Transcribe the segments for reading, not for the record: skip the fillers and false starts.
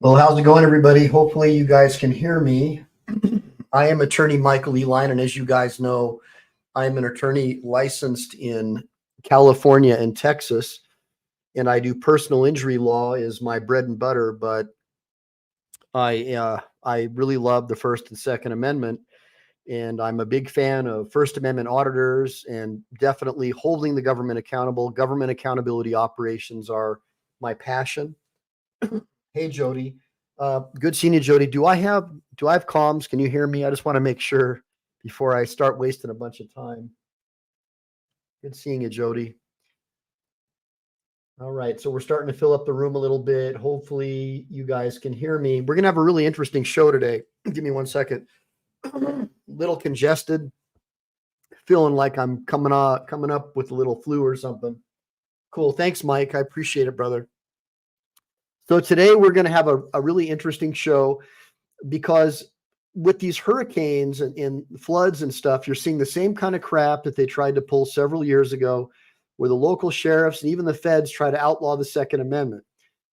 Well, how's it going, everybody? Hopefully, you guys can hear me. I am attorney Michael Ehline, and as you guys know, I'm an attorney licensed in California and Texas, and I do personal injury law is my bread and butter. But I really love the First and Second Amendment, and I'm a big fan of First Amendment auditors and definitely holding the government accountable. Government accountability operations are my passion. Hey, Jody. Good seeing you, Jody. Do I have comms? Can you hear me? I just want to make sure before I start wasting a bunch of time. Good seeing you, Jody. All right, so we're starting to fill up the room a little bit. Hopefully, you guys can hear me. We're gonna have a really interesting show today. Give me 1 second. Little congested, feeling like I'm coming up with a little flu or something. Cool. Thanks, Mike. I appreciate it, brother. So today we're going to have a really interesting show because with these hurricanes and floods and stuff, you're seeing the same kind of crap that they tried to pull several years ago, where the local sheriffs and even the feds try to outlaw the Second Amendment.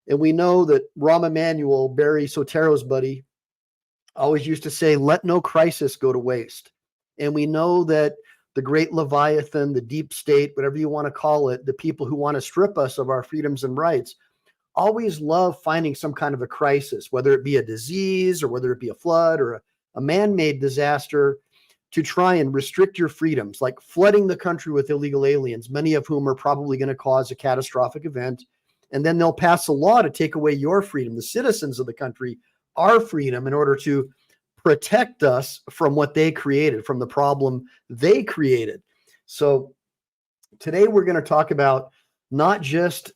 And we know that Rahm Emanuel, Barry Soetoro's buddy, always used to say, let no crisis go to waste. And we know that the great Leviathan, the deep state, whatever you want to call it, the people who want to strip us of our freedoms and rights, always love finding some kind of a crisis, whether it be a disease or whether it be a flood or a man-made disaster, to try and restrict your freedoms, like flooding the country with illegal aliens, many of whom are probably going to cause a catastrophic event. And then they'll pass a law to take away your freedom, the citizens of the country, our freedom, in order to protect us from what they created, from the problem they created. So today we're going to talk about not just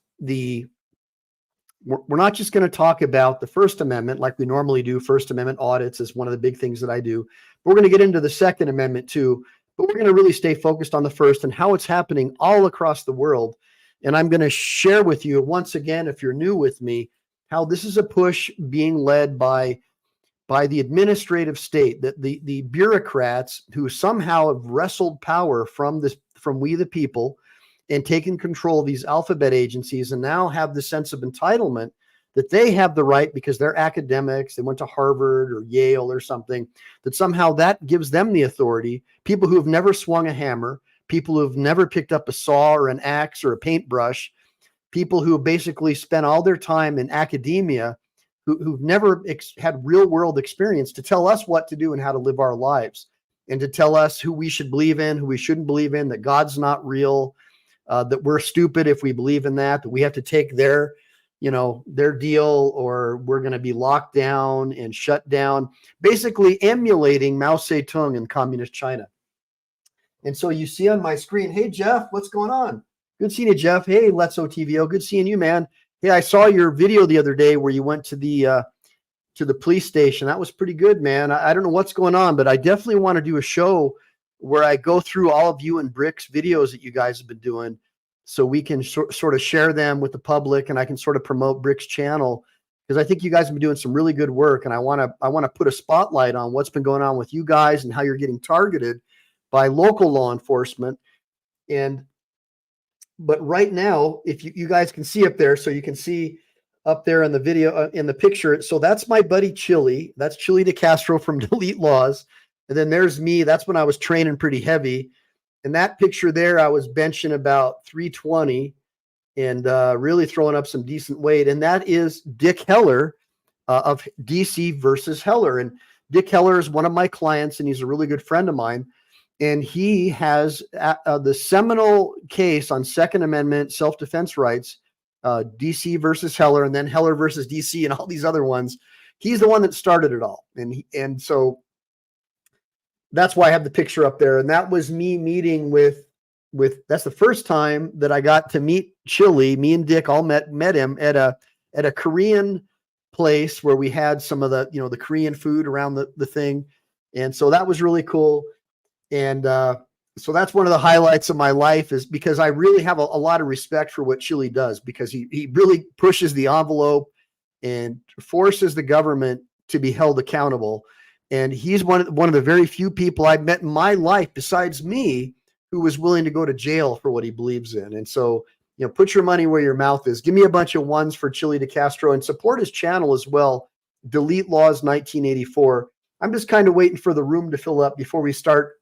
we're not just going to talk about the First Amendment like we normally do. First Amendment audits is one of the big things that I do. We're going to get into the Second Amendment too, but we're going to really stay focused on the first and how it's happening all across the world. And I'm going to share with you once again, if you're new with me, how this is a push being led by the administrative state, that the bureaucrats who somehow have wrestled power from we the people and taken control of these alphabet agencies, and now have the sense of entitlement that they have the right, because they're academics, they went to Harvard or Yale or something, that somehow that gives them the authority. People who have never swung a hammer, people who have never picked up a saw or an axe or a paintbrush, people who basically spent all their time in academia, who've never had real world experience, to tell us what to do and how to live our lives, and to tell us who we should believe in, who we shouldn't believe in, that God's not real, that we're stupid if we believe in that we have to take their deal, or we're going to be locked down and shut down, basically emulating Mao Zedong in communist China. And so you see on my screen, hey, Jeff, what's going on? Good seeing you, Jeff. Hey, Let's OTVO. Good seeing you, man. Hey, I saw your video the other day where you went to the police station. That was pretty good, man. I don't know what's going on, but I definitely want to do a show where I go through all of you and Brick's videos that you guys have been doing, so we can sort of share them with the public, and I can sort of promote Brick's channel, because I think you guys have been doing some really good work, and I want to put a spotlight on what's been going on with you guys and how you're getting targeted by local law enforcement. But right now, if you guys can see up there, so you can see up there in the video, in the picture. So that's my buddy Chili. That's Chili DeCastro from Delete Laws. And then there's me. That's when I was training pretty heavy. In that picture there, I was benching about 320 and really throwing up some decent weight. And that is Dick Heller of DC versus Heller. And Dick Heller is one of my clients, and he's a really good friend of mine. And he has the seminal case on Second Amendment self-defense rights, DC versus Heller, and then Heller versus DC, and all these other ones. He's the one that started it all. And so that's why I have the picture up there. And that was me meeting with that's the first time that I got to meet Chili. Me and Dick all met him at a Korean place where we had some of the Korean food around the thing. And so that was really cool. And so that's one of the highlights of my life, is because I really have a lot of respect for what Chili does, because he really pushes the envelope and forces the government to be held accountable. And he's one of the very few people I've met in my life, besides me, who was willing to go to jail for what he believes in. And so Put your money where your mouth is. Give me a bunch of ones for Chile de Castro and support his channel as well. Delete Laws 1984. I'm just kind of waiting for the room to fill up before we start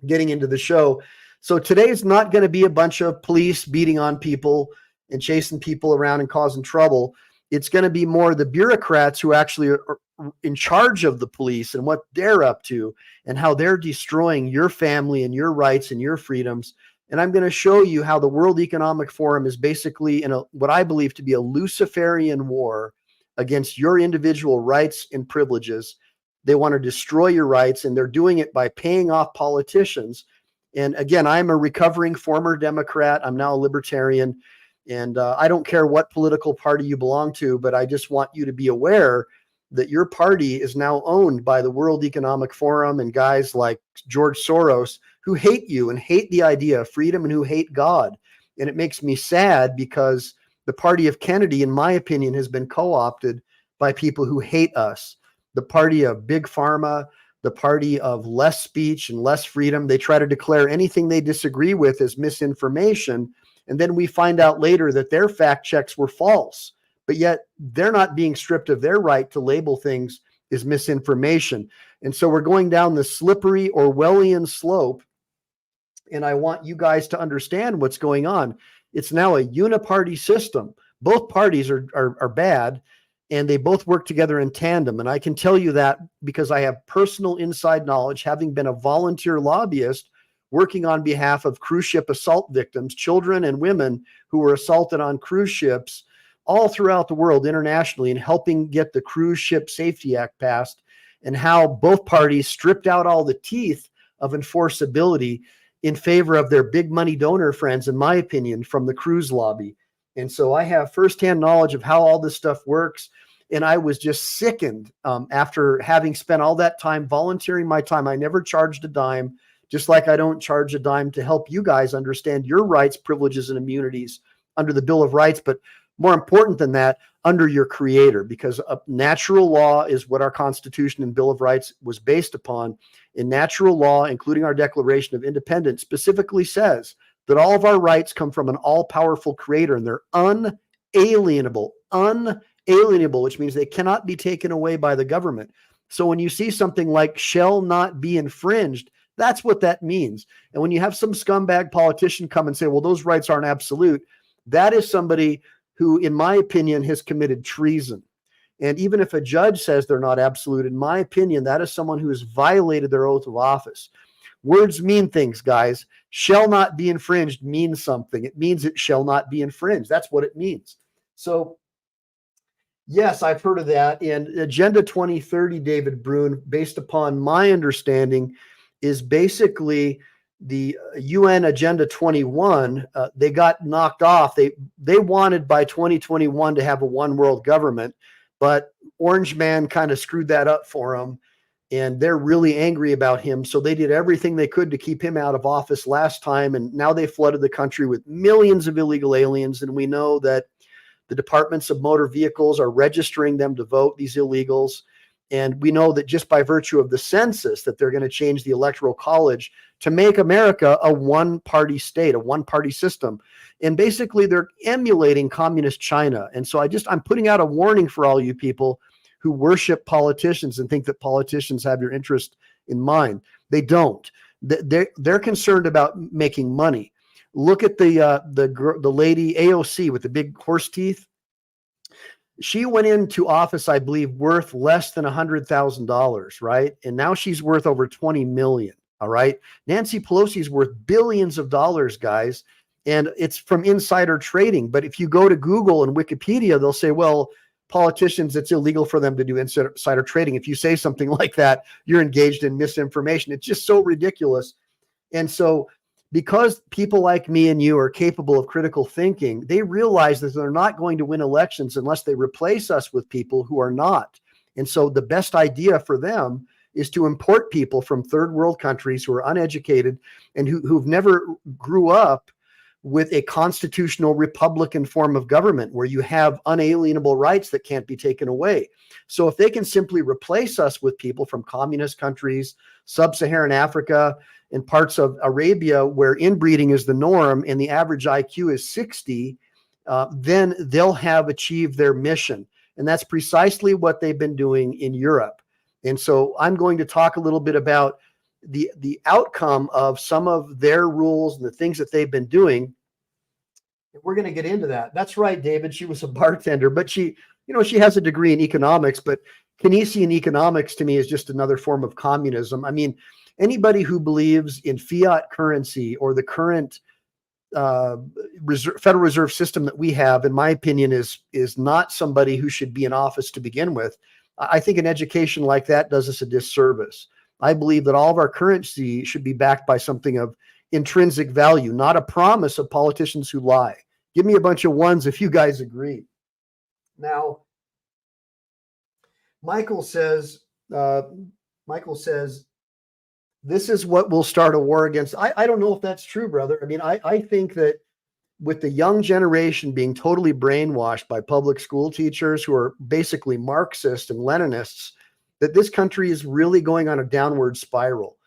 getting into the show. So today is not going to be a bunch of police beating on people and chasing people around and causing trouble. It's going to be more the bureaucrats who actually are in charge of the police and what they're up to and how they're destroying your family and your rights and your freedoms. And I'm going to show you how the World Economic Forum is basically in what I believe to be a Luciferian war against your individual rights and privileges. They want to destroy your rights, and they're doing it by paying off politicians. And again, I'm a recovering former Democrat. I'm now a libertarian. And I don't care what political party you belong to, but I just want you to be aware that your party is now owned by the World Economic Forum and guys like George Soros who hate you and hate the idea of freedom and who hate God. And it makes me sad because the party of Kennedy, in my opinion, has been co-opted by people who hate us. The party of big pharma, the party of less speech and less freedom. They try to declare anything they disagree with as misinformation. And then we find out later that their fact checks were false, but yet they're not being stripped of their right to label things as misinformation. And so we're going down the slippery Orwellian slope. And I want you guys to understand what's going on. It's now a uniparty system. Both parties are bad, and they both work together in tandem. And I can tell you that because I have personal inside knowledge, having been a volunteer lobbyist working on behalf of cruise ship assault victims, children and women who were assaulted on cruise ships all throughout the world internationally, and helping get the Cruise Ship Safety Act passed, and how both parties stripped out all the teeth of enforceability in favor of their big money donor friends, in my opinion, from the cruise lobby. And so I have firsthand knowledge of how all this stuff works. And I was just sickened after having spent all that time volunteering my time. I never charged a dime, just like I don't charge a dime to help you guys understand your rights, privileges, and immunities under the Bill of Rights. But more important than that, under your creator, because natural law is what our Constitution and Bill of Rights was based upon. In natural law, including our Declaration of Independence, specifically says that all of our rights come from an all-powerful creator, and they're unalienable, which means they cannot be taken away by the government. So when you see something like shall not be infringed, that's what that means. And when you have some scumbag politician come and say, well, those rights aren't absolute, that is somebody who, in my opinion, has committed treason. And even if a judge says they're not absolute, in my opinion, that is someone who has violated their oath of office. Words mean things, guys. Shall not be infringed means something. It means it shall not be infringed. That's what it means. So, yes, I've heard of that. And Agenda 2030, David Brune, based upon my understanding, is basically the UN Agenda 21. They got knocked off. They wanted by 2021 to have a one world government, but Orange Man kind of screwed that up for them, and they're really angry about him. So they did everything they could to keep him out of office last time, and now they flooded the country with millions of illegal aliens. And we know that the departments of motor vehicles are registering them to vote, these illegals. And we know that just by virtue of the census that they're going to change the electoral college to make America a one-party state, a one-party system. And basically they're emulating communist China. And so I'm putting out a warning for all you people who worship politicians and think that politicians have your interest in mind. They don't. They're concerned about making money. Look at the lady AOC with the big horse teeth. She went into office, I believe, worth less than $100,000, right? And now she's worth over 20 million. All right. Nancy Pelosi's worth billions of dollars, guys. And it's from insider trading. But if you go to Google and Wikipedia, they'll say, well, politicians, it's illegal for them to do insider trading. If you say something like that, you're engaged in misinformation. It's just so ridiculous. And so because people like me and you are capable of critical thinking, they realize that they're not going to win elections unless they replace us with people who are not. And so the best idea for them is to import people from third world countries who are uneducated and who've never grew up with a constitutional Republican form of government where you have unalienable rights that can't be taken away. So if they can simply replace us with people from communist countries, sub-Saharan Africa, and parts of Arabia where inbreeding is the norm and the average IQ is 60, then they'll have achieved their mission. And that's precisely what they've been doing in Europe. And so I'm going to talk a little bit about the outcome of some of their rules and the things that they've been doing. We're going to get into that. That's right, David. She was a bartender, but she has a degree in economics, but Keynesian economics to me is just another form of communism. I mean, anybody who believes in fiat currency or the current Federal Reserve system that we have, in my opinion, is not somebody who should be in office to begin with. I think an education like that does us a disservice. I believe that all of our currency should be backed by something of intrinsic value, not a promise of politicians who lie. Give me a bunch of ones if you guys agree. Now, Michael says, this is what will start a war against. I don't know if that's true, brother. I mean, I think that with the young generation being totally brainwashed by public school teachers who are basically Marxist and Leninists, that this country is really going on a downward spiral.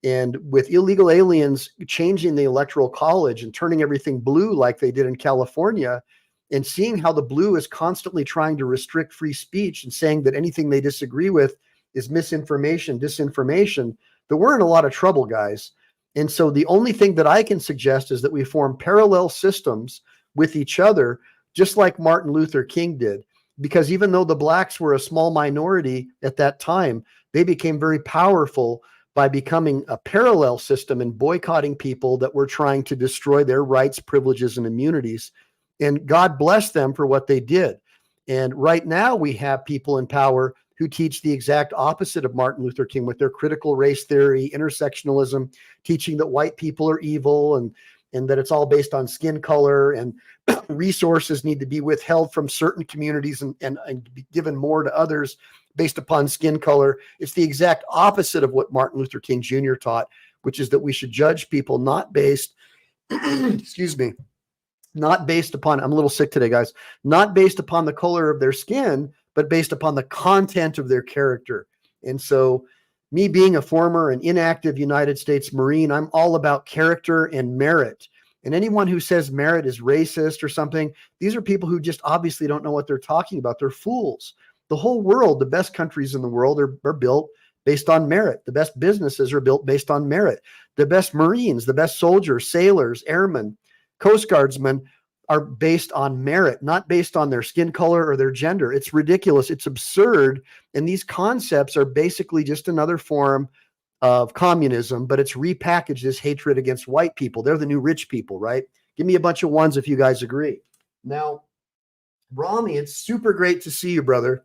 And with illegal aliens changing the electoral college and turning everything blue like they did in California, and seeing how the blue is constantly trying to restrict free speech and saying that anything they disagree with is misinformation, disinformation, that we're in a lot of trouble, guys. And so the only thing that I can suggest is that we form parallel systems with each other, just like Martin Luther King did. Because even though the blacks were a small minority at that time, they became very powerful by becoming a parallel system and boycotting people that were trying to destroy their rights, privileges, and immunities. And God bless them for what they did. And right now we have people in power who teach the exact opposite of Martin Luther King with their critical race theory, intersectionalism, teaching that white people are evil and that it's all based on skin color, and resources need to be withheld from certain communities and be given more to others based upon skin color. It's the exact opposite of what Martin Luther King Jr. taught, which is that we should judge people not based, excuse me, not based upon, I'm a little sick today, guys, not based upon the color of their skin, but based upon the content of their character. And so me being a former and inactive United States Marine, I'm all about character and merit. And anyone who says merit is racist or something, these are people who just obviously don't know what they're talking about. They're fools. The whole world, the best countries in the world are built based on merit. The best businesses are built based on merit. The best Marines, the best soldiers, sailors, airmen, Coast Guardsmen are based on merit, not based on their skin color or their gender. It's ridiculous. It's absurd. And these concepts are basically just another form of communism, but it's repackaged as hatred against white people. They're the new rich people, right? Give me a bunch of ones if you guys agree. Now, Rami, it's super great to see you, brother.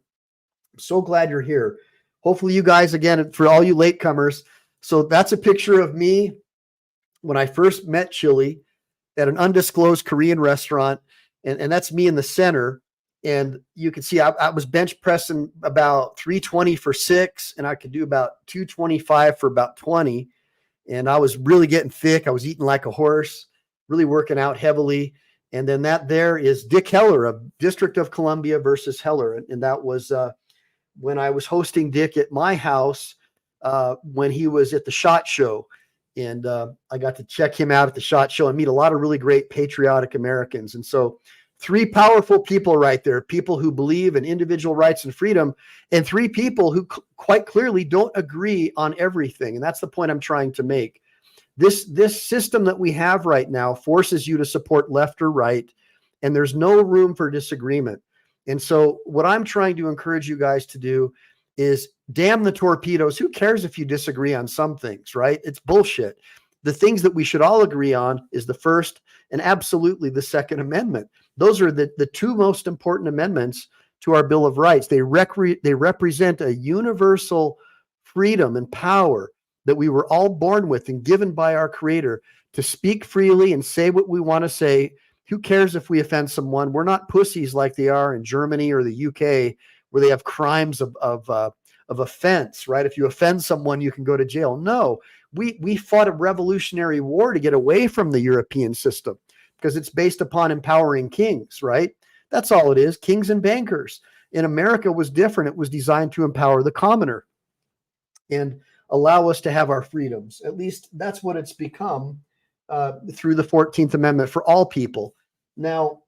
I'm so glad you're here. Hopefully you guys, again, for all you latecomers. So that's a picture of me when I first met Chili at an undisclosed Korean restaurant. And that's me in the center. And you can see I was bench pressing about 320 for 6, and I could do about 225 for about 20. And I was really getting thick. I was eating like a horse, really working out heavily. And then that there is Dick Heller of District of Columbia versus Heller. And that was when I was hosting Dick at my house when he was at the SHOT Show. And I got to check him out at the SHOT Show and meet a lot of really great patriotic Americans. And so 3 powerful people right there, people who believe in individual rights and freedom, and 3 people who quite clearly don't agree on everything. And that's the point I'm trying to make. This system that we have right now forces you to support left or right, and there's no room for disagreement. And so what I'm trying to encourage you guys to do is damn the torpedoes. Who cares if you disagree on some things, right? It's bullshit. The things that we should all agree on is the First and absolutely the Second Amendment. Those are the 2 most important amendments to our Bill of Rights. They represent a universal freedom and power that we were all born with and given by our Creator to speak freely and say what we want to say. Who cares if we offend someone? We're not pussies like they are in Germany or the UK, where they have crimes of offense, right? If you offend someone, you can go to jail. No, we fought a revolutionary war to get away from the European system, because it's based upon empowering kings, right? That's all it is, kings and bankers. In America was different. It was designed to empower the commoner and allow us to have our freedoms. At least that's what it's become through the 14th Amendment for all people. Now,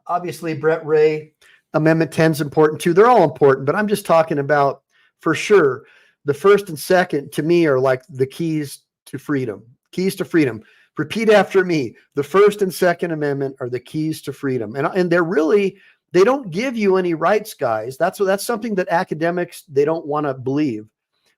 obviously, Brett Ray, Amendment 10 is important too. They're all important, but I'm just talking about, for sure, the first and second to me are like the keys to freedom. Keys to freedom. Repeat after me. The First and Second Amendment are the keys to freedom. And they're really, they don't give you any rights, guys. That's something that academics, they don't want to believe.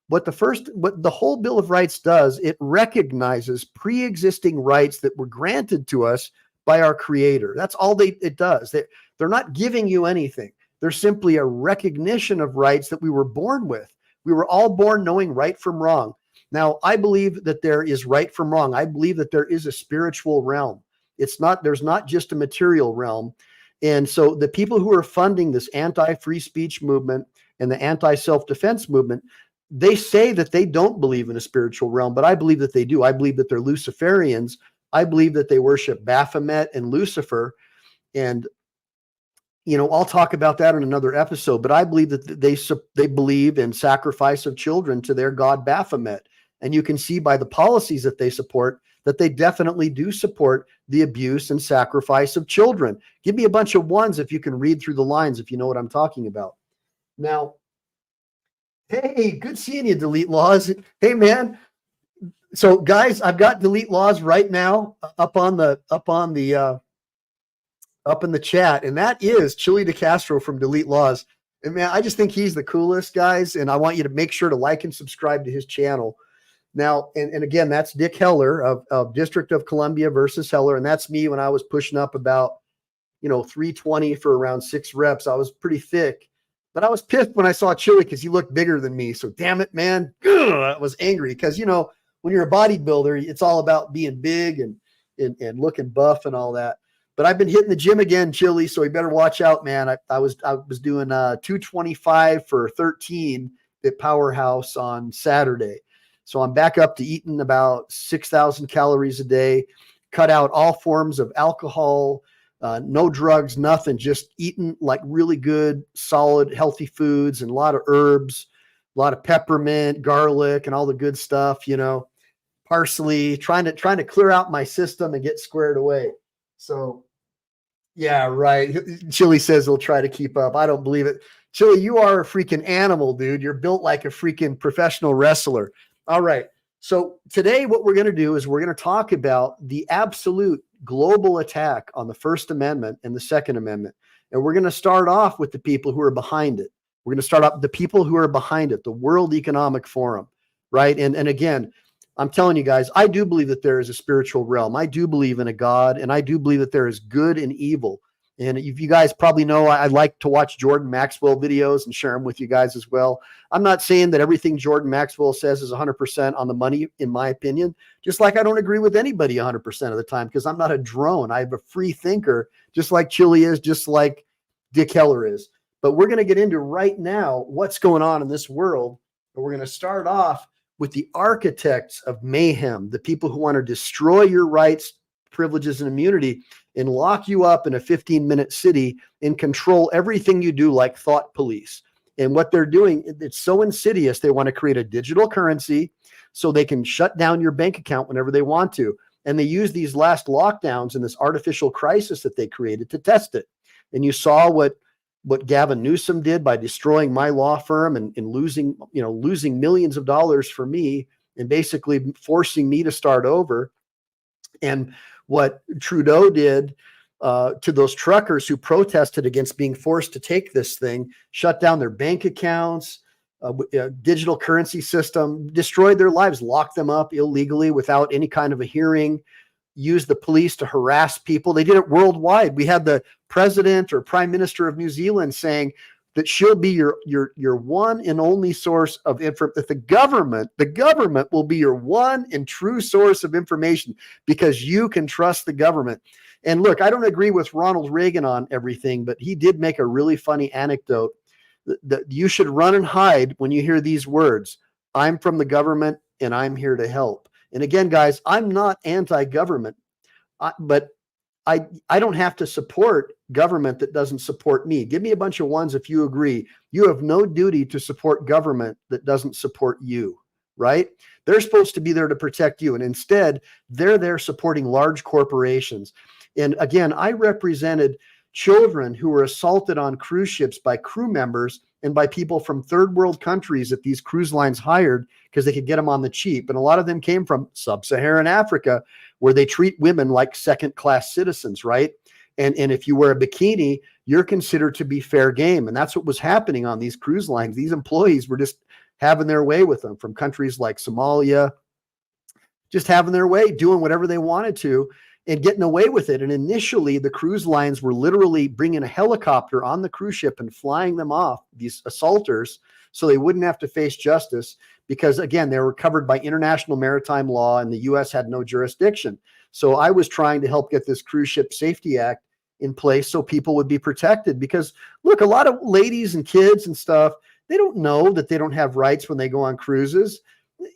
What the whole Bill of Rights does, it recognizes pre-existing rights that were granted to us by our Creator. That's all it does. They're not giving you anything. They're simply a recognition of rights that we were born with. We were all born knowing right from wrong. Now, I believe that there is right from wrong. I believe that there is a spiritual realm. There's not just a material realm. And so the people who are funding this anti-free speech movement and the anti-self-defense movement, they say that they don't believe in a spiritual realm, but I believe that they do. I believe that they're Luciferians. I believe that they worship Baphomet and Lucifer. And, I'll talk about that in another episode, but I believe that they believe in sacrifice of children to their god Baphomet. And you can see by the policies that they support that they definitely do support the abuse and sacrifice of children. Give me a bunch of ones if you can read through the lines, if you know what I'm talking about. Now, hey, good seeing you, Delete Laws. Hey, man. So, guys, I've got Delete Laws right now up in the chat, and that is Chili DeCastro from Delete Laws. And man, I just think he's the coolest, guys. And I want you to make sure to like and subscribe to his channel. Now, and again, that's Dick Heller of District of Columbia versus Heller, and that's me when I was pushing up about 320 for around 6 reps. I was pretty thick. But I was pissed when I saw Chili because he looked bigger than me. So damn it, man. I was angry because, when you're a bodybuilder, it's all about being big and looking buff and all that. But I've been hitting the gym again, Chili, so you better watch out, man. I was doing 225 for 13 at Powerhouse on Saturday. So I'm back up to eating about 6,000 calories a day, cut out all forms of alcohol, no drugs, nothing, just eating like really good, solid, healthy foods and a lot of herbs, a lot of peppermint, garlic, and all the good stuff, parsley, trying to clear out my system and get squared away. So, yeah, right. Chili says he'll try to keep up. I don't believe it. Chili, you are a freaking animal, dude. You're built like a freaking professional wrestler. All right. So today what we're going to do is we're going to talk about the absolute global attack on the First Amendment and the Second Amendment. And we're going to start off with the people who are behind it. We're going to start off the people who are behind it, the World Economic Forum, right? And again, I'm telling you guys, I do believe that there is a spiritual realm. I do believe in a God, and I do believe that there is good and evil. And if you guys probably know, I like to watch Jordan Maxwell videos and share them with you guys as well. I'm not saying that everything Jordan Maxwell says is 100% on the money, in my opinion, just like I don't agree with anybody 100% of the time because I'm not a drone. I'm a free thinker, just like Chili is, just like Dick Heller is. But we're going to get into right now what's going on in this world. And we're going to start off with the architects of mayhem, the people who want to destroy your rights, privileges, and immunity and lock you up in a 15-minute city and control everything you do like thought police. And what they're doing, it's so insidious. They want to create a digital currency so they can shut down your bank account whenever they want to. And they use these last lockdowns and this artificial crisis that they created to test it. And you saw what Gavin Newsom did by destroying my law firm and losing millions of dollars for me and basically forcing me to start over. And what Trudeau did to those truckers who protested against being forced to take this thing, shut down their bank accounts, digital currency system, destroyed their lives, locked them up illegally without any kind of a hearing, used the police to harass people. They did it worldwide. We had the president or prime minister of New Zealand saying that she'll be your one and only source of information, that the government will be your one and true source of information because you can trust the government. And look, I don't agree with Ronald Reagan on everything, but he did make a really funny anecdote that you should run and hide when you hear these words. I'm from the government and I'm here to help. And again, guys, I'm not anti-government. But I don't have to support government that doesn't support me. Give me a bunch of ones if you agree. You have no duty to support government that doesn't support you, right? They're supposed to be there to protect you. And instead, they're there supporting large corporations. And again, I represented children who were assaulted on cruise ships by crew members and by people from third world countries that these cruise lines hired because they could get them on the cheap. And a lot of them came from sub-Saharan Africa, where they treat women like second-class citizens, right? And if you wear a bikini, you're considered to be fair game. And that's what was happening on these cruise lines. These employees were just having their way with them from countries like Somalia, just having their way, doing whatever they wanted to and getting away with it. And initially, the cruise lines were literally bringing a helicopter on the cruise ship and flying them off, these assaulters, so they wouldn't have to face justice because, again, they were covered by international maritime law and the U.S. had no jurisdiction. So I was trying to help get this Cruise Ship Safety Act in place so people would be protected because, look, a lot of ladies and kids and stuff, they don't know that they don't have rights when they go on cruises.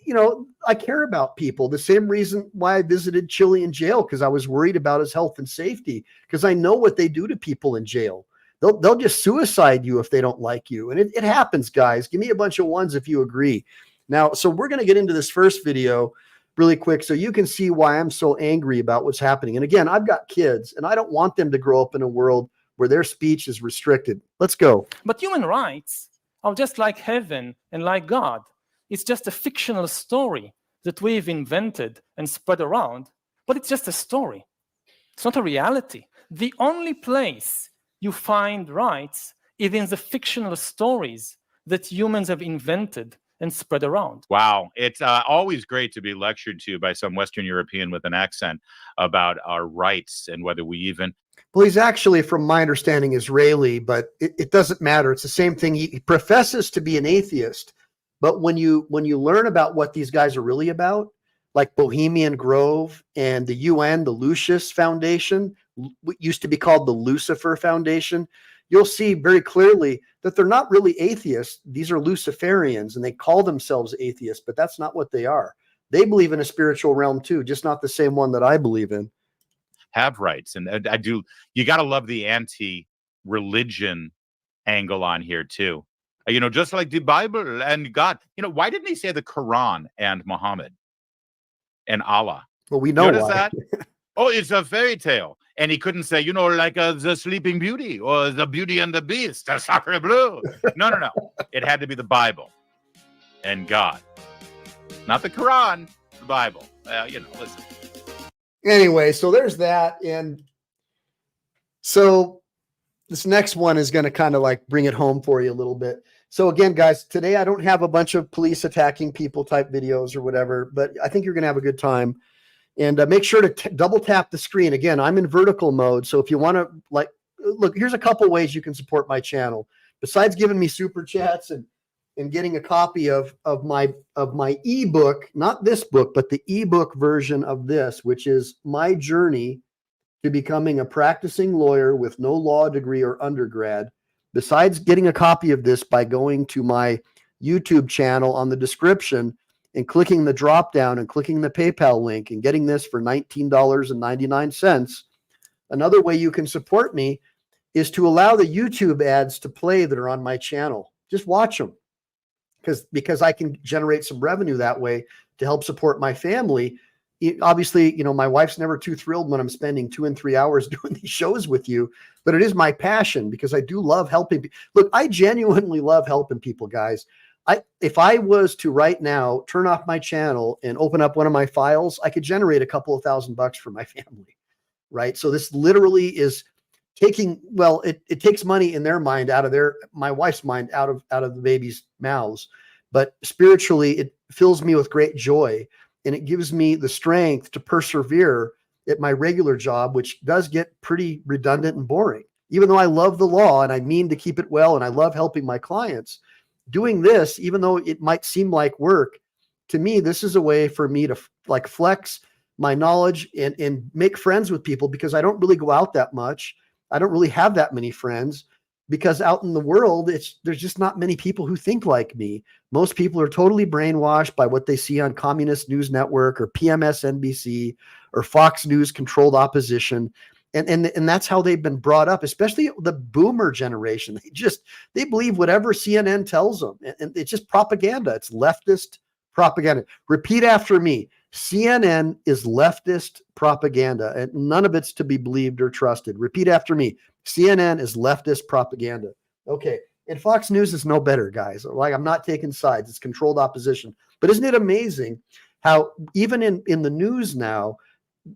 You know, I care about people. The same reason why I visited Chile in jail, because I was worried about his health and safety, because I know what they do to people in jail. They'll just suicide you if they don't like you. And it happens, guys. Give me a bunch of ones if you agree. Now, so we're going to get into this first video really quick so you can see why I'm so angry about what's happening. And again, I've got kids and I don't want them to grow up in a world where their speech is restricted. Let's go. But human rights are just like heaven and like God. It's just a fictional story that we've invented and spread around, but it's just a story. It's not a reality. The only place you find rights is in the fictional stories that humans have invented and spread around. Wow. It's always great to be lectured to by some Western European with an accent about our rights and whether we even... Well, he's actually, from my understanding, Israeli, but it doesn't matter. It's the same thing. He professes to be an atheist. But when you learn about what these guys are really about, like Bohemian Grove and the UN, the Lucius Foundation, what used to be called the Lucifer Foundation, you'll see very clearly that they're not really atheists. These are Luciferians, and they call themselves atheists, but that's not what they are. They believe in a spiritual realm too, just not the same one that I believe in. Have rights. And I do. You got to love the anti-religion angle on here too. You know, just like the Bible and God. You know, why didn't he say the Quran and Muhammad and Allah? Well, we know Notice why. that. Oh, it's a fairy tale. And he couldn't say, you know, like the Sleeping Beauty or the Beauty and the Beast, the Sacre Bleu. No. It had to be the Bible and God. Not the Quran, the Bible. You know, listen. Anyway, so there's that. And so this next one is going to kind of like bring it home for you a little bit. So again, guys, today I don't have a bunch of police attacking people type videos or whatever, but I think you're going to have a good time. And make sure to double tap the screen. Again, I'm in vertical mode. So if you want to look, here's a couple ways you can support my channel. Besides giving me super chats and getting a copy of my ebook, not this book, but the ebook version of this, which is my journey to becoming a practicing lawyer with no law degree or undergrad. Besides getting a copy of this by going to my YouTube channel on the description and clicking the drop down and clicking the PayPal link and getting this for $19.99. Another way you can support me is to allow the YouTube ads to play that are on my channel. Just watch them because I can generate some revenue that way to help support my family. Obviously, you know, my wife's never too thrilled when I'm spending 2 and 3 hours doing these shows with you, but it is my passion because I do love helping. Look, I genuinely love helping people, guys. If I was to right now turn off my channel and open up one of my files, I could generate a couple of $1,000 for my family, right? So this literally is taking, well, it takes money in their mind out of my wife's mind out of the baby's mouths, but spiritually it fills me with great joy and it gives me the strength to persevere at my regular job, which does get pretty redundant and boring. Even though I love the law and I mean to keep it well and I love helping my clients, doing this, even though it might seem like work, to me, this is a way for me to like flex my knowledge and make friends with people because I don't really go out that much. I don't really have that many friends, because out in the world, there's just not many people who think like me. Most people are totally brainwashed by what they see on Communist News Network or PMSNBC or Fox News controlled opposition. And that's how they've been brought up, especially the boomer generation. They believe whatever CNN tells them. And it's just propaganda. It's leftist propaganda. Repeat after me. CNN is leftist propaganda, and none of it's to be believed or trusted. Repeat after me. CNN is leftist propaganda. Okay. And Fox News is no better, guys. Like, I'm not taking sides. It's controlled opposition. But isn't it amazing how even in the news now,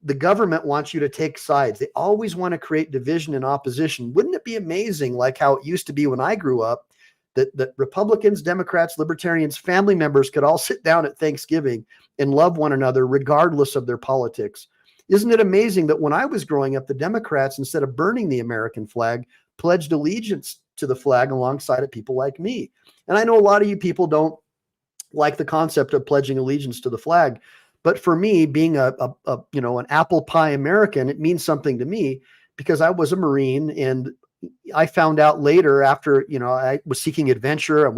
the government wants you to take sides. They always want to create division and opposition. Wouldn't it be amazing, like how it used to be when I grew up, that Republicans, Democrats, Libertarians, family members could all sit down at Thanksgiving and love one another regardless of their politics? Isn't it amazing that when I was growing up, the Democrats, instead of burning the American flag, pledged allegiance to the flag alongside of people like me? And I know a lot of you people don't like the concept of pledging allegiance to the flag, but for me, being an apple pie American, it means something to me because I was a Marine, and I found out later after, I was seeking adventure.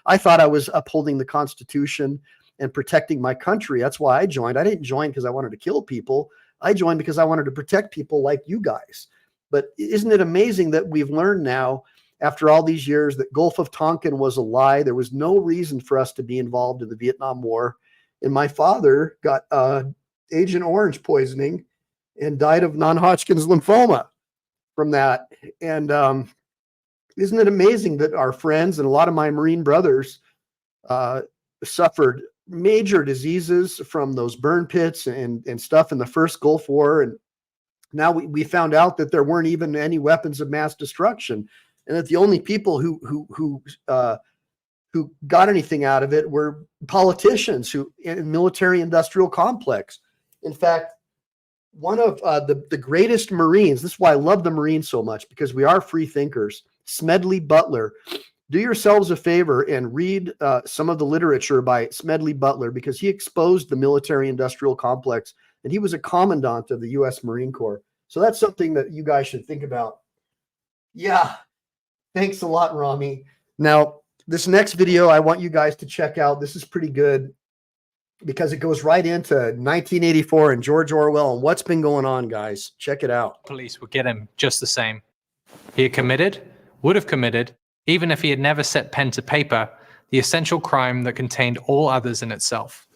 I thought I was upholding the Constitution and protecting my country. That's why I joined. I didn't join because I wanted to kill people. I joined because I wanted to protect people like you guys. But isn't it amazing that we've learned now, after all these years, that Gulf of Tonkin was a lie? There was no reason for us to be involved in the Vietnam War. And my father got Agent Orange poisoning and died of non-Hodgkin's lymphoma from that. And isn't it amazing that our friends and a lot of my Marine brothers suffered major diseases from those burn pits and stuff in the first Gulf War? And now we found out that there weren't even any weapons of mass destruction, and that the only people who got anything out of it were politicians in military industrial complex. In fact, one of the greatest Marines, this is why I love the Marines so much, because we are free thinkers, Smedley Butler. Do yourselves a favor and read some of the literature by Smedley Butler, because he exposed the military industrial complex, and he was a commandant of the U.S. Marine Corps. So that's something that you guys should think about. Yeah. Thanks a lot, Rami. Now, this next video I want you guys to check out. This is pretty good because it goes right into 1984 and George Orwell and what's been going on, guys. Check it out. Police would get him just the same. He had would have committed, even if he had never set pen to paper, the essential crime that contained all others in itself.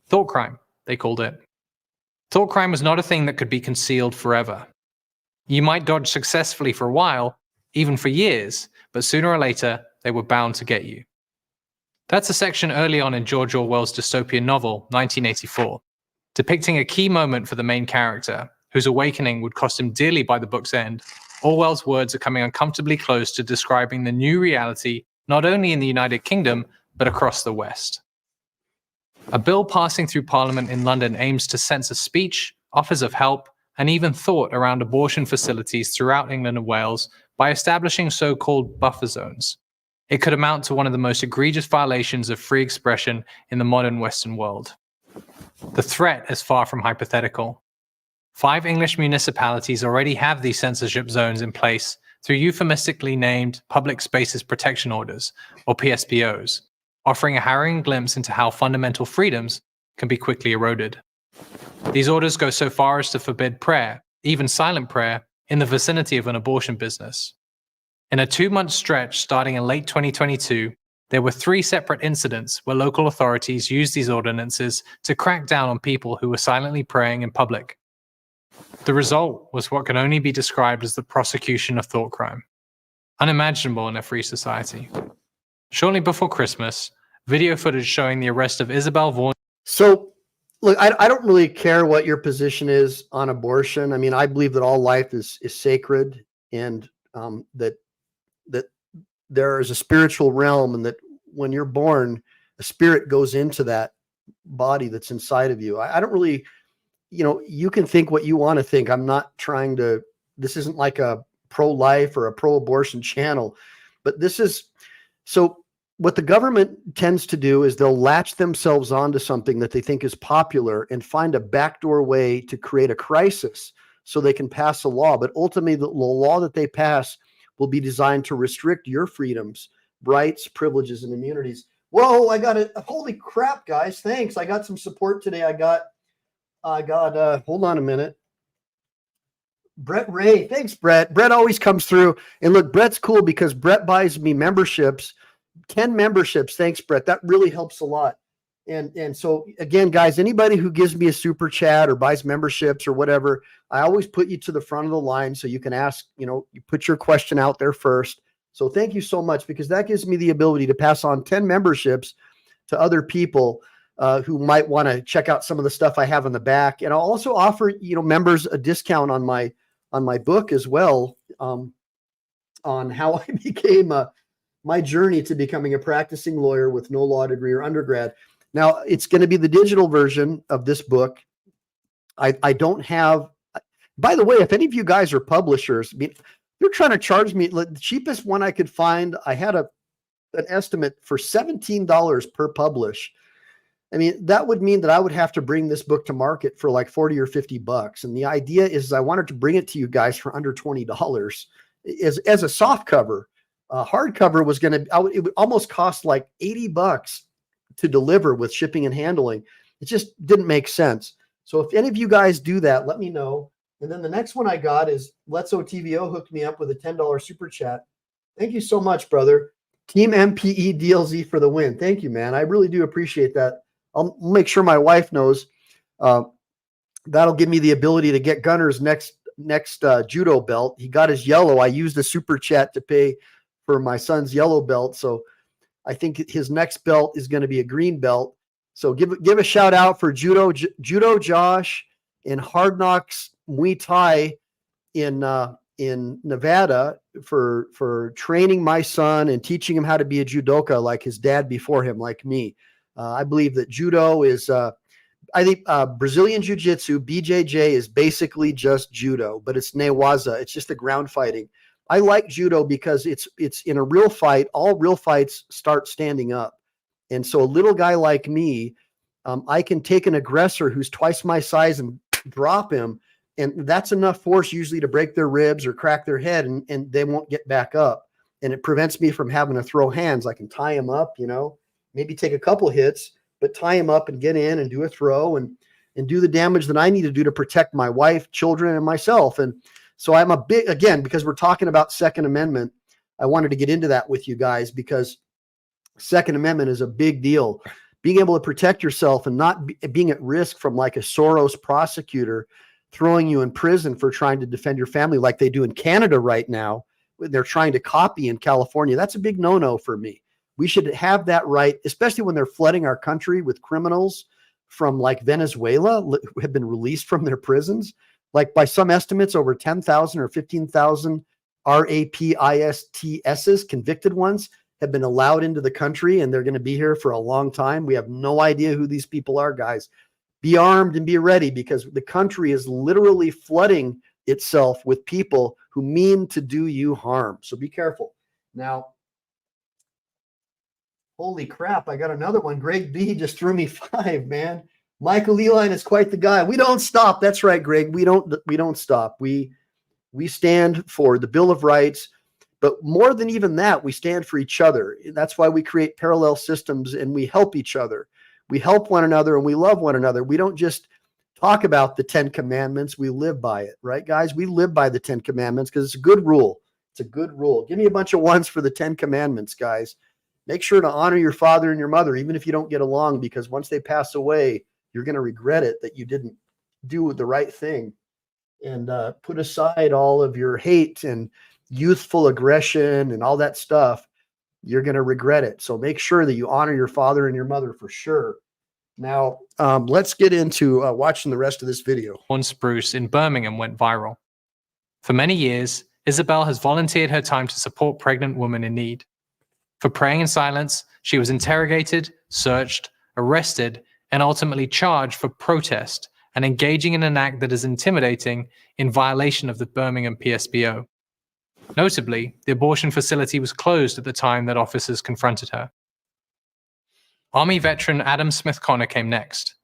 Thought crime, they called it. Thought crime was not a thing that could be concealed forever. You might dodge successfully for a while, even for years, but sooner or later, they were bound to get you. That's a section early on in George Orwell's dystopian novel, 1984, depicting a key moment for the main character, whose awakening would cost him dearly by the book's end. Orwell's words are coming uncomfortably close to describing the new reality not only in the United Kingdom, but across the West. A bill passing through Parliament in London aims to censor speech, offers of help, and even thought around abortion facilities throughout England and Wales by establishing so-called buffer zones. It could amount to one of the most egregious violations of free expression in the modern Western world. The threat is far from hypothetical. 5 English municipalities already have these censorship zones in place through euphemistically named Public Spaces Protection Orders, or PSPOs, offering a harrowing glimpse into how fundamental freedoms can be quickly eroded. These orders go so far as to forbid prayer, even silent prayer, in the vicinity of an abortion business. In a 2-month stretch starting in late 2022, there were 3 separate incidents where local authorities used these ordinances to crack down on people who were silently praying in public. The result was what can only be described as the prosecution of thought crime, unimaginable in a free society. Shortly before Christmas, video footage showing the arrest of Isabel Vaughan. So, look, I don't really care what your position is on abortion. I mean, I believe that all life is sacred, and that there is a spiritual realm, and that when you're born, a spirit goes into that body that's inside of you. I don't really, you can think what you want to think. I'm not trying to, this isn't like a pro-life or a pro-abortion channel, but this is, so what the government tends to do is they'll latch themselves onto something that they think is popular and find a backdoor way to create a crisis so they can pass a law. But ultimately, the law that they pass will be designed to restrict your freedoms, rights, privileges, and immunities. Whoa, I got it. Holy crap, guys. Thanks. I got some support today. I got, hold on a minute. Brett Ray. Thanks, Brett. Brett always comes through. And look, Brett's cool because Brett buys me memberships, 10 memberships. Thanks, Brett. That really helps a lot. And so again, guys, anybody who gives me a super chat or buys memberships or whatever, I always put you to the front of the line so you can ask, you put your question out there first. So thank you so much, because that gives me the ability to pass on 10 memberships to other people who might want to check out some of the stuff I have in the back. And I'll also offer, members a discount on my book as well, on how I became my journey to becoming a practicing lawyer with no law degree or undergrad. Now, it's going to be the digital version of this book. I don't have, by the way, if any of you guys are publishers, I mean, they're trying to charge me the cheapest one I could find. I had an estimate for $17 per publish. I mean, that would mean that I would have to bring this book to market for like 40 or 50 bucks. And the idea is I wanted to bring it to you guys for under $20 as a soft cover. Hardcover was it would almost cost like 80 bucks to deliver with shipping and handling. It just didn't make sense. So if any of you guys do that, let me know. And then the next one I got is Let's OTVO hooked me up with a $10 super chat. Thank you so much, brother. Team MPE DLZ for the win. Thank you, man. I really do appreciate that. I'll make sure my wife knows. That'll give me the ability to get Gunner's next judo belt. He got his yellow. I used the super chat to pay for my son's yellow belt. So I think his next belt is going to be a green belt. So give a shout out for Judo Josh and Hard Knocks Muay Thai in Nevada for training my son and teaching him how to be a judoka like his dad before him, like me. I believe that judo is, I think Brazilian Jiu-Jitsu, BJJ, is basically just judo, but it's newaza. It's just the ground fighting. I like judo because it's in a real fight. All real fights start standing up. And so a little guy like me, I can take an aggressor who's twice my size and drop him. And that's enough force usually to break their ribs or crack their head, and they won't get back up. And it prevents me from having to throw hands. I can tie him up, maybe take a couple hits, but tie him up and get in and do a throw and do the damage that I need to do to protect my wife, children, and myself. And so I'm again, because we're talking about Second Amendment, I wanted to get into that with you guys because Second Amendment is a big deal. Being able to protect yourself and not being at risk from like a Soros prosecutor throwing you in prison for trying to defend your family like they do in Canada right now. They're trying to copy in California. That's a big no-no for me. We should have that right, especially when they're flooding our country with criminals from like Venezuela who have been released from their prisons. Like by some estimates, over 10,000 or 15,000 RAPISTSs, convicted ones, have been allowed into the country, and they're going to be here for a long time. We have no idea who these people are, guys. Be armed and be ready, because the country is literally flooding itself with people who mean to do you harm. So be careful. Now, holy crap, I got another one. Greg B just threw me 5, man. Michael Ehline is quite the guy. We don't stop. That's right, Greg. We don't stop. We stand for the Bill of Rights, but more than even that, we stand for each other. That's why we create parallel systems and we help each other. We help one another and we love one another. We don't just talk about the 10 commandments. We live by it, right, guys? We live by the 10 commandments because it's a good rule. It's a good rule. Give me a bunch of ones for the 10 commandments, guys. Make sure to honor your father and your mother, even if you don't get along, because once they pass away, you're going to regret it that you didn't do the right thing. And put aside all of your hate and youthful aggression and all that stuff. You're going to regret it. So make sure that you honor your father and your mother for sure. Now, let's get into watching the rest of this video. One spruce in Birmingham went viral. For many years, Isabel has volunteered her time to support pregnant women in need. For praying in silence, she was interrogated, searched, arrested, and ultimately charged for protest and engaging in an act that is intimidating in violation of the Birmingham PSBO. Notably, the abortion facility was closed at the time that officers confronted her. Army veteran Adam Smith Connor came next.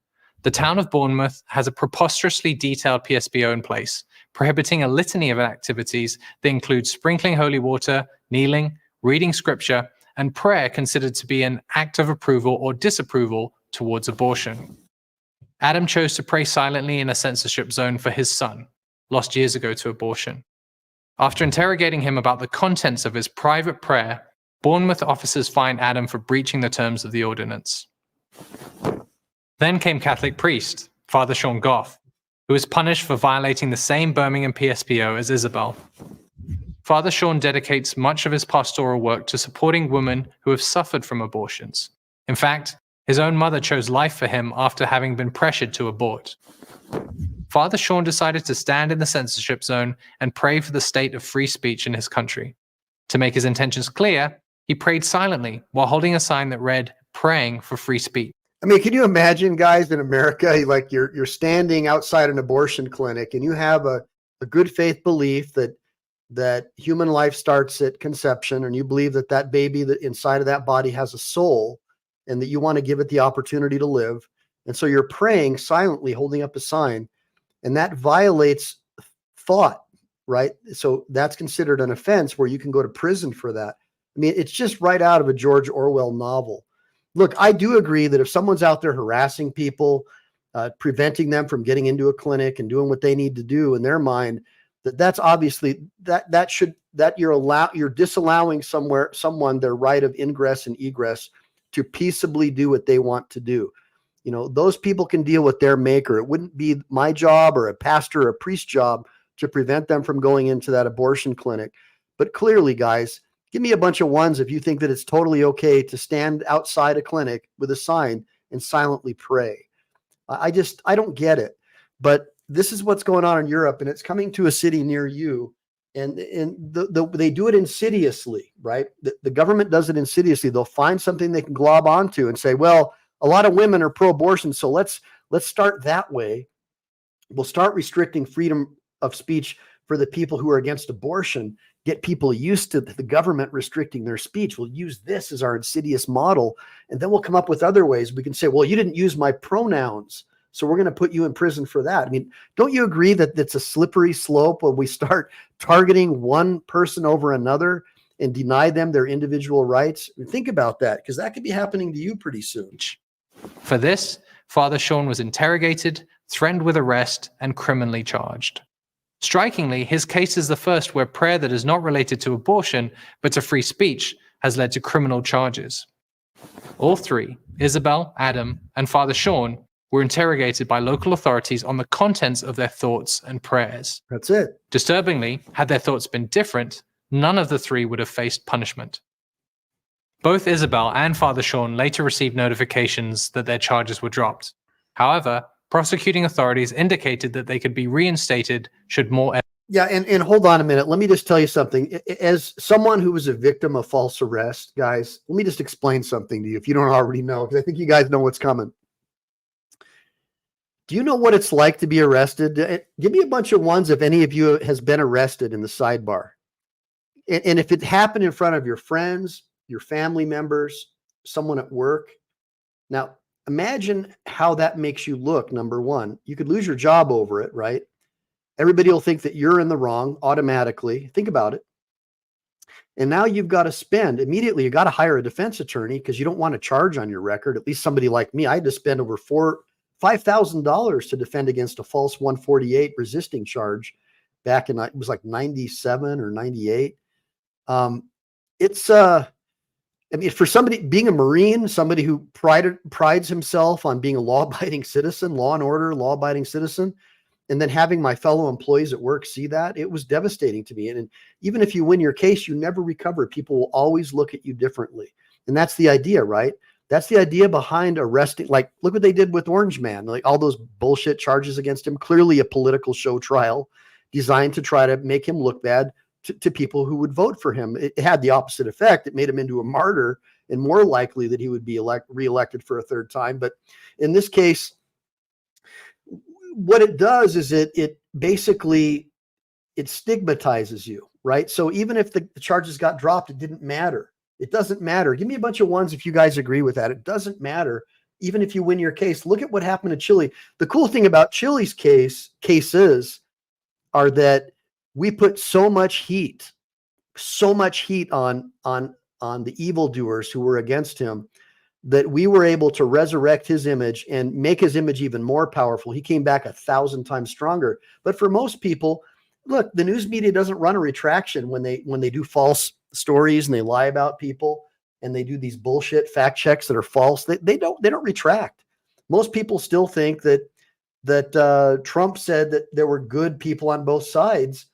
The town of Bournemouth has a preposterously detailed PSBO in place, prohibiting a litany of activities that include sprinkling holy water, kneeling, reading scripture, and prayer considered to be an act of approval or disapproval towards abortion. Adam chose to pray silently in a censorship zone for his son, lost years ago to abortion. After interrogating him about the contents of his private prayer, Bournemouth officers fined Adam for breaching the terms of the ordinance. Then came Catholic priest, Father Sean Goff, who was punished for violating the same Birmingham PSPO as Isabel. Father Sean dedicates much of his pastoral work to supporting women who have suffered from abortions. In fact, his own mother chose life for him after having been pressured to abort. Father Sean decided to stand in the censorship zone and pray for the state of free speech in his country. To make his intentions clear, he prayed silently while holding a sign that read, "Praying for free speech." I mean, can you imagine, guys, in America, like you're standing outside an abortion clinic and you have a good faith belief that human life starts at conception, and you believe that that baby that inside of that body has a soul and that you want to give it the opportunity to live. And so you're praying silently, holding up a sign, and that violates thought, right? So that's considered an offense where you can go to prison for that. I mean, it's just right out of a George Orwell novel. Look, I do agree that if someone's out there harassing people, preventing them from getting into a clinic and doing what they need to do in their mind, that's obviously you're disallowing someone their right of ingress and egress to peaceably do what they want to do. You know, those people can deal with their maker. It wouldn't be my job or a pastor or a priest job to prevent them from going into that abortion clinic. But clearly, guys, give me a bunch of ones if you think that it's totally okay to stand outside a clinic with a sign and silently pray. I don't get it. But this is what's going on in Europe, and it's coming to a city near you. And they do it insidiously, right? The government does it insidiously. They'll find something they can glob onto and say, well, a lot of women are pro-abortion, so let's start that way. We'll start restricting freedom of speech for the people who are against abortion, get people used to the government restricting their speech. We'll use this as our insidious model, and then we'll come up with other ways. We can say, well, you didn't use my pronouns, so we're going to put you in prison for that. I mean, don't you agree that it's a slippery slope when we start targeting one person over another and deny them their individual rights? I mean, think about that, because that could be happening to you pretty soon. For this, Father Sean was interrogated, threatened with arrest, and criminally charged. Strikingly, his case is the first where prayer that is not related to abortion, but to free speech, has led to criminal charges. All three, Isabel, Adam, and Father Sean, were interrogated by local authorities on the contents of their thoughts and prayers. That's it. Disturbingly, had their thoughts been different, none of the three would have faced punishment. Both Isabel and Father Sean later received notifications that their charges were dropped. However, prosecuting authorities indicated that they could be reinstated should more evidence. Yeah, and hold on a minute. Let me just tell you something. As someone who was a victim of false arrest, guys, let me just explain something to you if you don't already know, because I think you guys know what's coming. Do you know what it's like to be arrested? Give me a bunch of ones if any of you has been arrested in the sidebar. And if it happened in front of your friends, your family members, someone at work. Now, imagine how that makes you look, number one. You could lose your job over it, right? Everybody will think that you're in the wrong automatically. Think about it. And now you've got to spend immediately. You got to hire a defense attorney because you don't want to charge on your record. At least somebody like me, I had to spend over $5,000 to defend against a false 148 resisting charge back in, it was like 97 or 98. I mean, for somebody being a Marine, somebody who prides himself on being a law-abiding citizen, law and order, law-abiding citizen, and then having my fellow employees at work see that, it was devastating to me. And even if you win your case, you never recover. People will always look at you differently. And that's the idea, right? That's the idea behind arresting. Like, look what they did with Orange Man, like all those bullshit charges against him, clearly a political show trial designed to try to make him look bad to people who would vote for him. It had the opposite effect. It made him into a martyr and more likely that he would be reelected for a third time. But in this case, what it does is it basically, it stigmatizes you, right? So even if the charges got dropped, it didn't matter. It doesn't matter. Give me a bunch of ones if you guys agree with that. It doesn't matter even if you win your case. Look at what happened to Chile. The cool thing about Chile's cases are that we put so much heat on the evildoers who were against him, that we were able to resurrect his image and make his image even more powerful. He came back 1,000 times stronger. But for most people, look, the news media doesn't run a retraction when they do false stories and they lie about people and they do these bullshit fact checks that are false. They don't retract. Most people still think that Trump said that there were good people on both sides,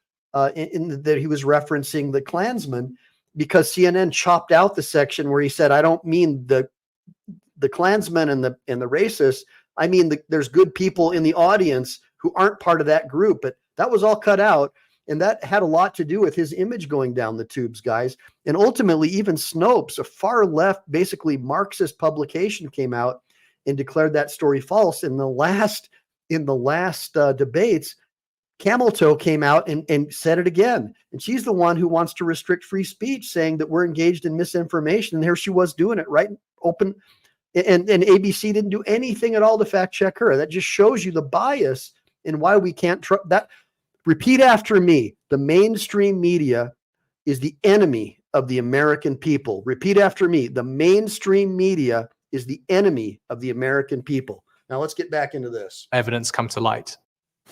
in that he was referencing the Klansmen, because CNN chopped out the section where he said, I don't mean the Klansmen and the racists. I mean, there's good people in the audience who aren't part of that group. But that was all cut out. And that had a lot to do with his image going down the tubes, guys. And ultimately, even Snopes, a far left, basically Marxist publication, came out and declared that story false. In the last debates, Camel Toe came out and said it again. And she's the one who wants to restrict free speech, saying that we're engaged in misinformation. And here she was doing it right open. And ABC didn't do anything at all to fact check her. That just shows you the bias and why we can't trust that. Repeat after me. The mainstream media is the enemy of the American people. Repeat after me. The mainstream media is the enemy of the American people. Now let's get back into this. Evidence come to light.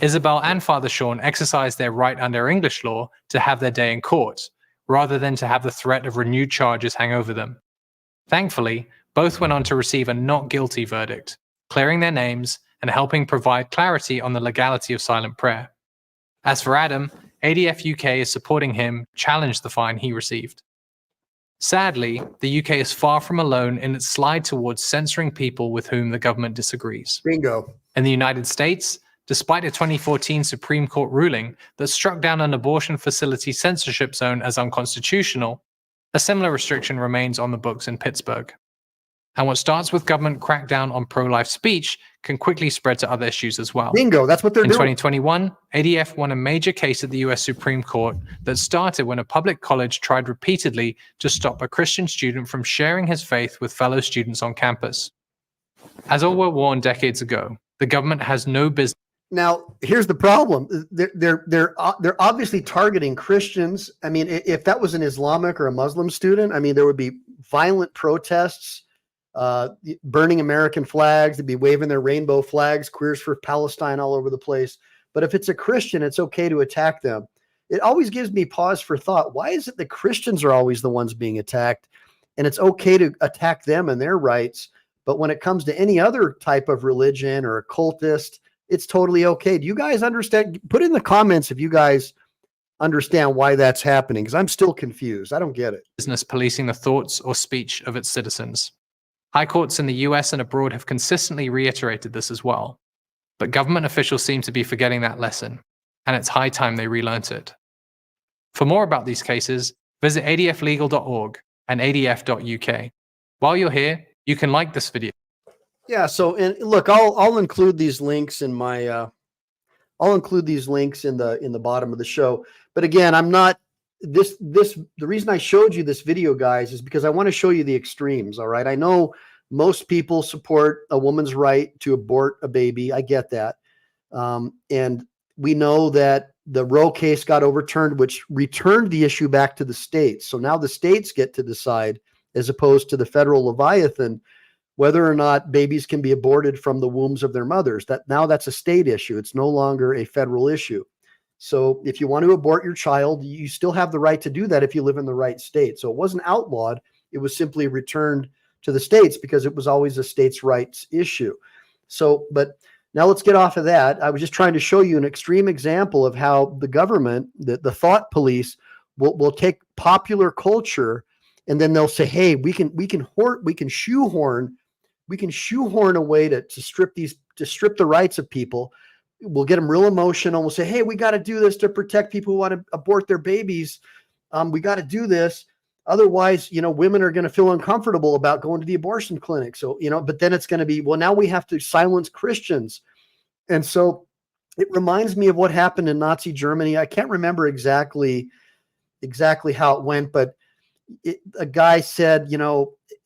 Isabel and Father Sean exercised their right under English law to have their day in court, rather than to have the threat of renewed charges hang over them. Thankfully, both went on to receive a not guilty verdict, clearing their names and helping provide clarity on the legality of silent prayer. As for Adam, ADF UK is supporting him challenge the fine he received. Sadly, the UK is far from alone in its slide towards censoring people with whom the government disagrees. Bingo. In the United States, despite a 2014 Supreme Court ruling that struck down an abortion facility censorship zone as unconstitutional, a similar restriction remains on the books in Pittsburgh. And what starts with government crackdown on pro-life speech can quickly spread to other issues as well. Bingo, that's what they're In doing. 2021, ADF won a major case at the US Supreme Court that started when a public college tried repeatedly to stop a Christian student from sharing his faith with fellow students on campus. As all were warned decades ago, the government has no business. Now, here's the problem. They're obviously targeting Christians. I mean, if that was an Islamic or a Muslim student, I mean, there would be violent protests, burning American flags. They'd be waving their rainbow flags, Queers for Palestine all over the place. But if it's a Christian, it's okay to attack them. It always gives me pause for thought. Why is it that Christians are always the ones being attacked, and it's okay to attack them and their rights? But when it comes to any other type of religion or occultist, it's totally okay. Do you guys understand? Put in the comments if you guys understand why that's happening, because I'm still confused. I don't get it. Business policing the thoughts or speech of its citizens. High courts in the US and abroad have consistently reiterated this as well. But government officials seem to be forgetting that lesson, and it's high time they relearnt it. For more about these cases, visit adflegal.org and adf.uk. While you're here, you can like this video. Yeah. So, and look, I'll include these links in my, I'll include these links in the bottom of the show. But again, I'm not the reason I showed you this video, guys, is because I want to show you the extremes. All right. I know most people support a woman's right to abort a baby. I get that. And we know that the Roe case got overturned, which returned the issue back to the states. So now the states get to decide, as opposed to the federal Leviathan, whether or not babies can be aborted from the wombs of their mothers. That's a state issue. It's no longer a federal issue. So if you want to abort your child, you still have the right to do that if you live in the right state. So it wasn't outlawed. It was simply returned to the states because it was always a states' rights issue. So, but now let's get off of that. I was just trying to show you an extreme example of how the government, the thought police, will take popular culture, and then they'll say, "Hey, we can shoehorn a way to strip the rights of people." We'll get them real emotional. We'll say, "Hey, we got to do this to protect people who want to abort their babies. We got to do this. Otherwise, women are going to feel uncomfortable about going to the abortion clinic." So, but then it's going to be, well, now we have to silence Christians. And so it reminds me of what happened in Nazi Germany. I can't remember exactly how it went, but a guy said,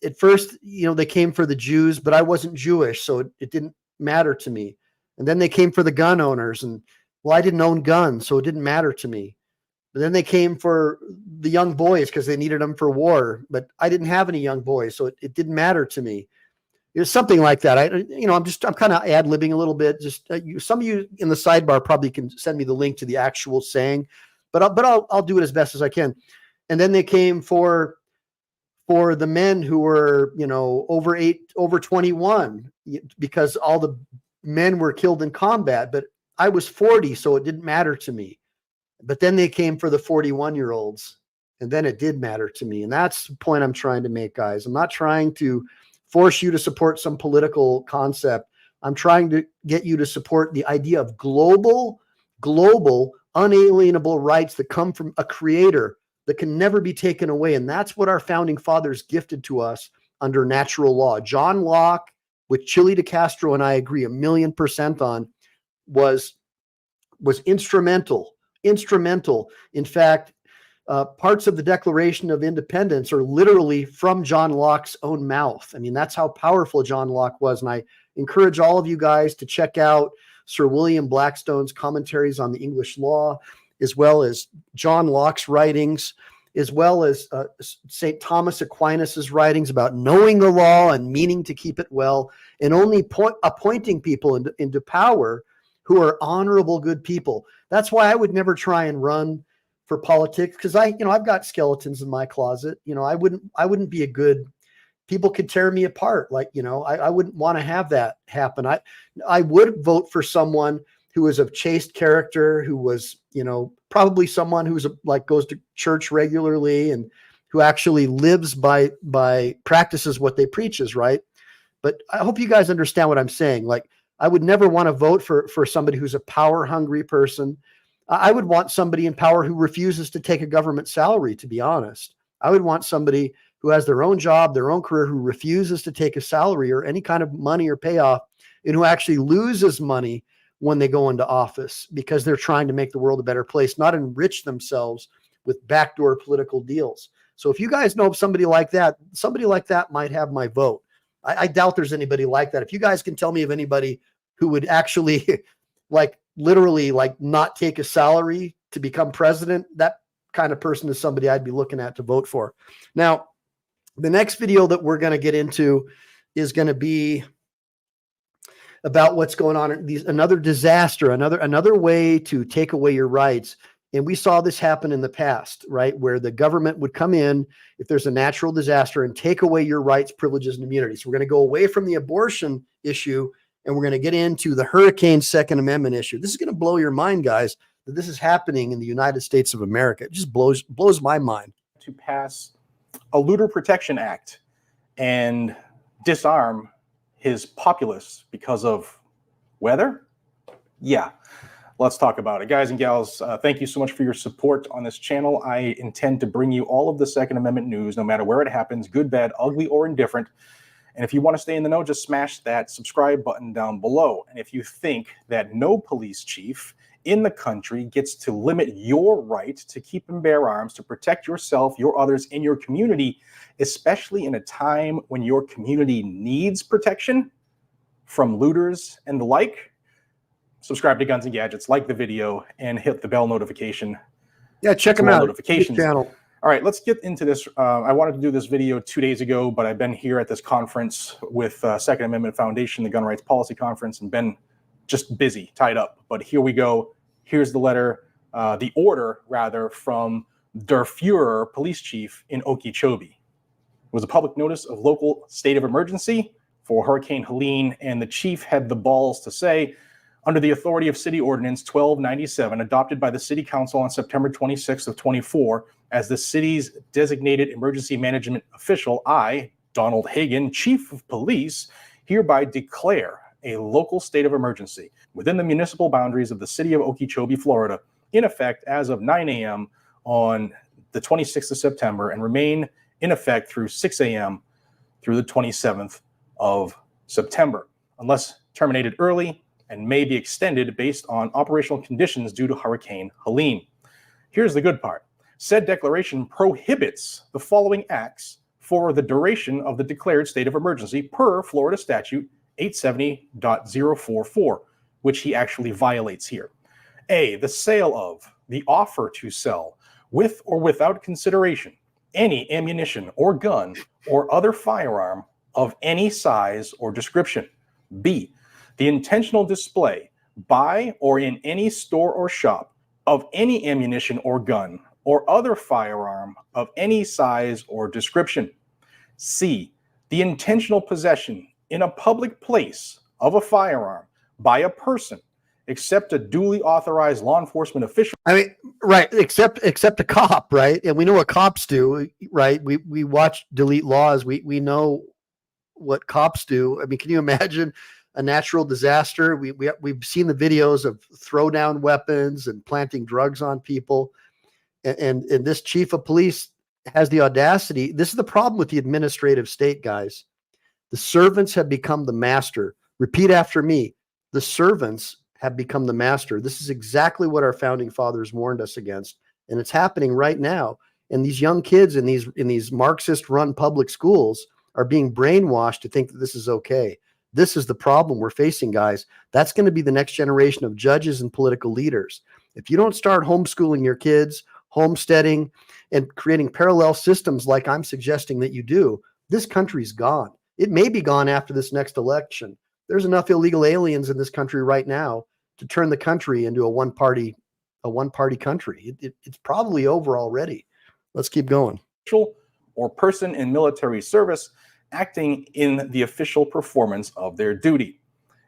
at first, they came for the Jews, but I wasn't Jewish, so it didn't matter to me. And then they came for the gun owners, and well, I didn't own guns, so it didn't matter to me. But then they came for the young boys because they needed them for war, but I didn't have any young boys, so it didn't matter to me. It was something like that. I'm kind of ad-libbing a little bit. Just some of you in the sidebar probably can send me the link to the actual saying, but I'll do it as best as I can. And then they came for the men who were, over 21, because all the men were killed in combat, but I was 40, so it didn't matter to me. But then they came for the 41-year-olds, and then it did matter to me. And that's the point I'm trying to make, guys. I'm not trying to force you to support some political concept. I'm trying to get you to support the idea of global, unalienable rights that come from a creator that can never be taken away. And that's what our founding fathers gifted to us under natural law. John Locke, with Chile de Castro, and I agree 1,000,000% on, was instrumental. In fact, parts of the Declaration of Independence are literally from John Locke's own mouth. I mean, that's how powerful John Locke was. And I encourage all of you guys to check out Sir William Blackstone's commentaries on the English law, as well as John Locke's writings, as well as St. Thomas Aquinas's writings about knowing the law and meaning to keep it well, and only appointing people into power who are honorable, good people. That's why I would never try and run for politics, because I've got skeletons in my closet. I wouldn't be a good. People could tear me apart. I wouldn't want to have that happen. I would vote for someone who is of chaste character, who was, probably someone who's goes to church regularly and who actually lives by practices what they preach is right. But I hope you guys understand what I'm saying. I would never want to vote for somebody who's a power hungry person. I would want somebody in power who refuses to take a government salary, to be honest. I would want somebody who has their own job, their own career, who refuses to take a salary or any kind of money or payoff, and who actually loses money when they go into office because they're trying to make the world a better place, not enrich themselves with backdoor political deals. So if you guys know of somebody like that might have my vote. I doubt there's anybody like that. If you guys can tell me of anybody who would actually literally not take a salary to become president, that kind of person is somebody I'd be looking at to vote for. Now, the next video that we're going to get into is going to be about what's going on. Another disaster, another way to take away your rights. And we saw this happen in the past, right? Where the government would come in if there's a natural disaster and take away your rights, privileges, and immunities. So we're going to go away from the abortion issue, and we're going to get into the Hurricane Second Amendment issue. This is going to blow your mind, guys, that this is happening in the United States of America. It just blows my mind. To pass a Looter Protection Act and disarm his populace because of weather? Yeah, let's talk about it. Guys and gals, thank you so much for your support on this channel. I intend to bring you all of the Second Amendment news, no matter where it happens, good, bad, ugly, or indifferent. And if you want to stay in the know, just smash that subscribe button down below. And if you think that no police chief in the country gets to limit your right to keep and bear arms, to protect yourself, your others, in your community, especially in a time when your community needs protection from looters and the like, subscribe to Guns and Gadgets, like the video, and hit the bell notification. Yeah, check them out. Notifications. Channel. All right, let's get into this. I wanted to do this video 2 days ago, but I've been here at this conference with Second Amendment Foundation, the Gun Rights Policy Conference, and been just busy, tied up. But here we go. Here's the letter, the order, rather, from Der Fuhrer, police chief in Okeechobee. It was a public notice of local state of emergency for Hurricane Helene, and the chief had the balls to say, under the authority of City Ordinance 1297, adopted by the City Council on September 26th of 24, as the city's designated emergency management official, I, Donald Hagan, Chief of Police, hereby declare a local state of emergency within the municipal boundaries of the city of Okeechobee, Florida, in effect as of 9 a.m. on the 26th of September, and remain in effect through 6 a.m. through the 27th of September, unless terminated early, and may be extended based on operational conditions due to Hurricane Helene. Here's the good part. Said declaration prohibits the following acts for the duration of the declared state of emergency per Florida statute 870.044, which he actually violates here. A, the sale of, the offer to sell, with or without consideration, any ammunition or gun or other firearm of any size or description. B, the intentional display by or in any store or shop of any ammunition or gun or other firearm of any size or description. C, the intentional possession in a public place of a firearm by a person, except a duly authorized law enforcement official. I mean, right, except a cop, right? And we know what cops do, right? We watch Delete Laws. We know what cops do. I mean, can you imagine a natural disaster? We've seen the videos of throwdown weapons and planting drugs on people. And this chief of police has the audacity. This is the problem with the administrative state, guys. The servants have become the master. Repeat after me. The servants have become the master. This is exactly what our founding fathers warned us against. And it's happening right now. And these young kids in these Marxist-run public schools are being brainwashed to think that this is okay. This is the problem we're facing, guys. That's going to be the next generation of judges and political leaders. If you don't start homeschooling your kids, homesteading, and creating parallel systems like I'm suggesting that you do, this country's gone. It may be gone after this next election. There's enough illegal aliens in this country right now to turn the country into a one-party country. It's probably over already. Let's keep going. Or person in military service acting in the official performance of their duty.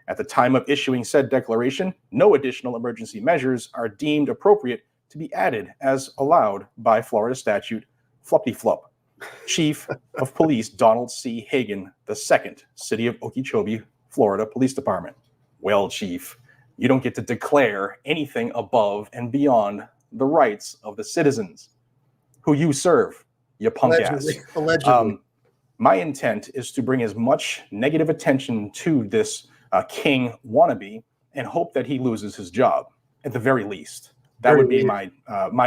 At the time of issuing said declaration, no additional emergency measures are deemed appropriate to be added as allowed by Florida statute Fluppy-Flup. Chief of Police Donald C. Hagan II, City of Okeechobee, Florida Police Department. Well, Chief, you don't get to declare anything above and beyond the rights of the citizens who you serve, you punk ass. Allegedly. My intent is to bring as much negative attention to this king wannabe and hope that he loses his job at the very least. That would be my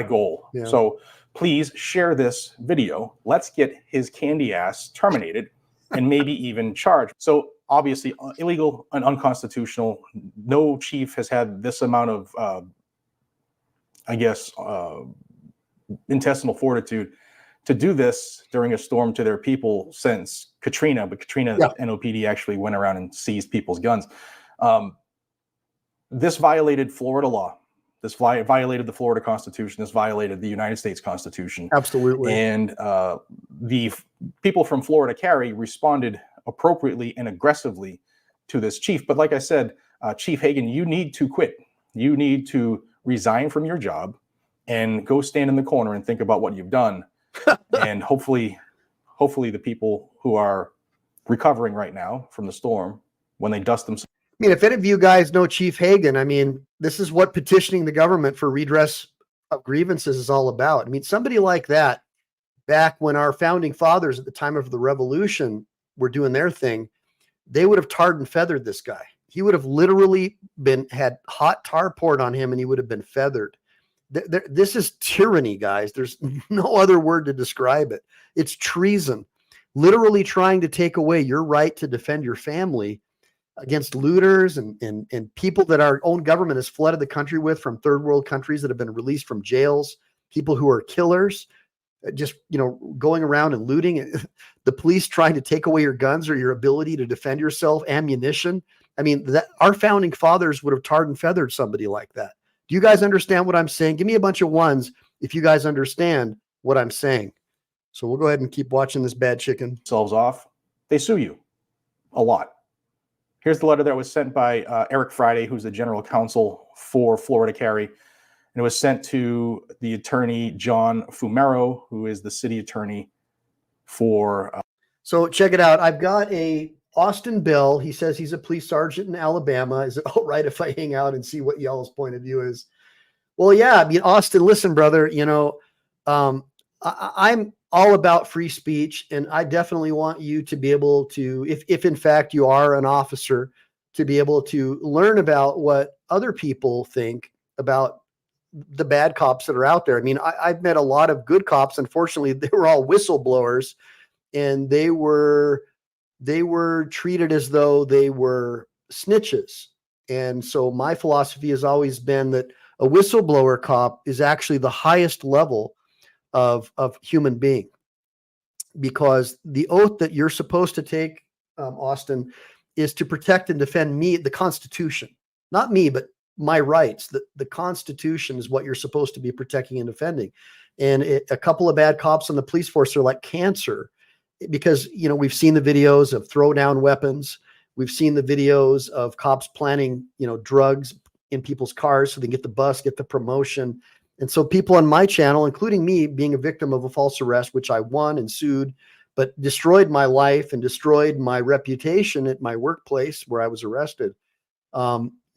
goal. Yeah. So please share this video. Let's get his candy ass terminated and maybe even charged. So obviously illegal and unconstitutional. No chief has had this amount of, intestinal fortitude to do this during a storm to their people since Katrina, but Katrina, yeah. NOPD actually went around and seized people's guns. This violated Florida law. This violated the Florida Constitution. This violated the United States Constitution. Absolutely. And the people from Florida Carry responded appropriately and aggressively to this chief. But like I said, Chief Hagan, you need to quit. You need to resign from your job and go stand in the corner and think about what you've done. And hopefully the people who are recovering right now from the storm, when they dust themselves. I mean, if any of you guys know Chief Hagan, I mean, this is what petitioning the government for redress of grievances is all about. I mean, somebody like that, back when our founding fathers at the time of the revolution were doing their thing, they would have tarred and feathered this guy. He would have literally had hot tar poured on him and he would have been feathered. This is tyranny, guys. There's no other word to describe it. It's treason, literally trying to take away your right to defend your family against looters and people that our own government has flooded the country with from third world countries that have been released from jails, people who are killers, just, going around and looting. The police trying to take away your guns or your ability to defend yourself, ammunition. I mean, that our founding fathers would have tarred and feathered somebody like that. Do you guys understand what I'm saying? Give me a bunch of ones if you guys understand what I'm saying. So we'll go ahead and keep watching this bad chicken. Themselves off. They sue you a lot. Here's the letter that was sent by Eric Friday, who's the general counsel for Florida Carry. And it was sent to the attorney, John Fumero, who is the city attorney for. So check it out. I've got a Austin Bell. He says he's a police sergeant in Alabama. Is it all right if I hang out and see what y'all's point of view is? Well, yeah. I mean, Austin, listen, brother, I'm all about free speech, and I definitely want you to be able to, if in fact you are an officer, to be able to learn about what other people think about the bad cops that are out there. I mean, I've met a lot of good cops. Unfortunately, they were all whistleblowers, and they were treated as though they were snitches. And so my philosophy has always been that a whistleblower cop is actually the highest level of human being, because the oath that you're supposed to take, Austin, is to protect and defend me, the Constitution, not me, but my rights. The Constitution is what you're supposed to be protecting and defending. And a couple of bad cops on the police force are like cancer, because, you know, we've seen the videos of throw down weapons. We've seen the videos of cops planting, you know, drugs in people's cars so they can get the bus, get the promotion. And so people on my channel, including me, being a victim of a false arrest, which I won and sued, but destroyed my life and destroyed my reputation at my workplace where I was arrested.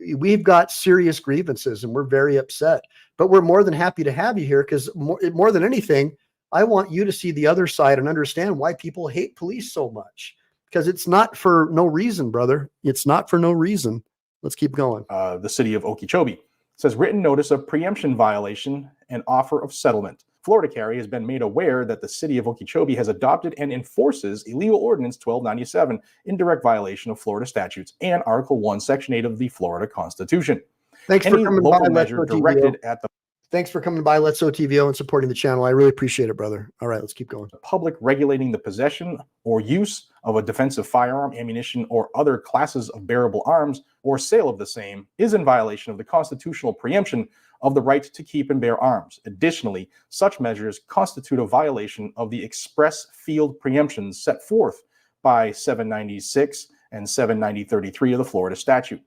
We've got serious grievances and we're very upset, but we're more than happy to have you here, because more than anything, I want you to see the other side and understand why people hate police so much, because it's not for no reason, brother. It's not for no reason. Let's keep going. The city of Okeechobee says written notice of preemption violation and offer of settlement. Florida Carry has been made aware that the city of Okeechobee has adopted and enforces illegal ordinance 1297 in direct violation of Florida statutes and Article 1, Section 8 of the Florida Constitution. Thanks for coming by. Measure directed at the Thanks for coming by Let's OTVO and supporting the channel. I really appreciate it, brother. All right, let's keep going. public regulating the possession or use of a defensive firearm, ammunition, or other classes of bearable arms, or sale of the same, is in violation of the constitutional preemption of the right to keep and bear arms. Additionally, such measures constitute a violation of the express field preemptions set forth by 796 and 790.33 of the Florida statute.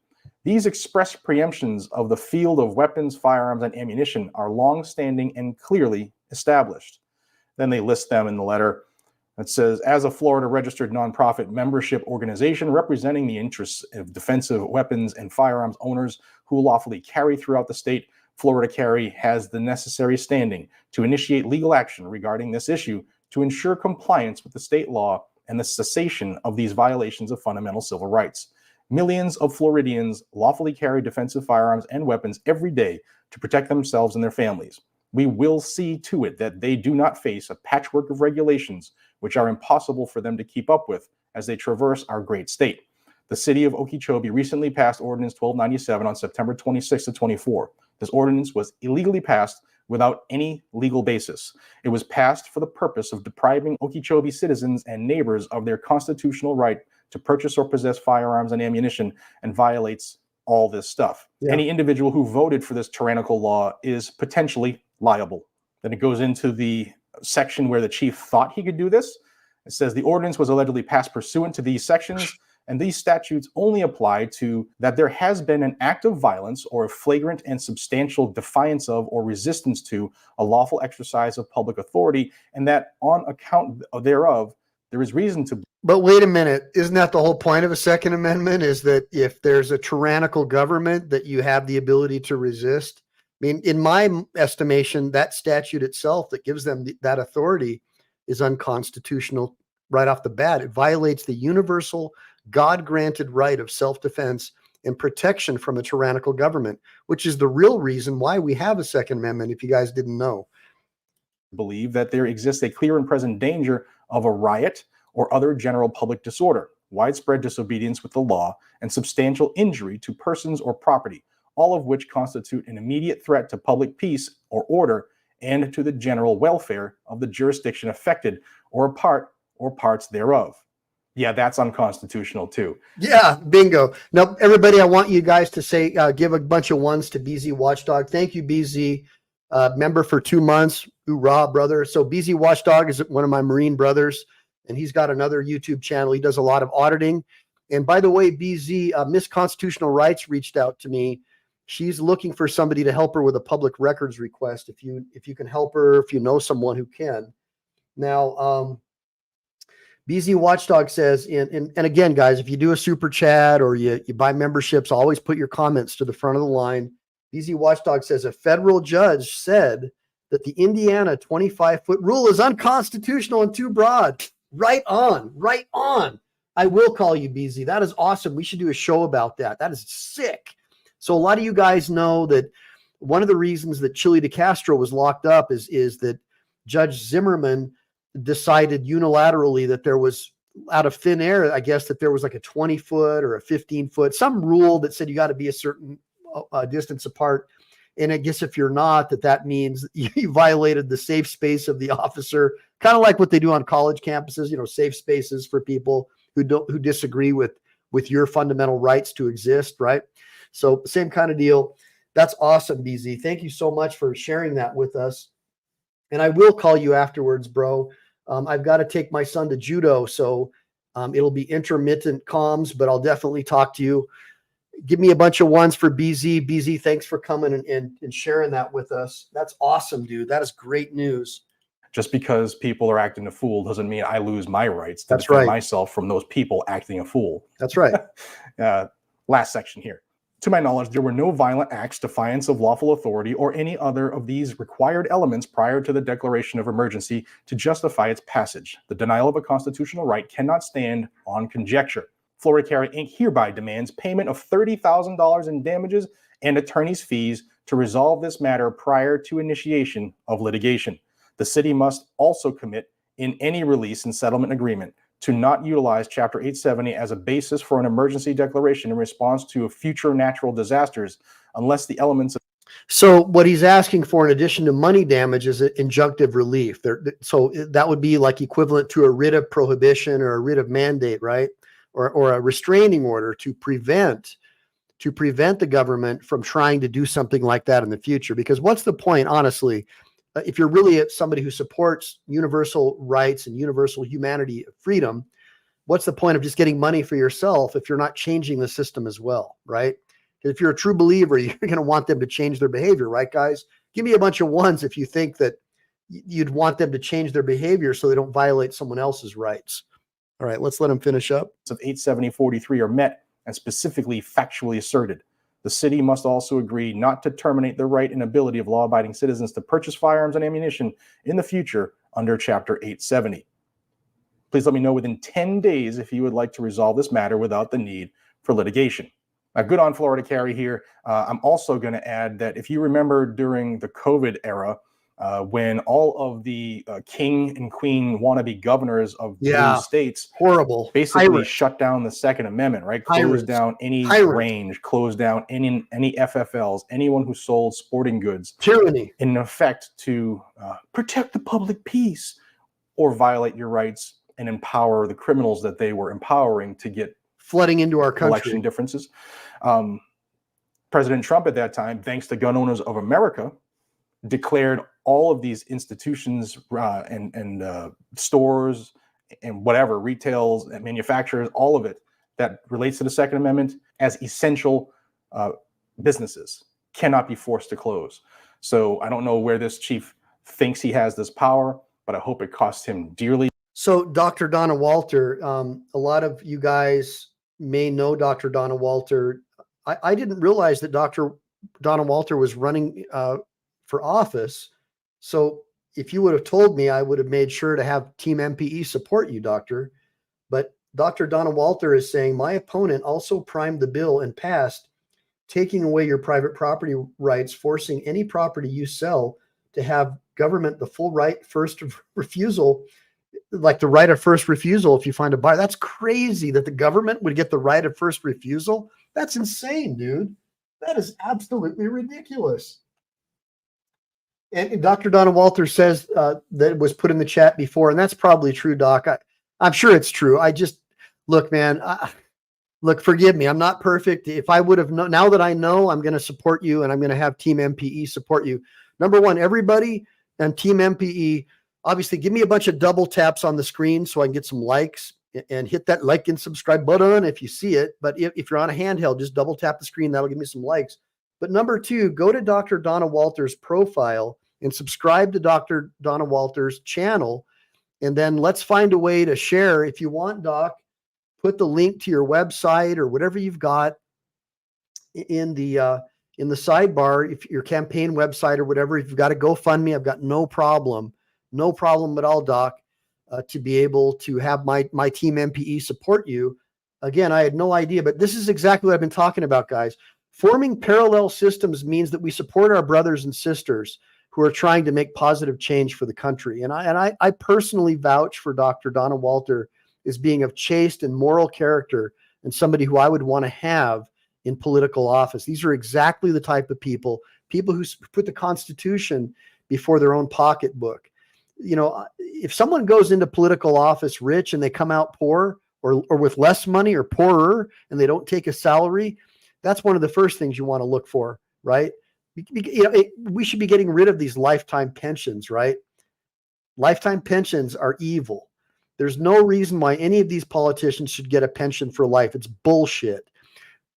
These express preemptions of the field of weapons, firearms, and ammunition are long-standing and clearly established. Then they list them in the letter. It says, as a Florida registered nonprofit membership organization representing the interests of defensive weapons and firearms owners who lawfully carry throughout the state, Florida Carry has the necessary standing to initiate legal action regarding this issue to ensure compliance with the state law and the cessation of these violations of fundamental civil rights. Millions of Floridians lawfully carry defensive firearms and weapons every day to protect themselves and their families. We will see to it that they do not face a patchwork of regulations which are impossible for them to keep up with as they traverse our great state. The city of Okeechobee recently passed Ordinance 1297 on September 26 to 24. This ordinance was illegally passed without any legal basis. It was passed for the purpose of depriving Okeechobee citizens and neighbors of their constitutional right to purchase or possess firearms and ammunition, and violates all this stuff. Yeah. Any individual who voted for this tyrannical law is potentially liable. Then it goes into the section where the chief thought he could do this. It says the ordinance was allegedly passed pursuant to these sections, and these statutes only apply to that there has been an act of violence or a flagrant and substantial defiance of or resistance to a lawful exercise of public authority, and that on account thereof, there is reason to. But wait a minute, isn't that the whole point of a Second Amendment, is that if there's a tyrannical government that you have the ability to resist? I mean, in my estimation, that statute itself that gives them that authority is unconstitutional right off the bat. It violates the universal God-granted right of self-defense and protection from a tyrannical government, which is the real reason why we have a Second Amendment, if you guys didn't know. Believe that there exists a clear and present danger of a riot or other general public disorder, widespread disobedience with the law, and substantial injury to persons or property, all of which constitute an immediate threat to public peace or order and to the general welfare of the jurisdiction affected or a part or parts thereof. Yeah, that's unconstitutional too. Yeah, bingo. Now, everybody, I want you guys to say, give a bunch of ones to BZ Watchdog. Thank you, BZ. Member for 2 months. Hoorah, brother. So BZ Watchdog is one of my Marine brothers, and he's got another YouTube channel. He does a lot of auditing. And by the way, BZ, Miss Constitutional Rights reached out to me. She's looking for somebody to help her with a public records request. If you can help her, if you know someone who can. Now, BZ Watchdog says, and again, guys, if you do a super chat or you buy memberships, always put your comments to the front of the line. BZ Watchdog says a federal judge said that the Indiana 25-foot rule is unconstitutional and too broad. Right on, right on. I will call you, BZ. That is awesome. We should do a show about that. That is sick. So a lot of you guys know that one of the reasons that Chili de Castro was locked up is that Judge Zimmerman decided unilaterally that there was, out of thin air, I guess, that there was like a 20-foot or a 15-foot, some rule that said you got to be a certain distance apart. And I guess if you're not, that means you violated the safe space of the officer, kind of like what they do on college campuses, safe spaces for people who disagree with your fundamental rights to exist, right? So same kind of deal. That's awesome, BZ. Thank you so much for sharing that with us. And I will call you afterwards, bro. I've got to take my son to judo, so it'll be intermittent comms, but I'll definitely talk to you. Give me a bunch of ones for BZ. BZ, thanks for coming and sharing that with us. That's awesome, dude. That is great news. Just because people are acting a fool doesn't mean I lose my rights to That's defend right. myself from those people acting a fool. That's right. Last section here. To my knowledge, there were no violent acts, defiance of lawful authority, or any other of these required elements prior to the declaration of emergency to justify its passage. The denial of a constitutional right cannot stand on conjecture. Florida Carry Inc. hereby demands payment of $30,000 in damages and attorney's fees to resolve this matter prior to initiation of litigation. The city must also commit in any release and settlement agreement to not utilize Chapter 870 as a basis for an emergency declaration in response to future natural disasters, unless the elements of. So what he's asking for, in addition to money damage, is injunctive relief. So that would be like equivalent to a writ of prohibition or a writ of mandate, right? Or a restraining order to prevent the government from trying to do something like that in the future. Because what's the point, honestly, if you're really somebody who supports universal rights and universal humanity, freedom, what's the point of just getting money for yourself if you're not changing the system as well, right? Because if you're a true believer, you're going to want them to change their behavior, right, guys? Give me a bunch of ones if you think that you'd want them to change their behavior so they don't violate someone else's rights. All right, let's let them finish up. Of 870-43 are met and specifically factually asserted. The city must also agree not to terminate the right and ability of law-abiding citizens to purchase firearms and ammunition in the future under Chapter 870. Please let me know within 10 days if you would like to resolve this matter without the need for litigation. Now, good on Florida Carry here. I'm also going to add that if you remember during the COVID era, when all of the king and queen wannabe governors of those states basically shut down the Second Amendment, right? Closed down any range, closed down any FFLs, anyone who sold sporting goods. Tyranny. In effect, to protect the public peace or violate your rights and empower the criminals that they were empowering to get flooding into our country. Election differences. President Trump at that time, thanks to Gun Owners of America, declared all of these institutions and stores and whatever, retails and manufacturers, all of it that relates to the Second Amendment as essential businesses, cannot be forced to close. So I don't know where this chief thinks he has this power, but I hope it costs him dearly. So Dr. Donna Walter, a lot of you guys may know Dr. Donna Walter. I didn't realize that Dr. Donna Walter was running for office. So if you would have told me, I would have made sure to have Team MPE support you, Doctor. But Dr. Donna Walter is saying, my opponent also primed the bill and passed, taking away your private property rights, forcing any property you sell to have government the full right first refusal, like the right of first refusal if you find a buyer. That's crazy that the government would get the right of first refusal. That's insane, dude. That is absolutely ridiculous. And Dr. Donna Walter says that it was put in the chat before, and that's probably true, Doc. I'm sure it's true. I just, look, man, look, forgive me. I'm not perfect. If I would have known, now that I know, I'm going to support you, and I'm going to have Team MPE support you. Number one, everybody on Team MPE, obviously give me a bunch of double taps on the screen so I can get some likes, and hit that like and subscribe button if you see it. But if you're on a handheld, just double tap the screen. That'll give me some likes. But number two, go to Dr. Donna Walter's profile and subscribe to Dr. Donna Walter's channel. And then let's find a way to share. If you want, Doc, put the link to your website or whatever you've got in the sidebar, if your campaign website or whatever. If you've got a GoFundMe, I've got no problem at all, Doc, to be able to have my Team MPE support you. Again, I had no idea, but this is exactly what I've been talking about, guys. Forming parallel systems means that we support our brothers and sisters. who are trying to make positive change for the country. And I personally vouch for Dr. Donna Walter as being of chaste and moral character and somebody who I would want to have in political office. These are exactly the type of people who put the Constitution before their own pocketbook. You know, if someone goes into political office rich and they come out poor or with less money or poorer and they don't take a salary, that's one of the first things you want to look for, right? You know, we should be getting rid of these lifetime pensions, right? Lifetime pensions are evil. There's no reason why any of these politicians should get a pension for life. It's bullshit.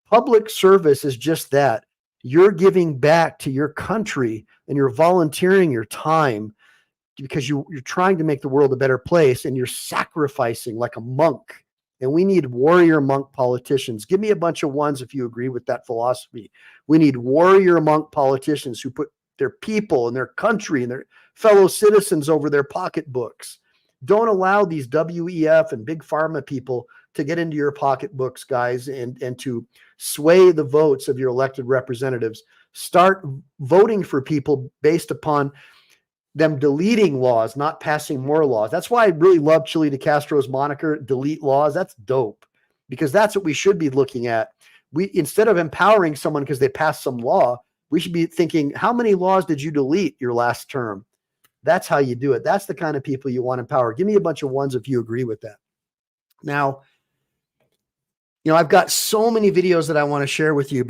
Public service is just that. You're giving back to your country and you're volunteering your time because you're trying to make the world a better place, and you're sacrificing like a monk. And we need warrior monk politicians. Give me a bunch of ones if you agree with that philosophy. We need warrior monk politicians who put their people and their country and their fellow citizens over their pocketbooks. Don't allow these WEF and big pharma people to get into your pocketbooks, guys, and to sway the votes of your elected representatives. Start voting for people based upon them deleting laws, not passing more laws. That's why I really love Chile de Castro's moniker, delete laws. That's dope, because that's what we should be looking at. Instead of empowering someone because they passed some law, we should be thinking, how many laws did you delete your last term? That's how you do it. That's the kind of people you want to empower. Give me a bunch of ones if you agree with that. Now, you know, I've got so many videos that I want to share with you,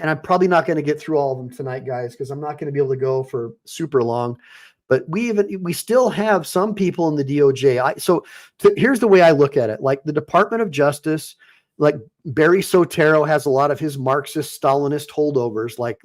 and I'm probably not going to get through all of them tonight, guys, because I'm not going to be able to go for super long. But we still have some people in the DOJ. Here's the way I look at it. Like the Department of Justice, like Barry Soetoro has a lot of his Marxist Stalinist holdovers, like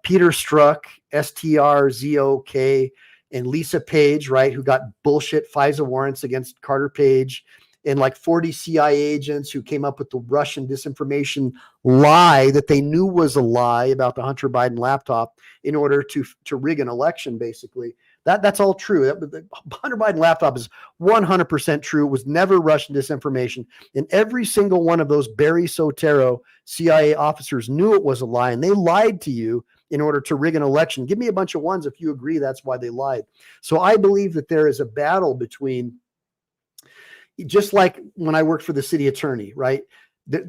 Peter Strzok, STRZOK, and Lisa Page, right, who got bullshit FISA warrants against Carter Page, and like 40 CIA agents who came up with the Russian disinformation lie that they knew was a lie about the Hunter Biden laptop in order to rig an election, basically. That's all true. The Hunter Biden laptop is 100% true. It was never Russian disinformation. And every single one of those Barry Soetoro CIA officers knew it was a lie, and they lied to you in order to rig an election. Give me a bunch of ones if you agree that's why they lied. So I believe that there is a battle between, just like when I worked for the city attorney, right? They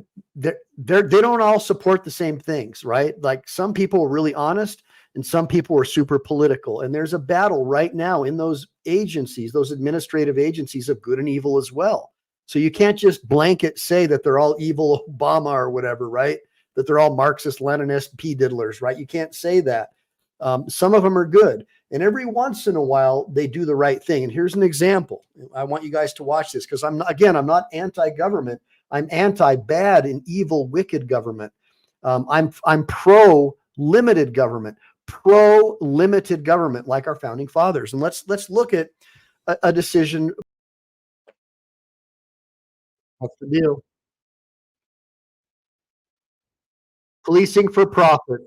don't all support the same things, right? Like some people are really honest and some people are super political. And there's a battle right now in those agencies, those administrative agencies of good and evil as well. So you can't just blanket say that they're all evil Obama or whatever, right? That they're all Marxist, Leninist, P-diddlers, right? You can't say that. Some of them are good. And every once in a while, they do the right thing. And here's an example. I want you guys to watch this because I'm not anti-government. I'm anti-bad and evil, wicked government. I'm pro-limited government, pro-limited government, like our founding fathers. And let's look at a decision. What's the deal? Policing for profit.